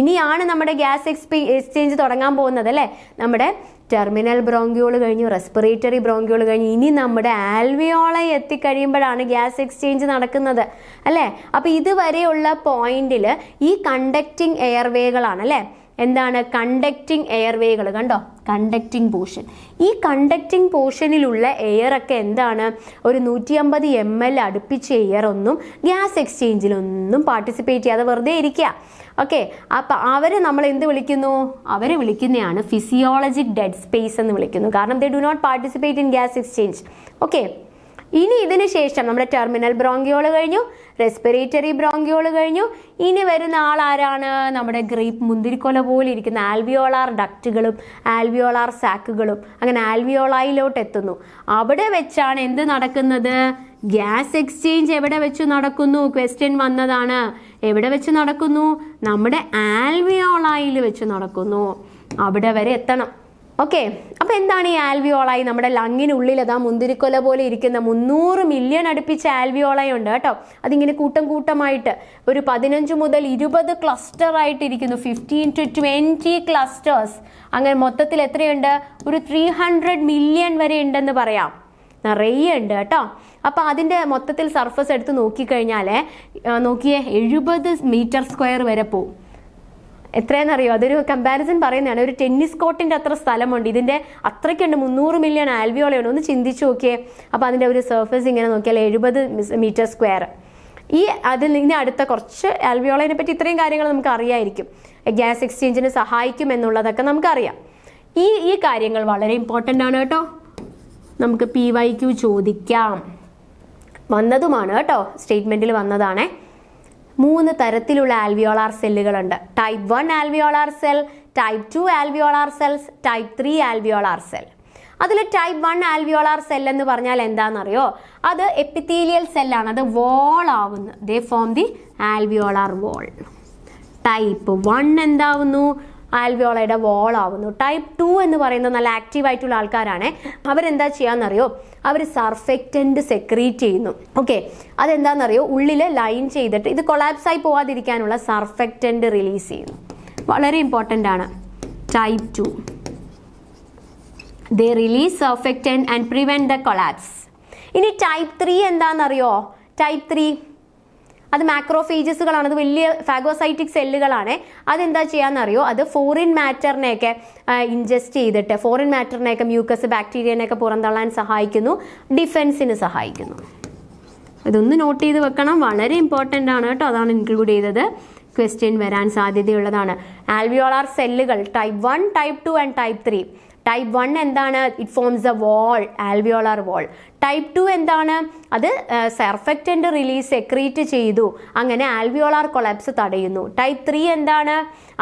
ഇനിയാണ് നമ്മുടെ ഗ്യാസ് എക്സ്ചേഞ്ച് തുടങ്ങാൻ പോകുന്നത് അല്ലേ? നമ്മുടെ ടെർമിനൽ ബ്രോങ്കിയോൾ കഴിഞ്ഞു, റെസ്പിറേറ്ററി ബ്രോങ്കിയോൾ കഴിഞ്ഞു, ഇനി നമ്മുടെ ആൽവിയോളൈ എത്തിക്കഴിയുമ്പോഴാണ് ഗ്യാസ് എക്സ്ചേഞ്ച് നടക്കുന്നത് അല്ലേ? അപ്പോൾ ഇതുവരെയുള്ള പോയിന്റിൽ ഈ കണ്ടക്റ്റിംഗ് എയർവേകളാണ് അല്ലേ? എന്താണ് കണ്ടക്റ്റിംഗ് എയർവേകൾ? കണ്ടോ, കണ്ടക്റ്റിംഗ് പോർഷൻ. ഈ കണ്ടക്റ്റിംഗ് പോർഷനിലുള്ള എയറൊക്കെ എന്താണ്? ഒരു 150 ml അടുപ്പിച്ച എയർ ഒന്നും ഗ്യാസ് എക്സ്ചേഞ്ചിലൊന്നും പാർട്ടിസിപ്പേറ്റ് ചെയ്യാതെ വെറുതെ ഇരിക്കുക. ഓക്കെ, അപ്പം അവരെ നമ്മൾ എന്ത് വിളിക്കുന്നു? അവരെ വിളിക്കുന്നതാണ് ഫിസിയോളജിക് ഡെഡ് സ്പേസ് എന്ന് വിളിക്കുന്നു. കാരണം they do not participate in gas exchange. Okay, ഇനി ഇതിന് ശേഷം നമ്മുടെ ടെർമിനൽ ബ്രോങ്കിയോൾ കഴിഞ്ഞു, റെസ്പിറേറ്ററി ബ്രോങ്കിയോൾ കഴിഞ്ഞു. ഇനി വരുന്ന ആളാരാണ്? നമ്മുടെ ഗ്രേപ്പ് മുന്തിരിക്കൊല പോലെ ഇരിക്കുന്ന ആൽവിയോളാർ ഡക്റ്റുകളും ആൽവിയോളാർ സാക്കുകളും. അങ്ങനെ ആൽവിയോളായിലോട്ട് എത്തുന്നു. അവിടെ വെച്ചാണ് എന്ത് നടക്കുന്നത്? ഗ്യാസ് എക്സ്ചേഞ്ച് എവിടെ വെച്ച് നടക്കുന്നു? ക്വസ്റ്റ്യൻ വന്നതാണ്. എവിടെ വെച്ച് നടക്കുന്നു? നമ്മുടെ ആൽവിയോളായിൽ വെച്ച് നടക്കുന്നു. അവിടെ വരെ എത്തണം. ഓക്കെ, അപ്പോൾ എന്താണ് ഈ ആൽവിയോളായി? നമ്മുടെ ലങ്ങിനുള്ളിൽ അതാ മുന്തിരിക്കൊല പോലെ ഇരിക്കുന്ന 300 മില്യൺ അടുപ്പിച്ച ആൽവിയോളായി ഉണ്ട് കേട്ടോ. അതിങ്ങനെ കൂട്ടമായിട്ട് ഒരു 15 മുതൽ 20 ക്ലസ്റ്റർ ആയിട്ടിരിക്കുന്നു. 15 to 20 clusters. അങ്ങനെ മൊത്തത്തിൽ എത്രയുണ്ട്? ഒരു 300 മില്യൺ വരെ ഉണ്ടെന്ന് പറയാം. നിറയെ ഉണ്ട് കേട്ടോ. അപ്പോൾ അതിൻ്റെ മൊത്തത്തിൽ സർഫസ് എടുത്ത് നോക്കിക്കഴിഞ്ഞാൽ നോക്കിയേ 70 മീറ്റർ സ്ക്വയർ വരെ പോവും. എത്രയെന്നറിയോ? അതൊരു കമ്പാരിസൺ പറയുന്നതാണ്. ഒരു ടെന്നീസ് കോർട്ടിൻ്റെ അത്ര സ്ഥലമുണ്ട്. ഇതിൻ്റെ അത്രയ്ക്കുണ്ട്. 300 മില്യൺ ആൽവിയോളയുണ്ട്. ഒന്ന് ചിന്തിച്ച് നോക്കിയേ. അപ്പോൾ അതിൻ്റെ ഒരു സർഫസ് ഇങ്ങനെ നോക്കിയാൽ 70 മീറ്റർ സ്ക്വയർ. അതിൽ നിന്ന് അടുത്ത കുറച്ച് ആൽവിയോളൈനെ പറ്റി ഇത്രയും കാര്യങ്ങൾ നമുക്ക് അറിയായിരിക്കും. ഗ്യാസ് എക്സ്ചേഞ്ചിന് സഹായിക്കും എന്നുള്ളതൊക്കെ നമുക്കറിയാം. ഈ കാര്യങ്ങൾ വളരെ ഇമ്പോർട്ടൻ്റ് ആണ് കേട്ടോ. നമുക്ക് PYQ ചോദിക്കാം, വന്നതുമാണ് കേട്ടോ, സ്റ്റേറ്റ്മെൻറ്റിൽ വന്നതാണ്. 3 തരത്തിലുള്ള ആൽവിയോളാർ സെല്ലുകളുണ്ട്. Type 1 alveolar cell, type 2 alveolar cells, type 3 alveolar cell. അതിൽ ടൈപ്പ് 1 ആൽവിയോളാർ സെൽ എന്ന് പറഞ്ഞാൽ എന്താണെന്നറിയോ? അത് എപ്പിത്തീലിയൽ സെല്ലാണ്. അത് വോൾ ആവുന്നു. They form the alveolar wall. Type 1 എന്താവുന്നു? ആൽവിയോളയുടെ വോൾ ആവുന്നു. ടൈപ്പ് 2 എന്ന് പറയുന്നത് നല്ല ആക്റ്റീവ് ആയിട്ടുള്ള ആൾക്കാരാണ്. അവരെന്താ ചെയ്യാന്നറിയോ? അവർ സർഫെക്റ്റന്റ് സെക്രീറ്റ് ചെയ്യുന്നു. ഓക്കെ, അതെന്താണെന്നറിയോ? ഉള്ളിൽ ലൈൻ ചെയ്തിട്ട് ഇത് കൊളാപ്സ് ആയി പോവാതിരിക്കാനുള്ള സർഫെക്റ്റന്റ് റിലീസ് ചെയ്യുന്നു. വളരെ ഇമ്പോർട്ടൻ്റ് ആണ്. Type 2 they release surfactant and prevent the collapse. ഇനി ടൈപ്പ് 3 എന്താണെന്നറിയോ? ടൈപ്പ് 3 അത് മാക്രോഫേജസുകളാണ്. അത് വലിയ ഫാഗോസൈറ്റിക് സെല്ലുകളാണ്. അതെന്താ ചെയ്യാന്നറിയോ? അത് ഫോറിൻ മാറ്ററിനെയൊക്കെ ഇൻജസ്റ്റ് ചെയ്തിട്ട് ഫോറിൻ മാറ്ററിനെയൊക്കെ മ്യൂക്കസ് ബാക്ടീരിയനെയൊക്കെ പുറന്തള്ളാൻ സഹായിക്കുന്നു, ഡിഫെൻസിന് സഹായിക്കുന്നു. ഇതൊന്ന് നോട്ട് ചെയ്ത് വെക്കണം, വളരെ ഇമ്പോർട്ടൻ്റ് ആണ് കേട്ടോ. അതാണ് ഇൻക്ലൂഡ് ചെയ്തത്. ക്വസ്റ്റ്യൻ വരാൻ സാധ്യതയുള്ളതാണ്. ആൽവിയോളാർ സെല്ലുകൾ type 1, type 2 and type 3. Type 1 എന്താണ്? It forms A wall, alveolar wall. Type 2 എന്താണ്? അത് സർഫെക്റ്റന്റ് റിലീസ് സെക്രീറ്റ് ചെയ്തു, അങ്ങനെ ആൽവിയോളാർ കൊളാപ്സ് തടയുന്നു. ടൈപ്പ് 3 എന്താണ്?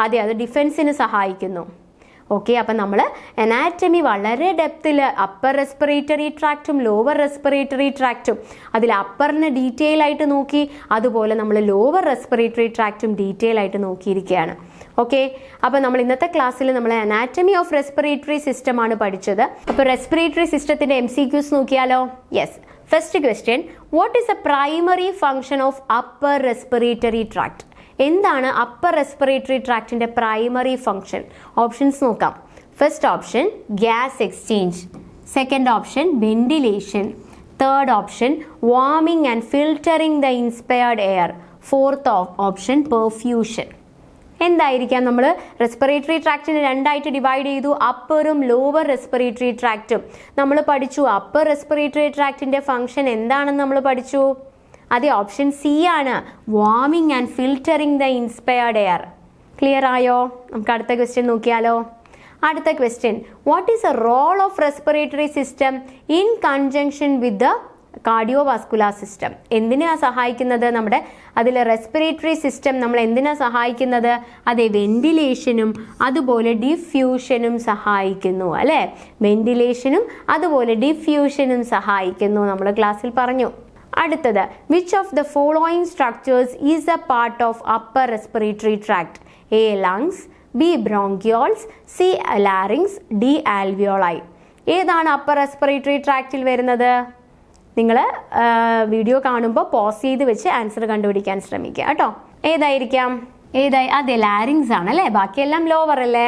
അതെ, അത് ഡിഫെൻസിന് സഹായിക്കുന്നു. ഓക്കെ, അപ്പം നമ്മൾ അനാറ്റമി വളരെ ഡെപ്തിൽ അപ്പർ റെസ്പിറേറ്ററി ട്രാക്റ്റും ലോവർ റെസ്പിറേറ്ററി ട്രാക്റ്റും, അതിൽ അപ്പറിനെ ഡീറ്റെയിൽ ആയിട്ട് നോക്കി, അതുപോലെ നമ്മൾ ലോവർ റെസ്പിറേറ്ററി ട്രാക്റ്റും ഡീറ്റെയിൽ ആയിട്ട് നോക്കിയിരിക്കുകയാണ്. ഓക്കെ, അപ്പോൾ നമ്മൾ ഇന്നത്തെ ക്ലാസ്സിൽ നമ്മൾ അനാറ്റമി ഓഫ് റെസ്പിറേറ്ററി സിസ്റ്റം ആണ് പഠിച്ചത്. അപ്പോൾ റെസ്പിറേറ്ററി സിസ്റ്റത്തിന്റെ MCQs നോക്കിയാലോ? Yes, first question, what is a primary function of upper respiratory tract? എന്താണ് അപ്പർ റെസ്പിറേറ്ററി ട്രാക്റ്റിന്റെ പ്രൈമറി ഫംഗ്ഷൻ? ഓപ്ഷൻസ് നോക്കാം. First option gas exchange, second option ventilation, third option warming and filtering the inspired air, fourth option perfusion. എന്തായിരിക്കാം? നമ്മൾ respiratory ട്രാക്റ്റിനെ രണ്ടായിട്ട് divide ചെയ്തു, അപ്പറും lower respiratory ട്രാക്റ്റും. നമ്മൾ പഠിച്ചു upper respiratory ട്രാക്റ്റിന്റെ function എന്താണെന്ന് നമ്മൾ പഠിച്ചു. അതെ, ഓപ്ഷൻ സി ആണ്, warming and filtering the inspired air. Clear ആയോ? നമുക്ക് അടുത്ത ക്വസ്റ്റ്യൻ നോക്കിയാലോ? അടുത്ത question, what is a role of respiratory system in conjunction with the cardiovascular system? എന്തിനാണ് സഹായിക്കുന്നത്? നമ്മുടെ അതിൽ റെസ്പിറേറ്ററി സിസ്റ്റം നമ്മൾ എന്തിനാണ് സഹായിക്കുന്നത്? അതെ, വെന്റിലേഷനും അതുപോലെ ഡിഫ്യൂഷനും സഹായിക്കുന്നു അല്ലേ? വെന്റിലേഷനും അതുപോലെ ഡിഫ്യൂഷനും സഹായിക്കുന്നു, നമ്മൾ ക്ലാസ്സിൽ പറഞ്ഞു. അടുത്തത്, which of the following structures is A part of upper respiratory tract? A lungs, B bronchioles, C larynx, D alveoli. ഏതാണ് അപ്പർ റെസ്പിറേറ്ററി ട്രാക്റ്റിൽ വരുന്നത്? നിങ്ങൾ വീഡിയോ കാണുമ്പോൾ പോസ് ചെയ്ത് വെച്ച് ആൻസർ കണ്ടുപിടിക്കാൻ ശ്രമിക്കുക കേട്ടോ. ഏതായിരിക്കാം? അതെ, ലാരിങ്സ് ആണ് അല്ലേ. ബാക്കിയെല്ലാം ലോവർ അല്ലേ?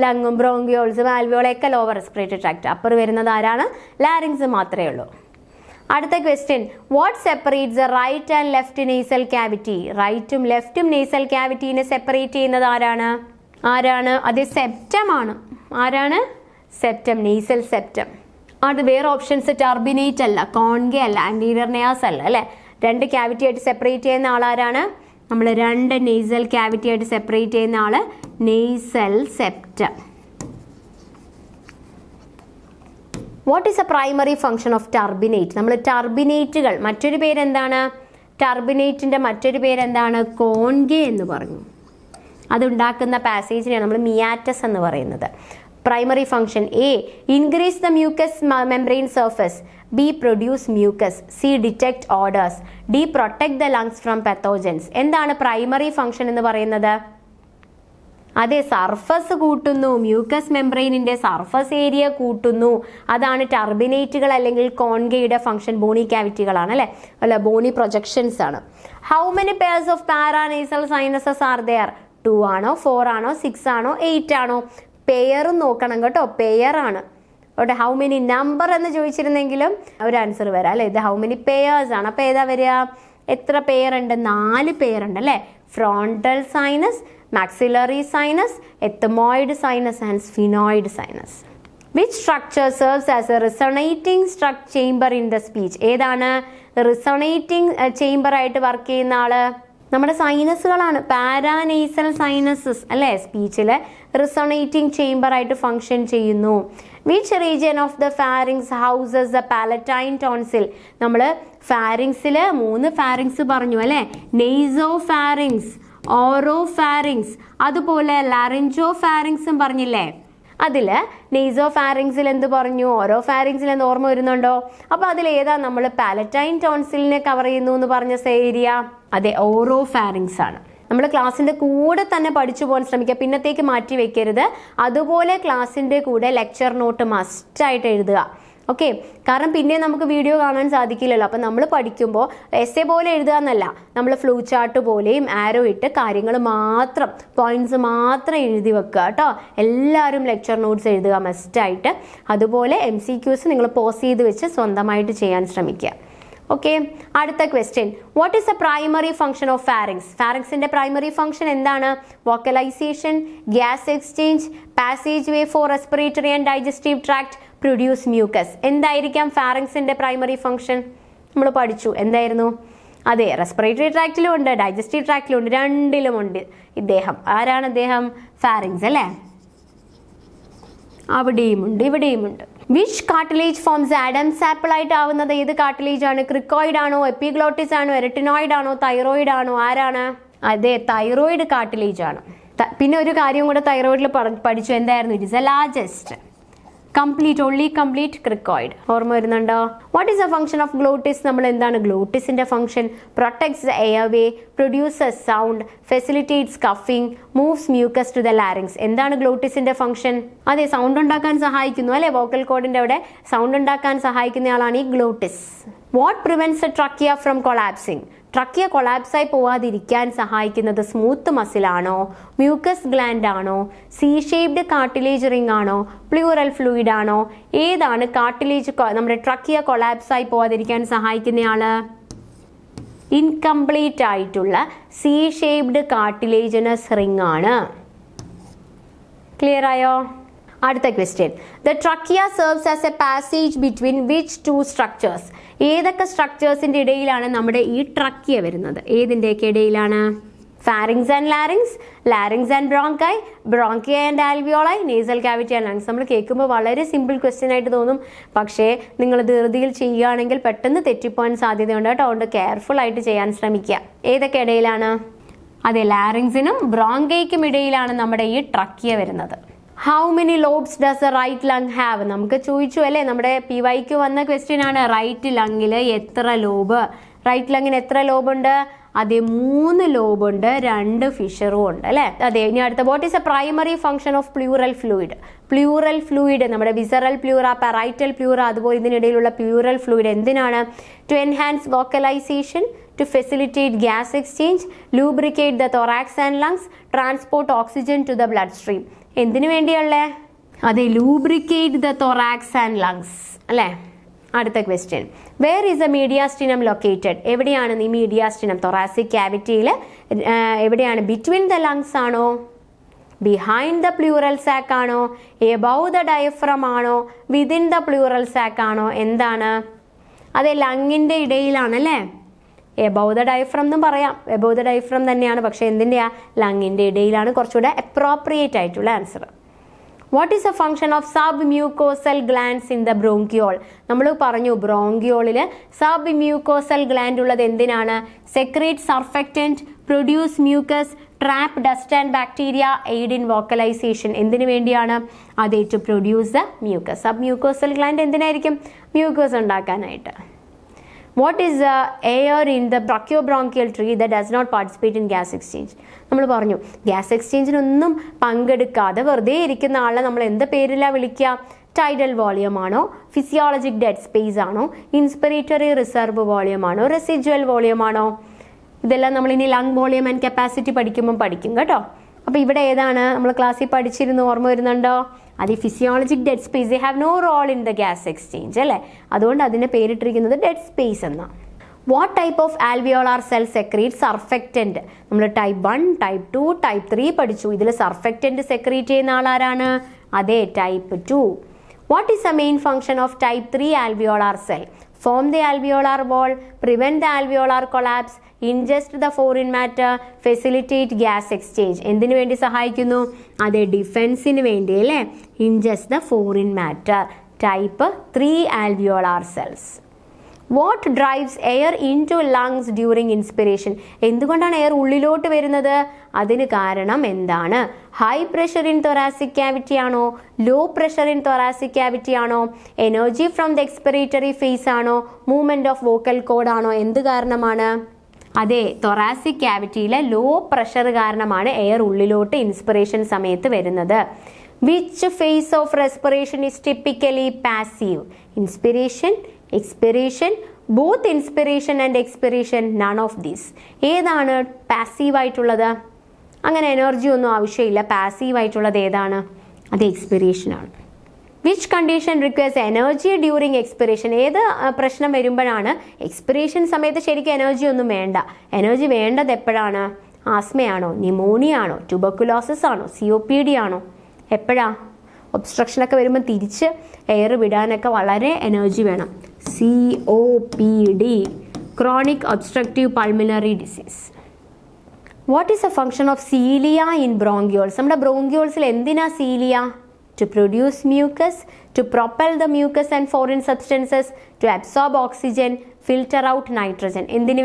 ലങ്ങും ബ്രോങ്കിയോൾസും ആൽവിയോളൊക്കെ ലോവർ റെസ്പിറേറ്ററി ട്രാക്ട്. അപ്പർ വരുന്നത് ആരാണ്? ലാരിങ്സ് മാത്രമേ ഉള്ളൂ. അടുത്ത question, what separates the right and left nasal cavity? റൈറ്റും ലെഫ്റ്റും നേസൽ ക്യാവിറ്റീനെ സെപ്പറേറ്റ് ചെയ്യുന്നത് ആരാണ്? അത് സെപ്റ്റം ആണ്. ആരാണ്? Septum, nasal septum. അത് വേറെ ഓപ്ഷൻസ് ടർബിനേറ്റ് അല്ല, കോൺഗെ അല്ല, ആന്റീരിയർ നേസ് അല്ല അല്ലേ. 2 ക്യാവിറ്റി ആയിട്ട് സെപ്പറേറ്റ് ചെയ്യുന്ന ആളാരാണ്? നമ്മൾ 2 നേസൽ ക്യാവിറ്റി ആയിട്ട് സെപ്പറേറ്റ് ചെയ്യുന്ന ആള് nasal septum. What is a primary function of turbinate? നമ്മൾ ടർബിനേറ്റുകൾ മറ്റൊരു പേരെന്താണ്? ടർബിനേറ്റിന്റെ മറ്റൊരു പേരെന്താണ്? കോൺഗെ എന്ന് പറഞ്ഞു. അതുണ്ടാക്കുന്ന പാസേജിനെയാണ് നമ്മൾ മിയാറ്റസ് എന്ന് പറയുന്നത്. Primary function A, increase the mucus membrane surface, B produce mucus, C detect odours, D protect the lungs from pathogens. എന്താണ് പ്രൈമറി ഫംഗ്ഷൻ എന്ന് പറയുന്നത്? അതെ, സർഫസ് കൂട്ടുന്നു, മ്യൂക്കസ് മെംബ്രെയിനിന്റെ സർഫസ് ഏരിയ കൂട്ടുന്നു. അതാണ് ടർബിനേറ്റുകൾ അല്ലെങ്കിൽ കോൺഗെയുടെ ഫംഗ്ഷൻ. ബോണി ക്യാവിറ്റികളാണ് അല്ലെ, ബോണി പ്രൊജക്ഷൻസ് ആണ്. How many pairs of paranasal sinuses are there? 2 ആണോ, 4 ആണോ, 6 ആണോ, 8 ആണോ? പെയറും നോക്കണം കേട്ടോ, പെയർ ആണ്. അവിടെ ഹൗ മെനി നമ്പർ എന്ന് ചോദിച്ചിരുന്നെങ്കിലും ഒരു ആൻസർ വരാം അല്ലേ. ഇത് ഹൗ മെനി പെയേഴ്സ് ആണ്. അപ്പോൾ ഏതാ വരിക? എത്ര പെയർ ഉണ്ട്? 4 പെയർ ഉണ്ട് അല്ലേ. Frontal sinus, maxillary sinus, ethmoid sinus and sphenoid sinus. Which structure serves as a resonating chamber in the speech? ഏതാണ് റിസണേറ്റിംഗ് ചേംബർ ആയിട്ട് വർക്ക് ചെയ്യുന്ന ആള്? നമ്മുടെ സൈനസുകളാണ്, പാരാനേസൽ സൈനസസ് അല്ലേ, സ്പീച്ചില് റിസണേറ്റിംഗ് ചേംബർ ആയിട്ട് ഫങ്ഷൻ ചെയ്യുന്നു. Which region of the pharynx houses the palatine tonsil? നമ്മൾ ഫാരിങ്സിൽ 3 pharynx പറഞ്ഞു അല്ലേ, നെയ്സോ ഫാരിങ്സ്, ഓറോ ഫാരിങ്സ്, അതുപോലെ ലാറിഞ്ചോ ഫാരിങ്സും പറഞ്ഞില്ലേ. അതിൽ നെയ്സോ ഫാരിങ്സിൽ എന്ത് പറഞ്ഞു, ഓരോ ഫാരിങ്സിൽ എന്ത് ഓർമ്മ വരുന്നുണ്ടോ? അപ്പോൾ അതിൽ ഏതാ നമ്മൾ പാലറ്റൈൻ ടോൺസിലിനെ കവർ ചെയ്യുന്നു എന്ന് പറഞ്ഞ ഏരിയ? അതെ, ഓറോ ഫാരിങ്സ് ആണ്. നമ്മൾ ക്ലാസ്സിന്റെ കൂടെ തന്നെ പഠിച്ചു പോകാൻ ശ്രമിക്കുക, പിന്നത്തേക്ക് മാറ്റി വെക്കരുത്. അതുപോലെ ക്ലാസ്സിന്റെ കൂടെ ലെക്ചർ നോട്ട് മസ്റ്റായിട്ട് എഴുതുക. ഓക്കെ, കാരണം പിന്നെ നമുക്ക് വീഡിയോ കാണാൻ സാധിക്കില്ലല്ലോ. അപ്പം നമ്മൾ പഠിക്കുമ്പോൾ എസ്സേ പോലെ എഴുതുക എന്നല്ല, നമ്മൾ ഫ്ലൂ ചാർട്ട് പോലെയും ആരോ ഇട്ട് കാര്യങ്ങൾ മാത്രം, പോയിന്റ്സ് മാത്രം എഴുതി വെക്കുക കേട്ടോ. എല്ലാവരും ലെക്ചർ നോട്ട്സ് എഴുതുക മസ്റ്റായിട്ട്. അതുപോലെ MCQs നിങ്ങൾ പോസ് ചെയ്ത് വെച്ച് സ്വന്തമായിട്ട് ചെയ്യാൻ ശ്രമിക്കുക. ഓക്കെ, അടുത്ത question, what is the primary function of pharynx? ഫാരിങ്സിന്റെ പ്രൈമറി ഫംഗ്ഷൻ എന്താണ്? Vocalisation, gas exchange, passageway for respiratory and digestive tract, produce mucus. എന്തായിരിക്കാം ഫാരിങ്സിന്റെ പ്രൈമറി ഫംഗ്ഷൻ? നമ്മൾ പഠിച്ചു, എന്തായിരുന്നു? അതെ, റെസ്പിറേറ്ററി ട്രാക്റ്റിലും ഉണ്ട്, ഡൈജസ്റ്റീവ് ട്രാക്റ്റിലും ഉണ്ട്, രണ്ടിലുമുണ്ട് ഇദ്ദേഹം. ആരാണ് അദ്ദേഹം? ഫാരിങ്സ് അല്ലേ. അവിടെയുമുണ്ട് ഇവിടെയുമുണ്ട്. Which cartilage forms Adam's apple ആയിട്ട് ആവുന്നത് ഏത് കാർട്ടിലേജ് ആണ്? ക്രിക്കോയിഡ് ആണോ, എപ്പിഗ്ലോട്ടിസ് ആണോ, എരട്ടിനോയിഡ് ആണോ, തൈറോയിഡ് ആണോ? ആരാണ്? അതെ, തൈറോയിഡ് കാർട്ടിലേജ് ആണ്. പിന്നെ ഒരു കാര്യം കൂടെ തൈറോയിഡിൽ പഠിച്ചു, എന്തായിരുന്നു? It is a largest only complete cricoid. ഓർമ്മ വരുന്നുണ്ടോ? What is a function of glottis? നമ്മൾ എന്താണ് ഗ്ലോട്ടിസിന്റെ function? Protects the airway, produces sound, facilitates coughing, moves mucus to the larynx. എന്താണ് ഗ്ലോട്ടിസിന്റെ ഫംഗ്ഷൻ? അതെ, സൗണ്ട് ഉണ്ടാക്കാൻ സഹായിക്കുന്നു അല്ലെ, വോക്കൽ കോഡിന്റെ അവിടെ സൗണ്ട് ഉണ്ടാക്കാൻ സഹായിക്കുന്ന ആളാണ് ഈ glottis. What prevents a trachea from collapsing? Trachea കൊളാപ്സായി പോവാതിരിക്കാൻ സഹായിക്കുന്നത് സ്മൂത്ത് മസിലാണോ, മ്യൂക്കസ് ഗ്ലാൻഡ് ആണോ, സി ഷേപ്ഡ് കാർട്ടിലേജ് റിംഗ് ആണോ, പ്ലൂറൽ ഫ്ലൂയിഡ് ആണോ? ഏതാണ് കാർട്ടിലേജ് നമ്മുടെ ട്രക്കിയ കൊളാപ്സായി പോവാതിരിക്കാൻ സഹായിക്കുന്നയാള്? ഇൻകംപ്ലീറ്റ് ആയിട്ടുള്ള സി ഷേപ്ഡ് കാർട്ടിലേജനസ് റിംഗ് ആണ്. ക്ലിയർ ആയോ? അടുത്ത question, the trachea serves as a passage between which 2 structures? ഏതൊക്കെ സ്ട്രക്ചേഴ്സിന്റെ ഇടയിലാണ് നമ്മുടെ ഈ ട്രക്കിയ വരുന്നത്? ഏതിൻ്റെയൊക്കെ ഇടയിലാണ്? Pharynx and larynx, larynx and bronchi, bronchia and alveoli, nasal cavity and lungs. നമ്മൾ കേൾക്കുമ്പോൾ വളരെ സിമ്പിൾ ക്വസ്റ്റ്യൻ ആയിട്ട് തോന്നും, പക്ഷേ നിങ്ങൾ ധൃതിയിൽ ചെയ്യുകയാണെങ്കിൽ പെട്ടെന്ന് തെറ്റിപ്പോകാൻ സാധ്യതയുണ്ട് കേട്ടോ. അതുകൊണ്ട് കെയർഫുൾ ആയിട്ട് ചെയ്യാൻ ശ്രമിക്കുക. ഏതൊക്കെ ഇടയിലാണ്? അതെ, ലാരിങ്സിനും ബ്രോങ്കൈക്കും ഇടയിലാണ് നമ്മുടെ ഈ ട്രക്കിയ വരുന്നത്. How many lobes does a right lung have? നമുക്ക് ചോദിച്ചു അല്ലേ, നമ്മുടെ PYQ വന്ന ക്വസ്റ്റ്യൻ ആണ്. റൈറ്റ് ലങ്ങിൽ എത്ര ലോബ്? റൈറ്റ് ലങ്ങിന് എത്ര ലോബ് ഉണ്ട്? അതെ, 3 ലോബ് ഉണ്ട്, 2 ഫിഷറും ഉണ്ട് അല്ലേ. അതെ, ഇനി അടുത്ത, what is a primary function of pleural fluid? Pleural fluid നമ്മുടെ വിസറൽ പ്ലൂറ, പാരൈറ്റൽ പ്ലൂറ, അതുപോലെ ഇതിനിടയിലുള്ള പ്ലൂറൽ ഫ്ലൂയിഡ് എന്തിനാണ്? To enhance vocalization, to facilitate gas exchange, lubricate the thorax and lungs, transport oxygen to the bloodstream. എന്തിനു വേണ്ടിയല്ലേ? അതെ, lubricate the thorax and lungs അല്ലേ. അടുത്ത question, where is a mediastinum located? എവിടെയാണ് ഈ മീഡിയാസ്റ്റിനം? തൊറാസിക് ക്യാവിറ്റിയിൽ എവിടെയാണ്? ബിറ്റ്വീൻ ദ ലങ്സ് ആണോ, ബിഹൈൻഡ് ദ പ്ലൂറൽ സാക്ക് ആണോ, എബവ് ദ ഡയഫ്രം ആണോ, വിതിൻ ദ പ്ലൂറൽ സാക്ക് ആണോ? എന്താണ്? അതെ, ലങ്ങിന്റെ ഇടയിലാണ് അല്ലേ. എബവ് ദ ഡയഫ്രം എന്നും പറയാം, എബവ് ദ ഡയഫ്രം തന്നെയാണ്, പക്ഷെ എന്തിൻ്റെയാ? ലങ്ങിൻ്റെ ഇടയിലാണ്. കുറച്ചുകൂടെ അപ്രോപ്രിയേറ്റ് ആയിട്ടുള്ള answer. What is a function of submucosal glands in the bronchiole? നമ്മൾ പറഞ്ഞു ബ്രോങ്കിയോളിൽ സബ് മ്യൂക്കോസൽ ഗ്ലാൻഡ് ഉള്ളത് എന്തിനാണ്? Secrete surfactant, produce mucus, trap dust and bacteria, aid in vocalization. എന്തിനു വേണ്ടിയാണ്? അതെ, to produce the mucus. Sub mucosal gland എന്തിനായിരിക്കും? Mucus ഉണ്ടാക്കാനായിട്ട്. What is the air in the brachiobronchial tree that does not participate in gas exchange? നമ്മൾ പറഞ്ഞു gas എക്സ്ചേഞ്ചിനൊന്നും പങ്കെടുക്കാതെ വെറുതെ ഇരിക്കുന്ന ആളെ നമ്മൾ എന്ത് പേരിലാണ് വിളിക്കുക? ടൈഡൽ വോളിയം ആണോ, ഫിസിയോളജിക് ഡെഡ് സ്പേസ് ആണോ, ഇൻസ്പിറേറ്ററി റിസർവ് വോളിയം ആണോ, റെസിജ്വൽ വോളിയം ആണോ? ഇതെല്ലാം നമ്മൾ ഇനി ലങ് വോളിയം ആൻഡ് കപ്പാസിറ്റി പഠിക്കുമ്പോൾ പഠിക്കും കേട്ടോ. അപ്പോൾ ഇവിടെ ഏതാണ് നമ്മൾ ക്ലാസ്സിൽ പഠിച്ചിരുന്നു? ഓർമ്മ വരുന്നുണ്ടോ? അത് ഈ physiologic dead space, they have no role in the gas exchange അല്ലേ. അതുകൊണ്ട് അതിനെ പേരിട്ടിരിക്കുന്നത് ഡെഡ് സ്പേസ് എന്നാണ്. What type of alveolar cell secrete surfactant? നമ്മൾ ടൈപ്പ് 1, ടൈപ്പ് 2, ടൈപ്പ് 3 പഠിച്ചു. ഇതിൽ സർഫക്റ്റന്റ് സെക്രീറ്റ് ചെയ്യുന്ന ആളാരാണ്? അതെ, type 2. What is the main function of type 3 alveolar cell? Form the alveolar wall, prevent the alveolar collapse, ingest the foreign matter, facilitate gas exchange. എന്തിനു വേണ്ടി സഹായിക്കുന്നു? അതെ, ഡിഫെൻസിന് വേണ്ടി അല്ലേ? ingest the foreign matter. Type 3 alveolar cells. What drives air into lungs during inspiration? എന്തുകൊണ്ടാണ് air ഉള്ളിലോട്ട് വരുന്നത്? അതിന് കാരണം എന്താണ്? High pressure in thoracic cavity ആണോ? Low pressure in thoracic cavity ആണോ? Energy from the expiratory phase ആണോ? മൂവ്മെന്റ് ഓഫ് വോക്കൽ കോഡ് ആണോ? എന്ത് കാരണമാണ്? അതെ, thoracic cavityയിലെ ലോ പ്രഷർ കാരണമാണ് എയർ ഉള്ളിലോട്ട് ഇൻസ്പിറേഷൻ സമയത്ത് വരുന്നത്. Which phase of respiration is typically passive? Inspiration, expiration, both inspiration and expiration, none of these. ഏതാണ് പാസീവ് ആയിട്ടുള്ളത്? അങ്ങനെ എനർജി ഒന്നും ആവശ്യമില്ല. പാസീവ് ആയിട്ടുള്ളത് ഏതാണ്? അത് എക്സ്പിറേഷൻ ആണ്. Which condition requires energy during expiration? ഏത് പ്രശ്നം വരുമ്പോഴാണ്? എക്സ്പിറേഷൻ സമയത്ത് ശരിക്കും എനർജി ഒന്നും വേണ്ട. എനർജി വേണ്ടത് എപ്പോഴാണ്? ആസ്മയാണോ? ന്യൂമോണിയ ആണോ? ട്യൂബർക്കുലോസിസ് ആണോ? COPD ആണോ? എപ്പോഴാ? ഒബ്സ്ട്രക്ഷനൊക്കെ വരുമ്പോൾ തിരിച്ച് എയർ വിടാനൊക്കെ വളരെ എനർജി വേണം. COPD, chronic obstructive pulmonary disease. What is a function of cilia in bronchioles? നമ്മുടെ ബ്രോങ്കിയോൾസിൽ എന്തിനാ cilia? To produce mucus, to propel the mucus and foreign substances, to absorb oxygen, filter out nitrogen. എന്തിനു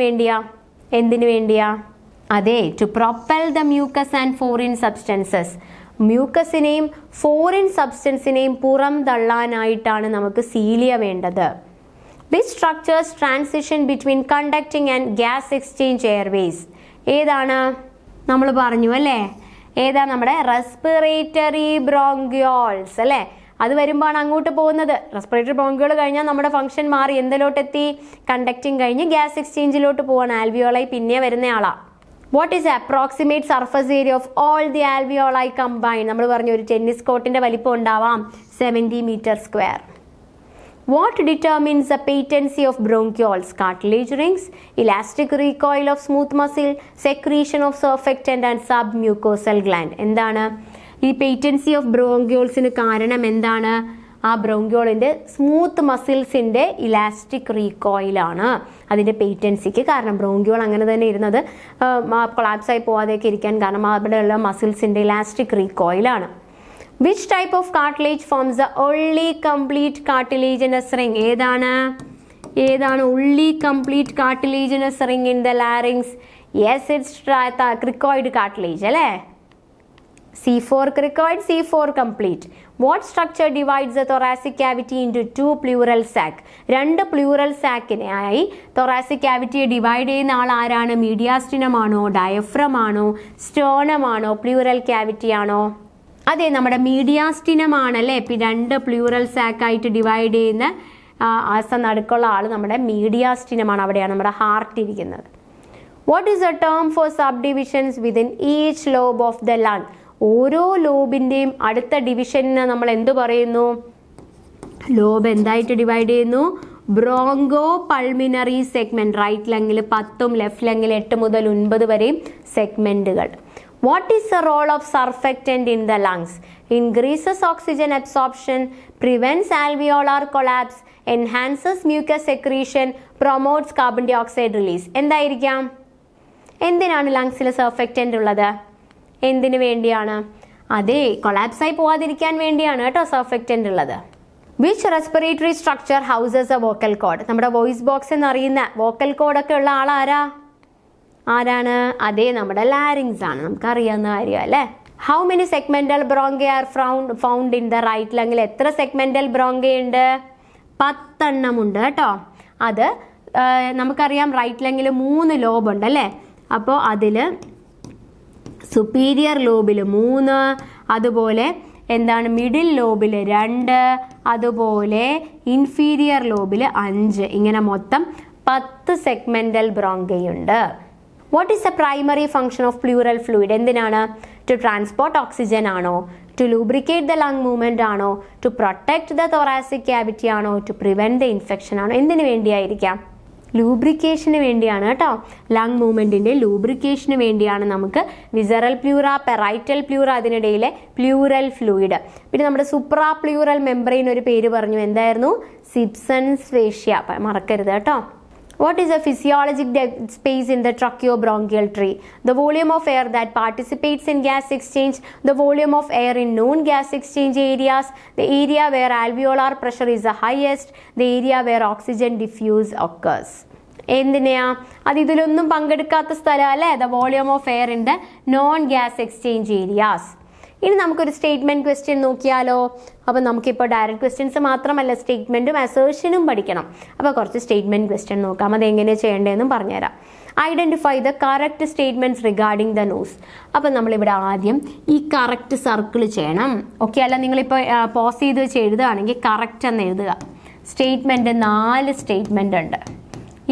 വേണ്ടിയാ? അതെ, to propel the mucus and foreign substances. മ്യൂക്കസിനെയും foreign സബ്സ്റ്റൻസിനെയും പുറം തള്ളാനായിട്ടാണ് നമുക്ക് സീലിയ വേണ്ടത്. Which structures transition between conducting and gas exchange airways? ഏതാണ്? നമ്മൾ പറഞ്ഞു അല്ലേ, ഏതാ? നമ്മുടെ റെസ്പിറേറ്ററി ബ്രോങ്കിയോൾസ് അല്ലേ? അത് വരുമ്പോഴാണ് അങ്ങോട്ട് പോകുന്നത്. റെസ്പിറേറ്ററി ബ്രോങ്കിയോൾ കഴിഞ്ഞാൽ നമ്മുടെ ഫംഗ്ഷൻ മാറി എന്തിലോട്ടെത്തി? കണ്ടക്ടിങ് കഴിഞ്ഞ് ഗ്യാസ് എക്സ്ചേഞ്ചിലോട്ട് പോവാണ്. ആൽവിയോളായി പിന്നെ വരുന്ന ആളാ. What is approximate surface area of all the alveoli combined? നമ്മൾ പറഞ്ഞു ഒരു ടെന്നീസ് കോർട്ടിന്റെ വലിപ്പം ഉണ്ടാവാം 70 metre square. What determines the patency of bronchioles? Cartilage rings, elastic recoil of smooth muscle, secretion of surfactant and sub mucosal gland. എന്താണ് ഈ patency of ബ്രോങ്കിയോൾസിന് കാരണം? എന്താണ്? ആ ബ്രോങ്കിയോളിന്റെ സ്മൂത്ത് മസിൽസിന്റെ ഇലാസ്റ്റിക് റീകോയിലാണ് അതിന്റെ പേറ്റൻസിക്ക് കാരണം. ബ്രോങ്കിയോൾ അങ്ങനെ തന്നെ ഇരുന്നത് കൊളാപ്സ് ആയി പോവാതെയൊക്കെ ഇരിക്കാൻ കാരണം അവിടെയുള്ള മസിൽസിന്റെ ഇലാസ്റ്റിക് റീകോയിലാണ്. Which type of cartilage forms the only complete cartilaginous ring? ഏതാണ് only complete cartilaginous ring in the larynx? Yes, it's cricoid cartilage അല്ലേ? C4 cricoid, C4 complete. What structure divides the thoracic cavity into two pleural sac? രണ്ട് plural സാക്കിനെ ആയി thoracic cavity divide ചെയ്യുന്ന ആൾ ആരാണ്? മീഡിയാസ്റ്റിനം ആണോ? Diaphragm ആണോ? Sternum ആണോ? Plural cavity ആണോ? അതെ, നമ്മുടെ മീഡിയാസ്റ്റിനം ആണല്ലേ. രണ്ട് പ്ലൂറൽ സാക്ക് ആയിട്ട് ഡിവൈഡ് ചെയ്യുന്ന നടുക്കുള്ള ആൾ നമ്മുടെ മീഡിയാസ്റ്റിനമാണ്. അവിടെയാണ് നമ്മുടെ ഹാർട്ട് ഇരിക്കുന്നത്. What is a term for subdivisions within each lobe of the lung? ഓരോ ലോബിന്റെയും അടുത്ത ഡിവിഷന് നമ്മൾ എന്തു പറയുന്നു? ലോബ് എന്തായിട്ട് ഡിവൈഡ് ചെയ്യുന്നു? Bronchopulmonary segment. റൈറ്റ് ലങ്ങിൽ 10ഉം ലെഫ്റ്റ് ലങ്ങിൽ 8 മുതൽ 9 വരെയും സെഗ്മെന്റുകൾ. What is the role of surfactant in the lungs? Increases oxygen absorption, prevents alveolar collapse, enhances mucus secretion, promotes carbon dioxide release. എന്തായിരിക്കാം? എന്തിനാണ് ലങ്സിൽ സർഫെക്റ്റന്റ് ഉള്ളത്? എന്തിനു വേണ്ടിയാണ്? അതെ, കൊളാപ്സ് ആയി പോവാതിരിക്കാൻ വേണ്ടിയാണ് കേട്ടോ സർഫെക്റ്റന്റ് ഉള്ളത്. Which respiratory structure houses a vocal cord? നമ്മുടെ വോയിസ് ബോക്സ് എന്നറിയുന്ന വോക്കൽ കോഡൊക്കെ ഉള്ള ആരാണ്? അതെ, നമ്മുടെ ലാരിങ്സ് ആണ്. നമുക്കറിയാവുന്ന കാര്യം അല്ലേ? How many segmental bronchi are found in the right ലങ്ങിൽ? എത്ര സെഗ്മെന്റൽ ബ്രോങ്കെ ഉണ്ട്? 10 എണ്ണം ഉണ്ട് കേട്ടോ. അത് നമുക്കറിയാം റൈറ്റ് ലങ്ങിൽ 3 ലോബ് ഉണ്ട് അല്ലേ? അപ്പോൾ അതിൽ സുപ്പീരിയർ ലോബിൽ 3, അതുപോലെ എന്താണ് മിഡിൽ ലോബിൽ 2, അതുപോലെ ഇൻഫീരിയർ ലോബിൽ 5. ഇങ്ങനെ മൊത്തം 10 സെഗ്മെന്റൽ ബ്രോങ്കയുണ്ട്. What is the primary function of pleural fluid? എന്തിനാണ്? ടു ട്രാൻസ്പോർട്ട് ഓക്സിജൻ ആണോ? To lubricate the lung movement ആണോ? To protect the thoracic cavity ആണോ? ടു പ്രിവെന്റ് ദ ഇൻഫെക്ഷൻ ആണോ? എന്തിനു വേണ്ടിയായിരിക്കാം? ലൂബ്രിക്കേഷന് വേണ്ടിയാണ് കേട്ടോ. ലങ് മൂവ്മെന്റിന്റെ ലൂബ്രിക്കേഷന് വേണ്ടിയാണ് നമുക്ക് വിസറൽ പ്ലൂറ, പെറൈറ്റൽ പ്ലൂറ, അതിനിടയിലെ പ്ലൂറൽ ഫ്ലൂയിഡ്. പിന്നെ നമ്മുടെ സുപ്രാ പ്ലൂറൽ മെംബ്രെയിൻ ഒരു പേര് പറഞ്ഞു, എന്തായിരുന്നു? Sibson's fascia. മറക്കരുത് കേട്ടോ. What is the physiologic space in the tracheobronchial tree? The volume of air that participates in gas exchange, the volume of air in non-gas exchange areas, the area where alveolar pressure is the highest, the area where oxygen diffuse occurs. എന്തിനാ? അത് ഇതിലൊന്നും പങ്കെടുക്കാത്ത സ്ഥലം അല്ലേ? The volume of air in the non-gas exchange areas. ഇനി നമുക്കൊരു statement question നോക്കിയാലോ. അപ്പം നമുക്കിപ്പോൾ ഡയറക്റ്റ് ക്വസ്റ്റ്യൻസ് മാത്രമല്ല, സ്റ്റേറ്റ്മെന്റും അസേർഷനും പഠിക്കണം. അപ്പോൾ കുറച്ച് സ്റ്റേറ്റ്മെന്റ് ക്വസ്റ്റ്യൻ നോക്കാം, അത് എങ്ങനെ ചെയ്യേണ്ടതെന്നും പറഞ്ഞുതരാം. Identify the correct statements regarding the nose. അപ്പം നമ്മളിവിടെ ആദ്യം ഈ കറക്റ്റ് സർക്കിൾ ചെയ്യണം. ഓക്കെ, അല്ല നിങ്ങളിപ്പോൾ പോസ് ചെയ്ത് വെച്ച് എഴുതുകയാണെങ്കിൽ കറക്റ്റ് എന്ന് എഴുതുക. സ്റ്റേറ്റ്മെന്റ് 4 സ്റ്റേറ്റ്മെന്റ് ഉണ്ട്.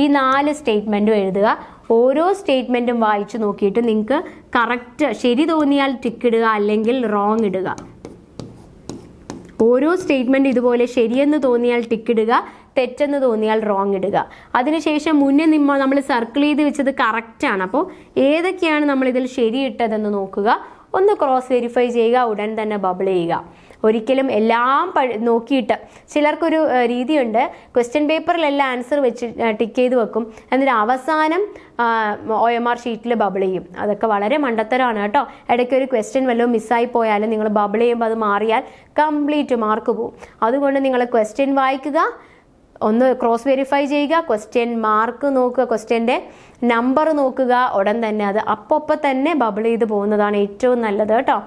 ഈ 4 സ്റ്റേറ്റ്മെന്റും എഴുതുക. ഓരോ സ്റ്റേറ്റ്മെന്റും വായിച്ചു നോക്കിയിട്ട് നിങ്ങൾക്ക് കറക്റ്റ് ശരി തോന്നിയാൽ ടിക്ക് ഇടുക, അല്ലെങ്കിൽ റോങ് ഇടുക. ഓരോ സ്റ്റേറ്റ്മെന്റ് ഇതുപോലെ ശരിയെന്ന് തോന്നിയാൽ ടിക്ക് ഇടുക, തെറ്റെന്ന് തോന്നിയാൽ റോങ് ഇടുക. അതിനുശേഷം മുന്നേ നമ്മൾ സർക്കിൾ ചെയ്ത് വെച്ചത് കറക്റ്റാണ്. അപ്പോൾ ഏതൊക്കെയാണ് നമ്മൾ ഇതിൽ ശരിയിട്ടതെന്ന് നോക്കുക, ഒന്ന് ക്രോസ് വെരിഫൈ ചെയ്യുക, ഉടൻ തന്നെ ബബിൾ ചെയ്യുക. ഒരിക്കലും എല്ലാം നോക്കിയിട്ട്, ചിലർക്കൊരു രീതിയുണ്ട്, ക്വസ്റ്റ്യൻ പേപ്പറിലെല്ലാം ആൻസർ വെച്ച് ടിക്ക് ചെയ്ത് വെക്കും, എന്നിട്ട് അവസാനം OMR ഷീറ്റിൽ ബബിൾ ചെയ്യും. അതൊക്കെ വളരെ മണ്ടത്തരമാണ് കേട്ടോ. ഇടയ്ക്ക് ഒരു ക്വസ്റ്റ്യൻ വല്ലതും മിസ്സായി പോയാലും നിങ്ങൾ ബബിൾ ചെയ്യുമ്പോൾ അത് മാറിയാൽ കംപ്ലീറ്റ് മാർക്ക് പോകും. അതുകൊണ്ട് നിങ്ങൾ ക്വസ്റ്റ്യൻ വായിക്കുക, ഒന്ന് ക്രോസ് വെരിഫൈ ചെയ്യുക, ക്വസ്റ്റ്യൻ മാർക്ക് നോക്കുക, ക്വസ്റ്റ്യൻ്റെ നമ്പർ നോക്കുക, ഉടൻ തന്നെ അത് അപ്പം തന്നെ ബബിൾ ചെയ്ത് പോകുന്നതാണ് ഏറ്റവും നല്ലത് കേട്ടോ.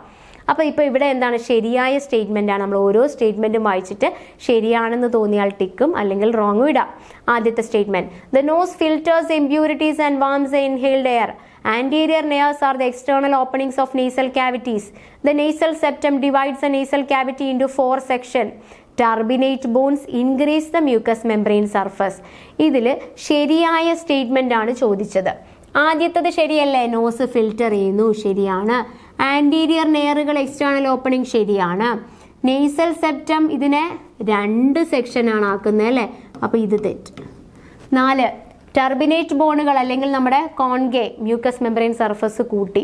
അപ്പോൾ ഇപ്പോൾ ഇവിടെ എന്താണ്? ശരിയായ സ്റ്റേറ്റ്മെൻറ്റാണ്. നമ്മൾ ഓരോ സ്റ്റേറ്റ്മെൻറ്റും വായിച്ചിട്ട് ശരിയാണെന്ന് തോന്നിയാൽ ടിക്കും, അല്ലെങ്കിൽ റോങ്ങും ഇടാം. ആദ്യത്തെ statement, the nose filters impurities and warms the inhaled air. Anterior nares are the external openings of nasal cavities. The nasal septum divides the nasal cavity into 4 sections. Turbinate bones increase the mucous membrane surface. ഇതിൽ ശരിയായ statement ആണ് ചോദിച്ചത്. ആദ്യത്തത് ശരിയല്ലേ? Nose filter ചെയ്യുന്നു, ശരിയാണ്. Anterior നെയറുകൾ external opening, ശരിയാണ്. Nasal septum ഇതിനെ 2 സെക്ഷനാണ് ആക്കുന്നത് അല്ലേ? അപ്പോൾ ഇത് തെറ്റ്. 4, ടർബിനേറ്റ് ബോണുകൾ അല്ലെങ്കിൽ നമ്മുടെ കോൺഗേ മ്യൂക്കസ് മെംബ്രെയിൻ സർഫസ് കൂട്ടി.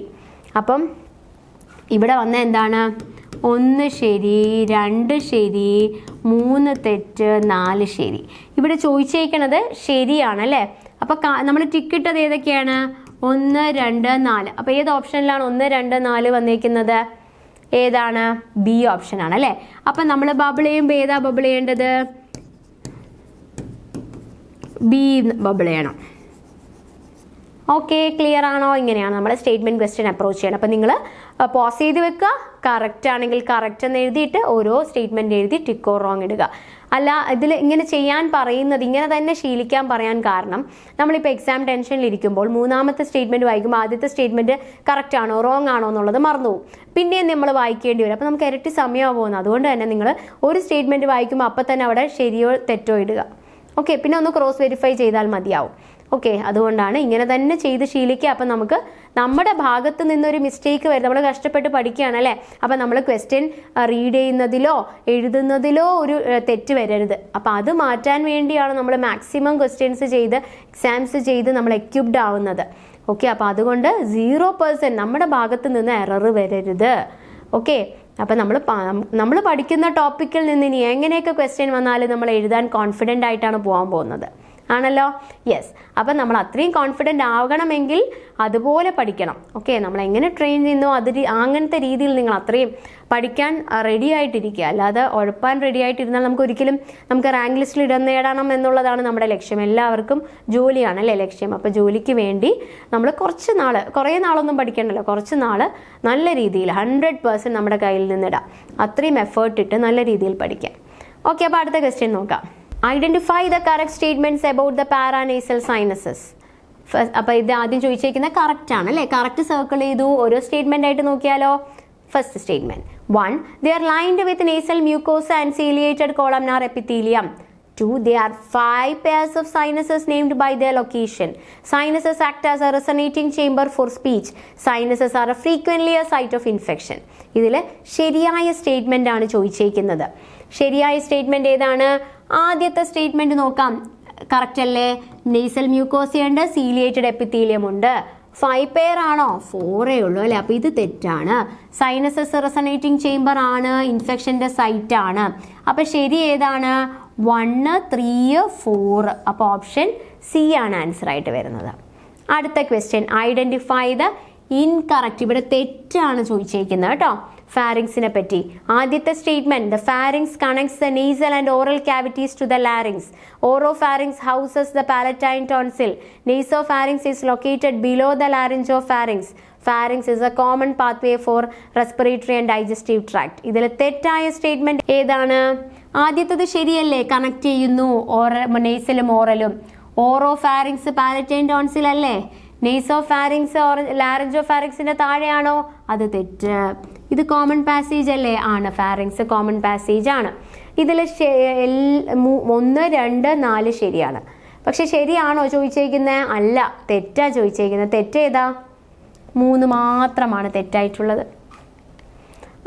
അപ്പം ഇവിടെ വന്ന എന്താണ്? 1 ശരി, 2 ശരി, 3 തെറ്റ്, 4 ശരി. ഇവിടെ ചോദിച്ചേക്കണത് ശരിയാണ് അല്ലേ? അപ്പോൾ നമ്മൾ ടിക്കിട്ടത് ഏതൊക്കെയാണ്? 1, 2, 4. അപ്പോൾ ഏത് ഓപ്ഷനിലാണ് 1, 2, 4 വന്നേക്കുന്നത്? ഏതാണ്? ബി ഓപ്ഷനാണ് അല്ലേ? അപ്പം നമ്മൾ ബബിൾ ചെയ്യുമ്പോൾ ഏതാ ബബിൾ ചെയ്യേണ്ടത്? ബി ബബിൾ ചെയ്യണം. ഓക്കെ, ക്ലിയർ ആണോ? ഇങ്ങനെയാണ് നമ്മൾ സ്റ്റേറ്റ്മെൻറ്റ് ക്വസ്റ്റ്യൻ അപ്രോച്ച് ചെയ്യണം. അപ്പം നിങ്ങൾ പോസ് ചെയ്ത് വെക്കുക, കറക്റ്റ് ആണെങ്കിൽ കറക്റ്റ് എന്ന് എഴുതിയിട്ട് ഓരോ സ്റ്റേറ്റ്മെൻറ്റ് എഴുതി ടിക്കോ റോങ് ഇടുക. അല്ല, ഇതിൽ ഇങ്ങനെ ചെയ്യാൻ പറയുന്നത്, ഇങ്ങനെ തന്നെ ശീലിക്കാൻ പറയാൻ കാരണം, നമ്മളിപ്പോൾ എക്സാം ടെൻഷനിലിരിക്കുമ്പോൾ 3ാമത്തെ സ്റ്റേറ്റ്മെൻറ്റ് വായിക്കുമ്പോൾ ആദ്യത്തെ സ്റ്റേറ്റ്മെൻറ്റ് കറക്റ്റ് ആണോ റോങ് ആണോ എന്നുള്ളത് മറന്നുപോകും. പിന്നെയും നമ്മൾ വായിക്കേണ്ടി വരും. അപ്പോൾ നമുക്ക് ഇരട്ടി സമയമാണ് പോകുന്നത്. അതുകൊണ്ട് തന്നെ നിങ്ങൾ ഒരു സ്റ്റേറ്റ്മെൻറ്റ് വായിക്കുമ്പോൾ അപ്പം തന്നെ അവിടെ ശരിയോ തെറ്റോ ഇടുക. ഓക്കെ, പിന്നെ ഒന്ന് ക്രോസ് വെരിഫൈ ചെയ്താൽ മതിയാവും. ഓക്കെ, അതുകൊണ്ടാണ് ഇങ്ങനെ തന്നെ ചെയ്ത് ശീലിക്കുക. അപ്പം നമുക്ക് നമ്മുടെ ഭാഗത്ത് നിന്നൊരു മിസ്റ്റേക്ക് വരും. നമ്മൾ കഷ്ടപ്പെട്ട് പഠിക്കുകയാണ് അല്ലേ? അപ്പം നമ്മൾ ക്വസ്റ്റ്യൻ റീഡ് ചെയ്യുന്നതിലോ എഴുതുന്നതിലോ ഒരു തെറ്റ് വരരുത്. അപ്പം അത് മാറ്റാൻ വേണ്ടിയാണ് നമ്മൾ മാക്സിമം ക്വസ്റ്റ്യൻസ് ചെയ്ത് എക്സാംസ് ചെയ്ത് നമ്മൾ എക്യുപ്ഡ് ആവുന്നത്. ഓക്കെ, അപ്പം അതുകൊണ്ട് 0% നമ്മുടെ ഭാഗത്ത് നിന്ന് എറർ വരരുത്. ഓക്കെ, അപ്പം നമ്മൾ പഠിക്കുന്ന ടോപ്പിക്കിൽ നിന്ന് ഇനി എങ്ങനെയൊക്കെ ക്വസ്റ്റ്യൻ വന്നാലും നമ്മൾ എഴുതാൻ കോൺഫിഡൻ്റ് ആയിട്ടാണ് പോകാൻ പോകുന്നത്. ആണല്ലോ? യെസ്. അപ്പം നമ്മൾ അത്രയും കോൺഫിഡൻ്റ് ആകണമെങ്കിൽ അതുപോലെ പഠിക്കണം. ഓക്കെ, നമ്മൾ എങ്ങനെ ട്രെയിൻ ചെയ്യുന്നോ അങ്ങനത്തെ രീതിയിൽ നിങ്ങൾ അത്രയും പഠിക്കാൻ റെഡി ആയിട്ടിരിക്കുക. അല്ലാതെ ഉഴപ്പാൻ റെഡി ആയിട്ടിരുന്നാൽ നമുക്ക് റാങ്ക് ലിസ്റ്റിൽ ഇടം നേടണം എന്നുള്ളതാണ് നമ്മുടെ ലക്ഷ്യം. എല്ലാവർക്കും ജോലിയാണ് അല്ലേ ലക്ഷ്യം. അപ്പോൾ ജോലിക്ക് വേണ്ടി നമ്മൾ കുറേ നാളൊന്നും പഠിക്കണ്ടല്ലോ, കുറച്ച് നാൾ നല്ല രീതിയിൽ 100% നമ്മുടെ കയ്യിൽ നിന്നിടാം. അത്രയും എഫേർട്ട് ഇട്ട് നല്ല രീതിയിൽ പഠിക്കാം. ഓക്കെ, അപ്പോൾ അടുത്ത ക്വസ്റ്റ്യൻ നോക്കാം. Identify the correct statements about the paranasal sinuses. അപ്പോൾ ഇത് ആദ്യം ചോദിച്ചേക്കുന്നത് കറക്റ്റ് ആണ് അല്ലേ? കറക്റ്റ് സർക്കിൾ ചെയ്തു. ഓരോ സ്റ്റേറ്റ്മെന്റ് ആയിട്ട് നോക്കിയാലോ. First statement 1, they are lined with nasal mucosa and ciliated columnar epithelium. 2, there are 5 pairs of sinuses named by their location. Sinuses act as a resonating chamber for speech. Sinuses are frequently a site of infection. ഇതിൽ ശരിയായ statement ആണ് ചോദിച്ചേക്കുന്നത്. ശരിയായ statement ഏതാണ്? ആദ്യത്തെ statement നോക്കാം. Correct അല്ലേ? Nasal മ്യൂക്കോസിയുണ്ട്, ciliated epithelium ഉണ്ട്. 5 pair ആണോ? 4 ഉള്ളൂ അല്ലേ? അപ്പോൾ ഇത് തെറ്റാണ്. സൈനസസ് റെസണേറ്റിംഗ് ചേംബർ ആണ്, ഇൻഫെക്ഷൻ്റെ സൈറ്റ് ആണ്. അപ്പോൾ ശരി ഏതാണ്? 1, 3, 4. അപ്പോൾ ഓപ്ഷൻ സി ആണ് ആൻസർ ആയിട്ട് വരുന്നത്. അടുത്ത ക്വസ്റ്റ്യൻ, ഐഡന്റിഫൈ ദ ഇൻകറക്റ്റ്. ഇവിടെ തെറ്റാണ് ചോദിച്ചേക്കുന്നത് കേട്ടോ. ഫാരിങ്സിനെ പറ്റി ആദ്യത്തെ statement, the pharynx connects the nasal and oral cavities to the larynx. Oropharynx houses the palatine tonsil. Nasopharynx is located below the laryngopharynx. Pharynx is a common pathway for respiratory and digestive tract. ഇതിൽ തെറ്റായ statement ഏതാണ്? ആദ്യത്തത് ശരിയല്ലേ, connect ചെയ്യുന്നു നേസലും ഓറലും. Oropharynx palatine tonsil അല്ലേ? നേസോഫാരിങ്സ് ലാരിഞ്ചോഫാരിങ്സിന്റെ താഴെയാണോ? അത് തെറ്റ്. ഇത് കോമൺ പാസേജ് അല്ലേ? ആണ്. ഫാരിങ്സ് കോമൺ പാസേജ് ആണ്. ഇതിൽ 1, 2, 4 ശരിയാണ്. പക്ഷെ ശരിയാണോ ചോദിച്ചേക്കുന്നത്? അല്ല, തെറ്റാ ചോദിച്ചേക്കുന്നത്. തെറ്റ് ഏതാ? 3 മാത്രമാണ് തെറ്റായിട്ടുള്ളത്.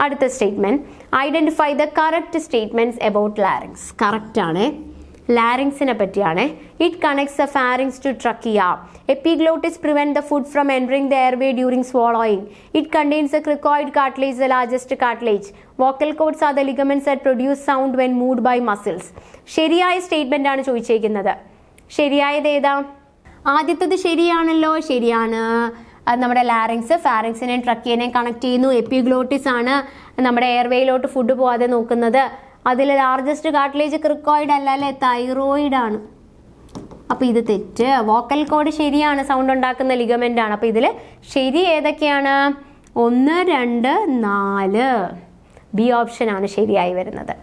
അടുത്ത statement, identify the correct statements about larynx. Correct ആണ്. ലാരിങ്സിനെ പറ്റിയാണ്. It connects the pharynx to trachea. Epiglottis prevent the food from entering the airway during swallowing. It contains the cricoid cartilage, the largest cartilage. Vocal cords are the ligaments that produce sound when moved by muscles. ശരിയായ statement ആണ് ചോദിച്ചേക്കുന്നത്. ശരിയായത് ഏതാ? ആദ്യത്തത് ശരിയാണല്ലോ. ശരിയാണ്. നമ്മുടെ larynx ഫാരിങ്സിനെയും ട്രക്കിയനെയും കണക്ട് ചെയ്യുന്നു. എപ്പിഗ്ലോട്ടിസ് ആണ് നമ്മുടെ എയർവേയിലോട്ട് ഫുഡ് പോകാതെ നോക്കുന്നത്. അതിൽ ലാർജസ്റ്റ് കാർട്ടിലേജ് ക്രിക്കോയിഡ് അല്ല അല്ലേ? തൈറോയിഡ് ആണ്. അപ്പോൾ ഇത് തെറ്റ്. വോക്കൽ കോഡ് ശരിയാണ്, സൗണ്ട് ഉണ്ടാക്കുന്ന ലിഗമെന്റ് ആണ്. അപ്പോൾ ഇതിൽ ശരി ഏതൊക്കെയാണ്? 1, 2, 4. ബി ഓപ്ഷൻ ആണ് ശരിയായി വരുന്നത്.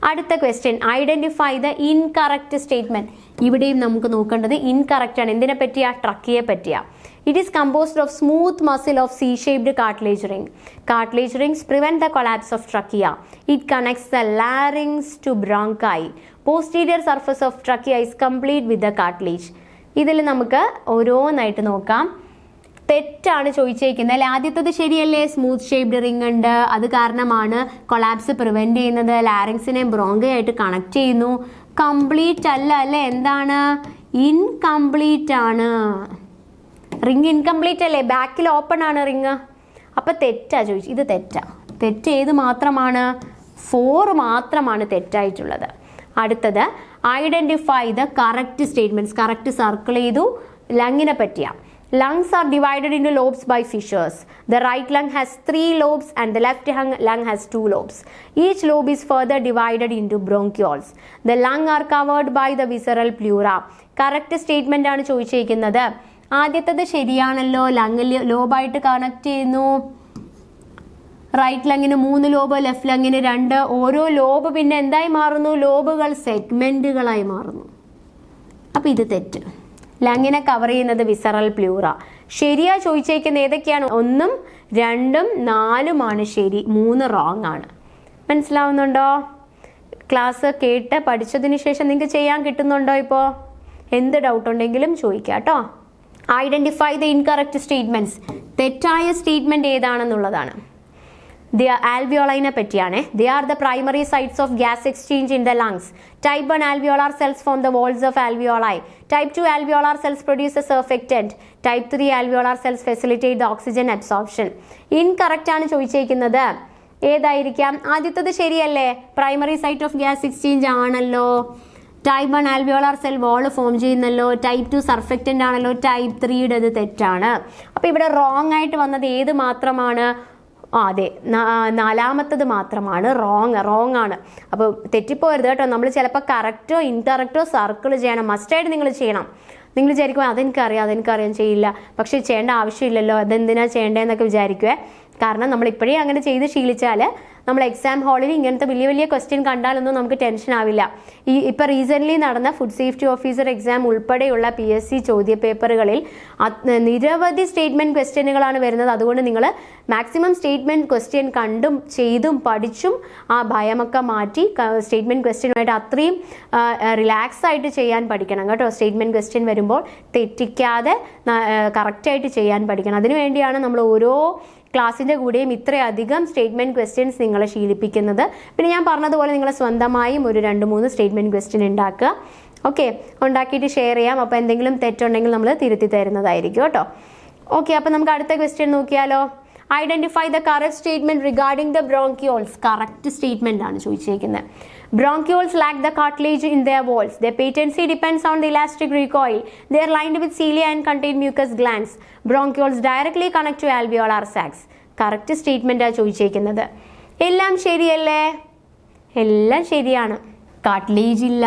അടുത്ത question, identify the incorrect statement. ഇവിടെയും നമുക്ക് നോക്കേണ്ടത് ഇൻകറക്റ്റ് ആണ്. എന്തിനെ പറ്റിയാ? ട്രക്കിയെ പറ്റിയാ. It is composed of smooth muscle of C-shaped cartilage ring. Cartilage rings prevent the collapse of trachea. It connects the larynx to bronchi. Posterior surface of trachea is complete with the cartilage. ഇതിൽ നമുക്ക് ഓരോന്നായിട്ട് നോക്കാം. തെറ്റാണ് ചോദിച്ചേക്കുന്നത്. ആദ്യത്തത് ശരിയല്ലേ? Smooth shaped ring ഉണ്ട്, അത് കാരണമാണ് കൊളാപ്സ് പ്രിവെന്റ് ചെയ്യുന്നത്. ലാരിങ്സിനെ ബ്രോങ്കയായിട്ട് കണക്ട് ചെയ്യുന്നു. കംപ്ലീറ്റ് അല്ല അല്ലേ? എന്താണ്? ഇൻകംപ്ലീറ്റ് ആണ്. റിങ് ഇൻകംപ്ലീറ്റ് അല്ലേ? ബാക്കിൽ ഓപ്പൺ ആണ് റിങ്. അപ്പം തെറ്റാ ചോദിച്ചു. ഇത് തെറ്റാ. തെറ്റ് ഏത് മാത്രമാണ്? 4 മാത്രമാണ് തെറ്റായിട്ടുള്ളത്. അടുത്തത്, identify the correct statements. Correct circle ചെയ്തു. ലങ്ങിനെ പറ്റിയാ. Lungs are divided into lobes by fissures. The right lung has 3 lobes and the left lung has 2 lobes. Each lobe is further divided into bronchioles. The lung are covered by the visceral pleura. Correct statement ആണ് ചോദിച്ചിരിക്കുന്നത്. ആദ്യത്തത് ശരിയാണല്ലോ. ലങ്ങിൽ ലോബായിട്ട് connect ചെയ്യുന്നു. Right ലങ്ങിന് 3 lobe, left ലങ്ങിന് 2. ഓരോ ലോബ് പിന്നെ എന്തായി മാറുന്നു? ലോബുകൾ സെഗ്മെന്റുകളായി മാറുന്നു. അപ്പം ഇത് തെറ്റ്. ലങ്ങിനെ കവർ ചെയ്യുന്നത് വിസറൽ പ്ലൂറ. ശരിയാ ചോദിച്ചേക്കുന്ന ഏതൊക്കെയാണ്? 1, 2, 4 ശരി, 3 റോങ് ആണ്. മനസ്സിലാവുന്നുണ്ടോ? ക്ലാസ് കേട്ട് പഠിച്ചതിന് ശേഷം നിങ്ങൾക്ക് ചെയ്യാൻ കിട്ടുന്നുണ്ടോ? ഇപ്പോൾ എന്ത് ഡൗട്ട് ഉണ്ടെങ്കിലും ചോദിക്കാം കേട്ടോ. Identify the incorrect statements. തെറ്റായ സ്റ്റേറ്റ്മെന്റ് ഏതാണെന്നുള്ളതാണ്. ആൽവിയോളൈനെ പറ്റിയാണ്. They are the primary sites of gas exchange in the lungs. Type 1 alveolar cells form the walls of alveoli. Type 2 alveolar cells produce a surfactant. Type 3 alveolar cells facilitate the oxygen absorption. Incorrect ആണ് ചോദിച്ചേക്കുന്നത്. ഏതായിരിക്കാം? ആദ്യത്തത് ശരിയല്ലേ? Primary site of gas exchange ആണല്ലോ. Type 1 alveolar cell wall form ചെയ്യുന്നല്ലോ. Type 2 surfactant ആണല്ലോ. Type 3 തെറ്റാണ്. അപ്പോൾ ഇവിടെ റോങ് ആയിട്ട് വന്നത് ഏത് മാത്രമാണ്? അതെ, 4മത്തത് മാത്രമാണ് റോങ് ആണ്. അപ്പോൾ തെറ്റിപ്പോരുത് കേട്ടോ. നമ്മൾ ചിലപ്പോൾ കറക്റ്റോ ഇൻകറക്റ്റോ സർക്കിൾ ചെയ്യണം. മസ്റ്റായിട്ട് നിങ്ങൾ ചെയ്യണം. നിങ്ങൾ വിചാരിക്കും അതെനിക്കറിയാം ചെയ്യില്ല. പക്ഷേ ചെയ്യേണ്ട ആവശ്യമില്ലല്ലോ, അതെന്തിനാ ചെയ്യേണ്ടതെന്നൊക്കെ വിചാരിക്കുവേ. കാരണം നമ്മൾ ഇപ്പോഴേ അങ്ങനെ ചെയ്ത് ശീലിച്ചാൽ നമ്മൾ എക്സാം ഹാളിൽ ഇങ്ങനത്തെ വലിയ വലിയ ക്വസ്റ്റ്യൻ കണ്ടാലൊന്നും നമുക്ക് ടെൻഷൻ ആവില്ല. ഇപ്പോൾ റീസെൻ്റ്ലി നടന്ന ഫുഡ് സേഫ്റ്റി ഓഫീസർ എക്സാം ഉൾപ്പെടെയുള്ള PSC ചോദ്യപേപ്പറുകളിൽ നിരവധി സ്റ്റേറ്റ്മെൻറ്റ് ക്വസ്റ്റ്യനുകളാണ് വരുന്നത്. അതുകൊണ്ട് നിങ്ങൾ മാക്സിമം സ്റ്റേറ്റ്മെൻറ്റ് ക്വസ്റ്റ്യൻ കണ്ടും ചെയ്തും പഠിച്ചും ആ ഭയമൊക്കെ മാറ്റി സ്റ്റേറ്റ്മെൻറ്റ് ക്വസ്റ്റ്യനുമായിട്ട് അത്രയും റിലാക്സ് ആയിട്ട് ചെയ്യാൻ പഠിക്കണം കേട്ടോ. സ്റ്റേറ്റ്മെൻറ്റ് ക്വസ്റ്റ്യൻ വരുമ്പോൾ തെറ്റിക്കാതെ കറക്റ്റായിട്ട് ചെയ്യാൻ പഠിക്കണം. അതിനുവേണ്ടിയാണ് നമ്മൾ ഓരോ ക്ലാസ്സിൻ്റെ കൂടെയും ഇത്രയധികം സ്റ്റേറ്റ്മെൻറ്റ് ക്വസ്റ്റ്യൻസ് നിങ്ങളെ ശീലിപ്പിക്കുന്നത്. പിന്നെ ഞാൻ പറഞ്ഞതുപോലെ നിങ്ങൾ സ്വന്തമായും ഒരു 2-3 സ്റ്റേറ്റ്മെൻറ്റ് ക്വസ്റ്റ്യൻ ഉണ്ടാക്കുക. ഓക്കെ, ഉണ്ടാക്കിയിട്ട് ഷെയർ ചെയ്യാം. അപ്പോൾ എന്തെങ്കിലും തെറ്റുണ്ടെങ്കിൽ നമ്മൾ തിരുത്തി തരുന്നതായിരിക്കും കേട്ടോ. ഓക്കെ, അപ്പോൾ നമുക്ക് അടുത്ത ക്വസ്റ്റ്യൻ നോക്കിയാലോ. Identify the correct statement regarding the bronchioles. Correct statement ആണ് ചോദിച്ചിരിക്കുന്നത്. Bronchioles lack the cartilage in their walls. Their patency depends on the elastic recoil. They are lined with cilia and contain mucus glands. Bronchioles directly connect to alveolar sacs. Correct statement ആണ് ചോദിച്ചിരിക്കുന്നത്. എല്ലാം ശരിയല്ലേ? എല്ലാം ശരിയാണ്. Cartilage ഇല്ല,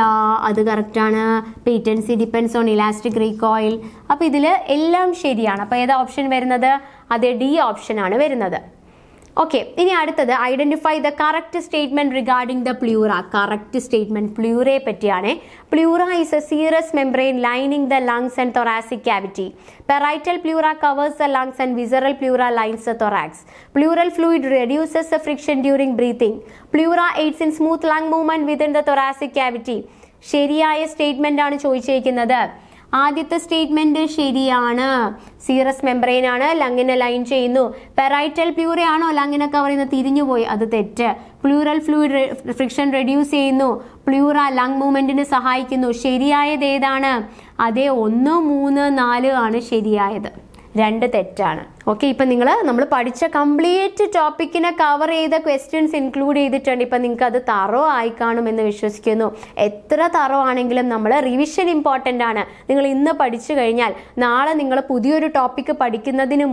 അത് കറക്റ്റാണ്. Patency depends on elastic recoil. അപ്പോൾ ഇതിൽ എല്ലാം ശരിയാണ്. അപ്പോൾ ഏതാ ഓപ്ഷൻ വരുന്നത്? അതെ, ഡി ഓപ്ഷൻ ആണ് വരുന്നത്. ഓക്കെ, ഇനി അടുത്തത് identify the correct statement regarding the pleura. Correct statement പ്ലൂറയെ പറ്റിയാണ്. Pleura is a serous membrane lining the lungs and thoracic cavity. Parietal pleura covers the lungs and visceral pleura lines the thorax. Pleural fluid reduces the friction during breathing. Pleura aids in smooth lung movement within the thoracic cavity. ശരിയായ statement ആണ് ചോദിച്ചിരിക്കുന്നത്. ആദ്യത്തെ statement ശരിയാണ്. Serous membrane ആണ്, ലങ്ങിനെ line ചെയ്യുന്നു. Parietal pleura ആണോ ലങ്ങിനെ cover ചെയ്യുന്നത്? തിരിഞ്ഞുപോയി, അത് തെറ്റ്. പ്ലൂറൽ ഫ്ലൂയിഡ് ഫ്രിക്ഷൻ റെഡ്യൂസ് ചെയ്യുന്നു. പ്ലൂറ ലങ് മൂവ്മെന്റിന് സഹായിക്കുന്നു. ശരിയായത് ഏതാണ്? അതേ, 1, 3, 4 ആണ് ശരിയായത്. 2 തെറ്റാണ്. ഓക്കെ, ഇപ്പം നമ്മൾ പഠിച്ച കംപ്ലീറ്റ് ടോപ്പിക്കിനെ കവർ ചെയ്ത ക്വസ്റ്റ്യൻസ് ഇൻക്ലൂഡ് ചെയ്തിട്ടുണ്ട്. ഇപ്പം നിങ്ങൾക്ക് അത് തറോ ആയി കാണുമെന്ന് വിശ്വസിക്കുന്നു. എത്ര തറോ ആണെങ്കിലും നമ്മൾ റിവിഷൻ ഇമ്പോർട്ടൻ്റ് ആണ്. നിങ്ങൾ ഇന്ന് പഠിച്ചു കഴിഞ്ഞാൽ നാളെ നിങ്ങൾ പുതിയൊരു ടോപ്പിക്ക് പഠിക്കുന്നതിന്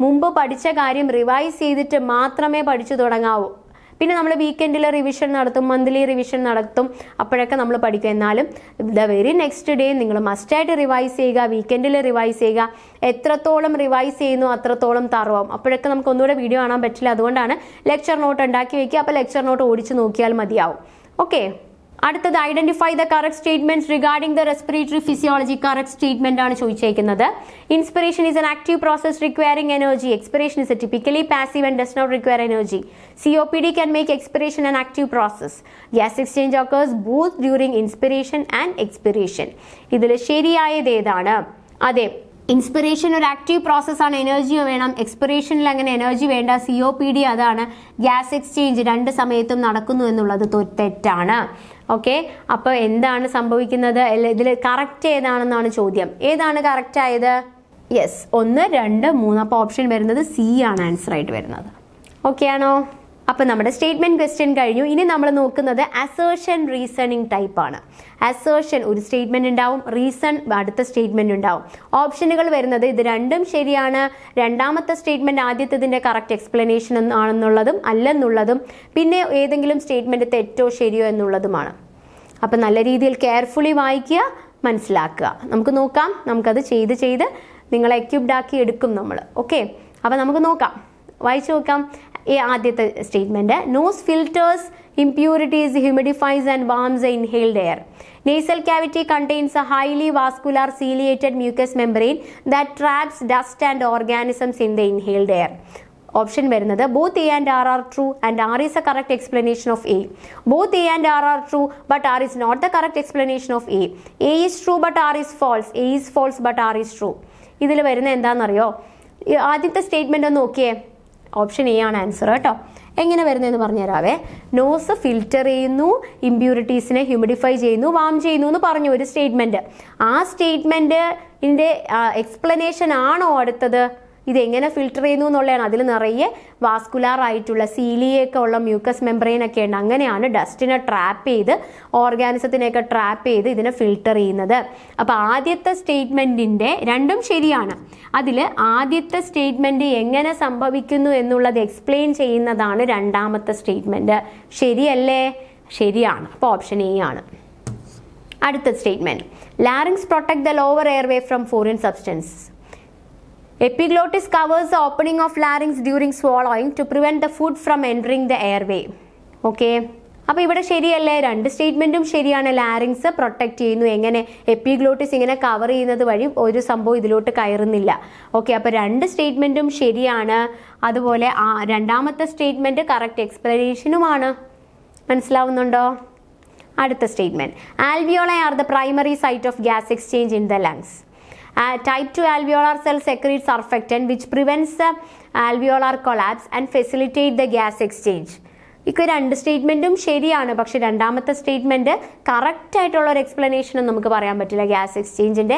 മുമ്പ് പഠിച്ച കാര്യം റിവൈസ് ചെയ്തിട്ട് മാത്രമേ പഠിച്ചു തുടങ്ങാവൂ. പിന്നെ നമ്മൾ വീക്കെൻഡിൽ റിവിഷൻ നടത്തും, മന്ത്ലി റിവിഷൻ നടത്തും, അപ്പോഴൊക്കെ നമ്മൾ പഠിക്കും. എന്നാലും ദ വെരി നെക്സ്റ്റ് ഡേ നിങ്ങൾ മസ്റ്റായിട്ട് റിവൈസ് ചെയ്യുക. വീക്കെൻഡിൽ റിവൈസ് ചെയ്യുക. എത്രത്തോളം റിവൈസ് ചെയ്യുന്നു അത്രത്തോളം തറവാം. അപ്പോഴൊക്കെ നമുക്ക് ഒന്നുകൂടെ വീഡിയോ കാണാൻ പറ്റില്ല. അതുകൊണ്ടാണ് ലെക്ചർ നോട്ട് ഉണ്ടാക്കി വെക്കുക. അപ്പോൾ ലെക്ചർ നോട്ട് ഓടിച്ച് നോക്കിയാൽ മതിയാവും. ഓക്കെ, അടുത്തത് identify the correct statements regarding the respiratory physiology. Correct statement ആണ് ചോദിച്ചിരിക്കുന്നത്. Inspiration is an active process requiring energy. Expiration is typically passive and does not require energy. COPD can make expiration an active process. Gas exchange occurs both during inspiration and expiration. ഇതിൽ ശരിയായത് ഏതാണ്? അതെ, inspiration ഒരു active പ്രോസസ്സാണ്, energy വേണം. എക്സ്പിറേഷനിൽ അങ്ങനെ energy വേണ്ട. COPD അതാണ്. ഗ്യാസ് എക്സ്ചേഞ്ച് 2 സമയത്തും നടക്കുന്നു എന്നുള്ളത് തെറ്റാണ്. ഓക്കെ, അപ്പോൾ എന്താണ് സംഭവിക്കുന്നത്? ഇതിൽ കറക്റ്റ് ഏതാണെന്നാണ് ചോദ്യം. ഏതാണ് കറക്റ്റ് ആയത്? യെസ്, 1, 2, 3. അപ്പോൾ ഓപ്ഷൻ വരുന്നത് സി ആണ് ആൻസർ ആയിട്ട് വരുന്നത്. ഓക്കെ ആണോ? അപ്പം നമ്മുടെ സ്റ്റേറ്റ്മെന്റ് ക്വസ്റ്റ്യൻ കഴിഞ്ഞു. ഇനി നമ്മൾ നോക്കുന്നത് അസേർഷൻ റീസണിങ് ടൈപ്പ് ആണ്. അസേർഷൻ ഒരു സ്റ്റേറ്റ്മെന്റ് ഉണ്ടാവും, റീസൺ അടുത്ത സ്റ്റേറ്റ്മെന്റ് ഉണ്ടാവും. ഓപ്ഷനുകൾ വരുന്നത് ഇത് രണ്ടും ശരിയാണ്, രണ്ടാമത്തെ സ്റ്റേറ്റ്മെന്റ് ആദ്യത്തതിന്റെ കറക്റ്റ് എക്സ്പ്ലനേഷൻ ആണെന്നുള്ളതും അല്ലെന്നുള്ളതും, പിന്നെ ഏതെങ്കിലും സ്റ്റേറ്റ്മെന്റ് തെറ്റോ ശരിയോ എന്നുള്ളതുമാണ്. അപ്പം നല്ല രീതിയിൽ കെയർഫുള്ളി വായിക്കുക, മനസ്സിലാക്കുക. നമുക്ക് നോക്കാം. നമുക്കത് ചെയ്ത് നിങ്ങളെ എക്യുപ്ഡ് ആക്കി എടുക്കും നമ്മൾ. ഓക്കെ, അപ്പം നമുക്ക് നോക്കാം, വായിച്ചു നോക്കാം. ആദ്യത്തെ statement, nose filters impurities, humidifies and warms the inhaled air. Nasal cavity contains a highly vascular ciliated mucous membrane that traps dust and organisms in the inhaled air. Option വരുന്നത് both A and R are true and R is a correct explanation of A. Both A and R are true but R is not the correct explanation of A. A is true but R is false. A is false but R is true. ഇതിൽ വരുന്ന എന്താണെന്നറിയോ? ആദ്യത്തെ statement ഒന്ന് നോക്കിയേ. Option A ആണ് answer കേട്ടോ. എങ്ങനെ വരുന്നതെന്ന് പറഞ്ഞുതരാവേ. നോസ് ഫിൽറ്റർ ചെയ്യുന്നു, ഇമ്പ്യൂരിറ്റീസിനെ ഹ്യൂമിഡിഫൈ ചെയ്യുന്നു, വാം ചെയ്യുന്നു എന്ന് പറഞ്ഞു ഒരു സ്റ്റേറ്റ്മെന്റ്. ആ സ്റ്റേറ്റ്മെന്റിന്റെ എക്സ്പ്ലനേഷൻ ആണോ അടുത്തത്? ഇതെങ്ങനെ ഫിൽറ്റർ ചെയ്യുന്നു എന്നുള്ളതാണ്. അതിൽ നിറയെ വാസ്കുലാർ ആയിട്ടുള്ള സീലിയൊക്കെ ഉള്ള മ്യൂക്കസ് മെംബ്രെയിൻ ഒക്കെ ഉണ്ട്. അങ്ങനെയാണ് ഡസ്റ്റിനെ ട്രാപ്പ് ചെയ്ത്, ഓർഗാനിസത്തിനെയൊക്കെ ട്രാപ്പ് ചെയ്ത് ഇതിനെ ഫിൽറ്റർ ചെയ്യുന്നത്. അപ്പോൾ ആദ്യത്തെ സ്റ്റേറ്റ്മെന്റിന്റെ രണ്ടും ശരിയാണ്. അതിൽ ആദ്യത്തെ സ്റ്റേറ്റ്മെന്റ് എങ്ങനെ സംഭവിക്കുന്നു എന്നുള്ളത് എക്സ്പ്ലെയിൻ ചെയ്യുന്നതാണ് രണ്ടാമത്തെ സ്റ്റേറ്റ്മെന്റ്. ശരിയല്ലേ? ശരിയാണ്. അപ്പോൾ ഓപ്ഷൻ എ ആണ്. അടുത്ത statement, larynx protect the lower airway from foreign substance. Epiglottis covers the opening of larynx during swallowing to prevent the food from entering the airway. Okay. അപ്പോൾ ഇവിടെ ശരിയല്ലേ? രണ്ട് സ്റ്റേറ്റ്മെന്റും ശരിയാണ്. ലാരിങ്സ് പ്രൊട്ടക്ട് ചെയ്യുന്നു. എങ്ങനെ? എപ്പിഗ്ലോട്ടിസ് ഇങ്ങനെ കവർ ചെയ്യുന്നത് വഴി ഒരു സംഭവം ഇതിലോട്ട് കയറുന്നില്ല. ഓക്കെ, അപ്പോൾ രണ്ട് സ്റ്റേറ്റ്മെന്റും ശരിയാണ്. അതുപോലെ രണ്ടാമത്തെ സ്റ്റേറ്റ്മെന്റ് കറക്റ്റ് എക്സ്പ്ലനേഷനുമാണ്. മനസ്സിലാവുന്നുണ്ടോ? അടുത്ത statement, alveoli are the primary site of gas exchange in the lungs. Type 2 alveolar cell secretes surfactant which prevents the alveolar collapse and facilitate the gas exchange. ഇക്ക രണ്ട് സ്റ്റേറ്റ്മെൻറ്റും ശരിയാണ്, പക്ഷെ രണ്ടാമത്തെ സ്റ്റേറ്റ്മെൻറ്റ് കറക്റ്റ് ആയിട്ടുള്ള ഒരു എക്സ്പ്ലനേഷനും നമുക്ക് പറയാൻ പറ്റില്ല. ഗ്യാസ് എക്സ്ചേഞ്ചിൻ്റെ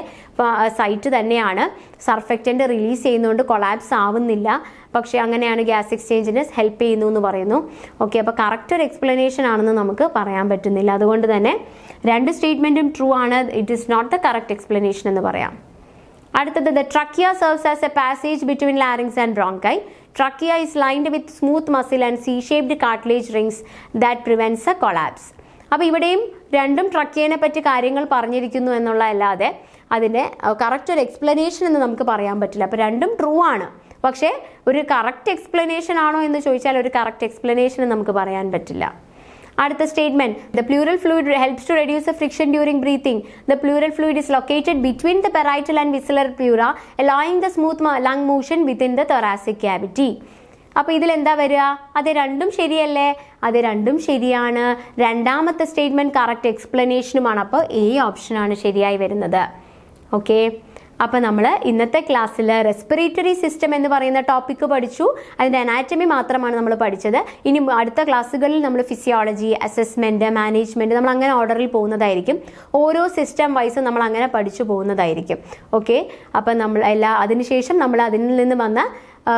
സൈറ്റ് തന്നെയാണ്, സർഫെക്റ്റൻ്റ് റിലീസ് ചെയ്യുന്നതുകൊണ്ട് കൊളാപ്സ് ആവുന്നില്ല, പക്ഷേ അങ്ങനെയാണ് ഗ്യാസ് എക്സ്ചേഞ്ചിന് ഹെൽപ്പ് ചെയ്യുന്നു എന്ന് പറയുന്നു. ഓക്കെ, അപ്പോൾ കറക്റ്റ് ഒരു എക്സ്പ്ലനേഷൻ ആണെന്ന് നമുക്ക് പറയാൻ പറ്റുന്നില്ല. അതുകൊണ്ട് തന്നെ രണ്ട് സ്റ്റേറ്റ്മെൻറ്റും ട്രൂ ആണ്, it is not the correct explanation എന്ന് പറയാം. അടുത്തത്, the trachea serves as a passage between larynx and bronchi. Trachea is lined with smooth muscle and C-shaped cartilage rings that prevents a collapse. അപ്പോൾ ഇവിടെയും രണ്ടും ട്രക്കിയനെ പറ്റി കാര്യങ്ങൾ പറഞ്ഞിരിക്കുന്നു എന്നുള്ളതല്ലാതെ അതിൻ്റെ കറക്റ്റ് ഒരു എക്സ്പ്ലനേഷൻ എന്ന് നമുക്ക് പറയാൻ പറ്റില്ല. അപ്പോൾ രണ്ടും ട്രൂ ആണ്, പക്ഷേ ഒരു കറക്റ്റ് എക്സ്പ്ലനേഷൻ ആണോ എന്ന് ചോദിച്ചാൽ ഒരു കറക്റ്റ് എക്സ്പ്ലനേഷൻ നമുക്ക് പറയാൻ പറ്റില്ല. അടുത്ത statement, the pleural fluid helps to reduce the friction during breathing. The pleural fluid is located between the parietal and visceral pleura allowing the smooth lung motion within the thoracic cavity. അപ്പോൾ ഇതിൽ എന്താ വരിക? അത് രണ്ടും ശരിയല്ലേ? അത് രണ്ടും ശരിയാണ്. രണ്ടാമത്തെ സ്റ്റേറ്റ്മെന്റ് കറക്റ്റ് എക്സ്പ്ലനേഷനുമാണ്. അപ്പോൾ എ ഓപ്ഷനാണ് ശരിയായി വരുന്നത്. ഓക്കെ, അപ്പോൾ നമ്മൾ ഇന്നത്തെ ക്ലാസ്സിൽ റെസ്പിറേറ്ററി സിസ്റ്റം എന്ന് പറയുന്ന ടോപ്പിക്ക് പഠിച്ചു. അതിൻ്റെ അനാറ്റമി മാത്രമാണ് നമ്മൾ പഠിച്ചത്. ഇനി അടുത്ത ക്ലാസ്സുകളിൽ നമ്മൾ ഫിസിയോളജി, അസസ്മെൻറ്റ്, മാനേജ്മെൻറ്റ്, നമ്മൾ അങ്ങനെ ഓർഡറിൽ പോകുന്നതായിരിക്കും. ഓരോ സിസ്റ്റം വൈസ് നമ്മൾ അങ്ങനെ പഠിച്ചു പോകുന്നതായിരിക്കും. ഓക്കെ, അപ്പം നമ്മൾ അതിനുശേഷം നമ്മൾ അതിൽ നിന്ന് വന്ന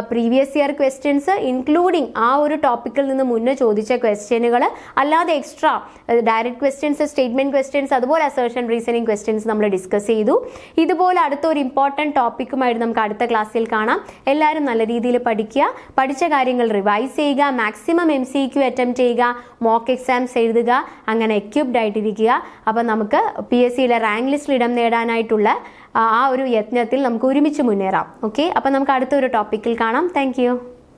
പ്രീവിയസ് ഇയർ ക്വസ്റ്റ്യൻസ് ഇൻക്ലൂഡിങ് ആ ഒരു ടോപ്പിക്കിൽ നിന്ന് മുന്നേ ചോദിച്ച ക്വസ്റ്റ്യനുകൾ, അല്ലാതെ extra direct questions, statement questions, അതുപോലെ അസേർഷൻ റീസണിങ് ക്വസ്റ്റ്യൻസ് നമ്മൾ ഡിസ്കസ് ചെയ്തു. ഇതുപോലെ അടുത്ത ഒരു ഇമ്പോർട്ടൻറ്റ് ടോപ്പിക്കുമായിട്ട് നമുക്ക് അടുത്ത ക്ലാസ്സിൽ കാണാം. എല്ലാവരും നല്ല രീതിയിൽ പഠിക്കുക, പഠിച്ച കാര്യങ്ങൾ റിവൈസ് ചെയ്യുക, മാക്സിമം MCQ അറ്റംപ്റ്റ് ചെയ്യുക, മോക്ക് എക്സാംസ് എഴുതുക, അങ്ങനെ എക്യുപ്ഡ് ആയിട്ടിരിക്കുക. അപ്പം നമുക്ക് PSCയിലെ റാങ്ക് ലിസ്റ്റിൽ ഇടം നേടാനായിട്ടുള്ള ആ ഒരു യത്നത്തിൽ നമുക്ക് ഒരുമിച്ച് മുന്നേറാം. ഓക്കെ, അപ്പം നമുക്ക് അടുത്തൊരു ടോപ്പിക്കിൽ കാണാം. Thank you.